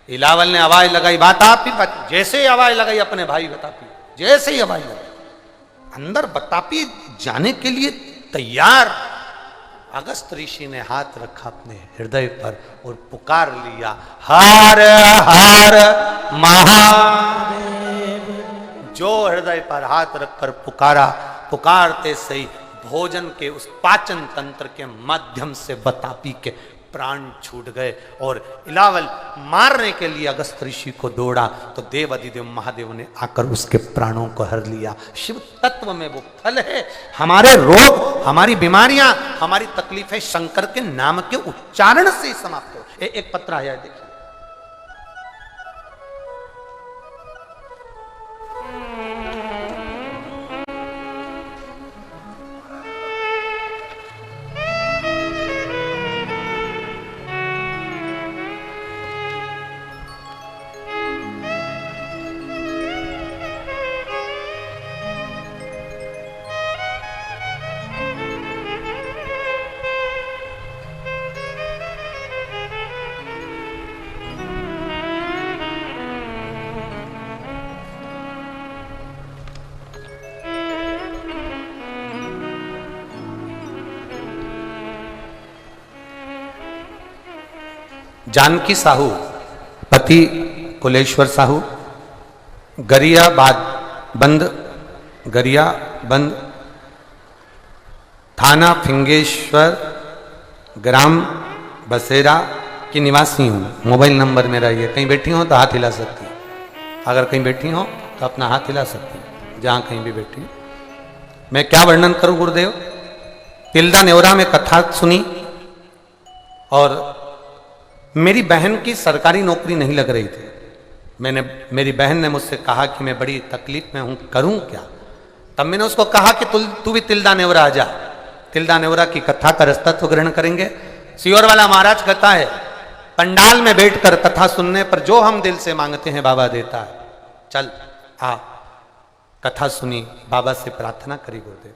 इलावल ने आवाज लगाई बतापी, जैसे ही आवाज लगाई अपने भाई बतापी, जैसे ही आवाज लगाई अंदर बतापी जाने के लिए तैयार। अगस्त ऋषि ने हाथ रखा अपने हृदय पर और पुकार लिया, हर हर महादेव। जो हृदय पर हाथ रखकर पुकारा, पुकारते सही भोजन के उस पाचन तंत्र के माध्यम से बतापी के प्राण छूट गए और इलावल मारने के लिए अगस्त ऋषि को दौड़ा तो देव अधिदेव महादेव ने आकर उसके प्राणों को हर लिया। शिव तत्व में वो फल है। हमारे रोग, हमारी बीमारियां, हमारी तकलीफें शंकर के नाम के उच्चारण से समाप्त हो। एक पत्र आया है, देखिए। जानकी साहू पति कुलेश्वर साहू, गरियाबंद थाना फिंगेश्वर, ग्राम बसेरा की निवासी हूँ। मोबाइल नंबर मेरा ये, कहीं बैठी हो तो हाथ हिला सकती है, अगर कहीं बैठी हो तो अपना हाथ हिला सकती है, जहाँ कहीं भी बैठी। मैं क्या वर्णन करूँ गुरुदेव। तिल्दा नेवरा में कथा सुनी और मेरी बहन की सरकारी नौकरी नहीं लग रही थी। मेरी बहन ने मुझसे कहा कि मैं बड़ी तकलीफ में हूं, करूं क्या। तब मैंने उसको कहा कि तू भी तिल्दा नेवरा आ जा। तिल्दा नेवरा की कथा का रसतत्व ग्रहण करेंगे। सियोर वाला महाराज कहता है, पंडाल में बैठकर कथा सुनने पर जो हम दिल से मांगते हैं बाबा देता है। चल आ, कथा सुनी, बाबा से प्रार्थना करी गुरुदेव।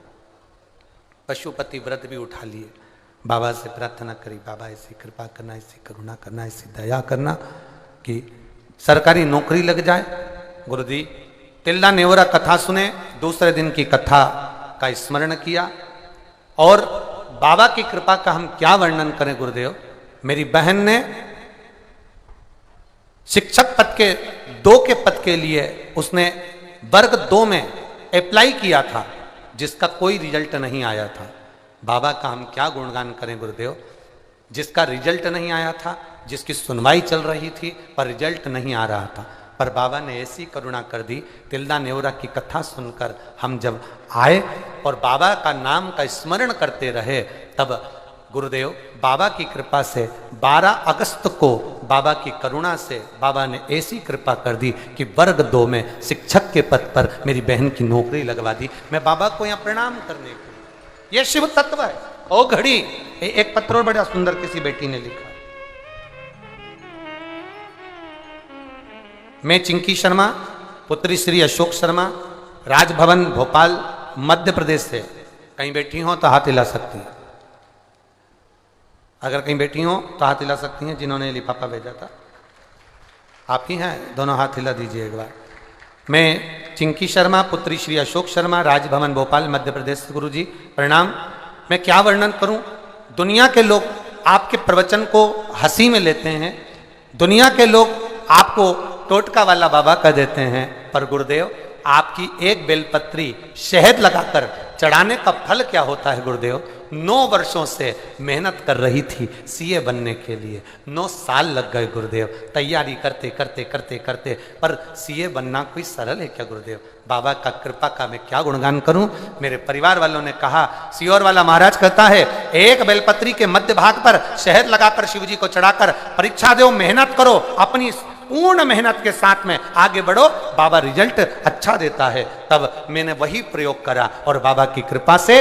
पशुपति व्रत भी उठा लिए, बाबा से प्रार्थना करी, बाबा ऐसी कृपा करना, ऐसी करुणा करना, ऐसी दया करना कि सरकारी नौकरी लग जाए। गुरुजी तिल्दा नेवरा कथा सुने, दूसरे दिन की कथा का स्मरण किया। और बाबा की कृपा का हम क्या वर्णन करें गुरुदेव। मेरी बहन ने शिक्षक पद के 2 के पद के लिए उसने वर्ग 2 में अप्लाई किया था, जिसका कोई रिजल्ट नहीं आया था। बाबा का हम क्या गुणगान करें गुरुदेव। जिसका रिजल्ट नहीं आया था, जिसकी सुनवाई चल रही थी पर रिजल्ट नहीं आ रहा था, पर बाबा ने ऐसी करुणा कर दी। तिल्दा नेवरा की कथा सुनकर हम जब आए और बाबा का नाम का स्मरण करते रहे, तब गुरुदेव बाबा की कृपा से 12 अगस्त को बाबा की करुणा से बाबा ने ऐसी कृपा कर दी कि वर्ग 2 में शिक्षक के पद पर मेरी बहन की नौकरी लगवा दी। मैं बाबा को यहाँ प्रणाम करने को, यह शिव तत्व है। ओ घड़ी एक पत्र और बड़ा सुंदर किसी बेटी ने लिखा। मैं चिंकी शर्मा, पुत्री श्री अशोक शर्मा, राजभवन भोपाल मध्य प्रदेश से। कहीं बैठी हो तो हाथ हिला सकती हैं। अगर कहीं बैठी हो तो हाथ हिला सकती हैं। जिन्होंने लिफाफा भेजा था आप ही हैं, दोनों हाथ हिला दीजिए एक बार। मैं चिंकी शर्मा, पुत्री श्री अशोक शर्मा, राजभवन भोपाल मध्य प्रदेश से। गुरु जी प्रणाम। मैं क्या वर्णन करूं। दुनिया के लोग आपके प्रवचन को हंसी में लेते हैं, दुनिया के लोग आपको टोटका वाला बाबा कह देते हैं, पर गुरुदेव आपकी एक बेलपत्री शहद लगाकर चढ़ाने का फल क्या होता है गुरुदेव। 9 वर्षों से मेहनत कर रही थी सीए बनने के लिए, 9 साल लग गए गुरुदेव तैयारी करते करते करते करते, पर सीए बनना कोई सरल है क्या गुरुदेव। बाबा का कृपा का मैं क्या गुणगान करूं। मेरे परिवार वालों ने कहा, सियोर वाला महाराज कहता है एक बेलपत्री के मध्य भाग पर शहद लगाकर शिव जी को चढ़ाकर परीक्षा दो, मेहनत करो, अपनी पूर्ण मेहनत के साथ में आगे बढ़ो, बाबा रिजल्ट अच्छा देता है। तब मैंने वही प्रयोग करा और बाबा की कृपा से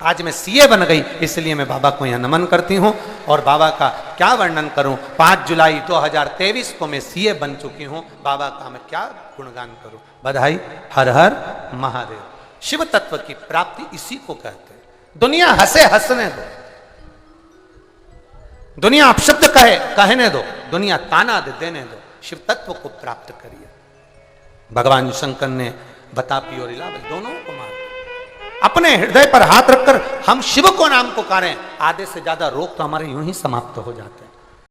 आज मैं सीए बन गई। इसलिए मैं बाबा को यहाँ नमन करती हूँ। और बाबा का क्या वर्णन करूँ। 5 जुलाई 2023 को मैं सीए बन चुकी हूँ। बाबा का मैं क्या गुणगान करूँ। बधाई। हर हर महादेव। शिव तत्व की प्राप्ति इसी को कहते हैं। दुनिया हंसे हंसने दो, दुनिया अपशब्द कहे कहने दो, दुनिया ताना दे देने दो, शिव तत्व को प्राप्त करिए। भगवान शंकर ने बतापी और इलावल दोनों को मार अपने हृदय पर हाथ रखकर हम शिव को नाम पुकारें, आधे से ज्यादा रोग तो हमारे यूं ही समाप्त हो जाते हैं।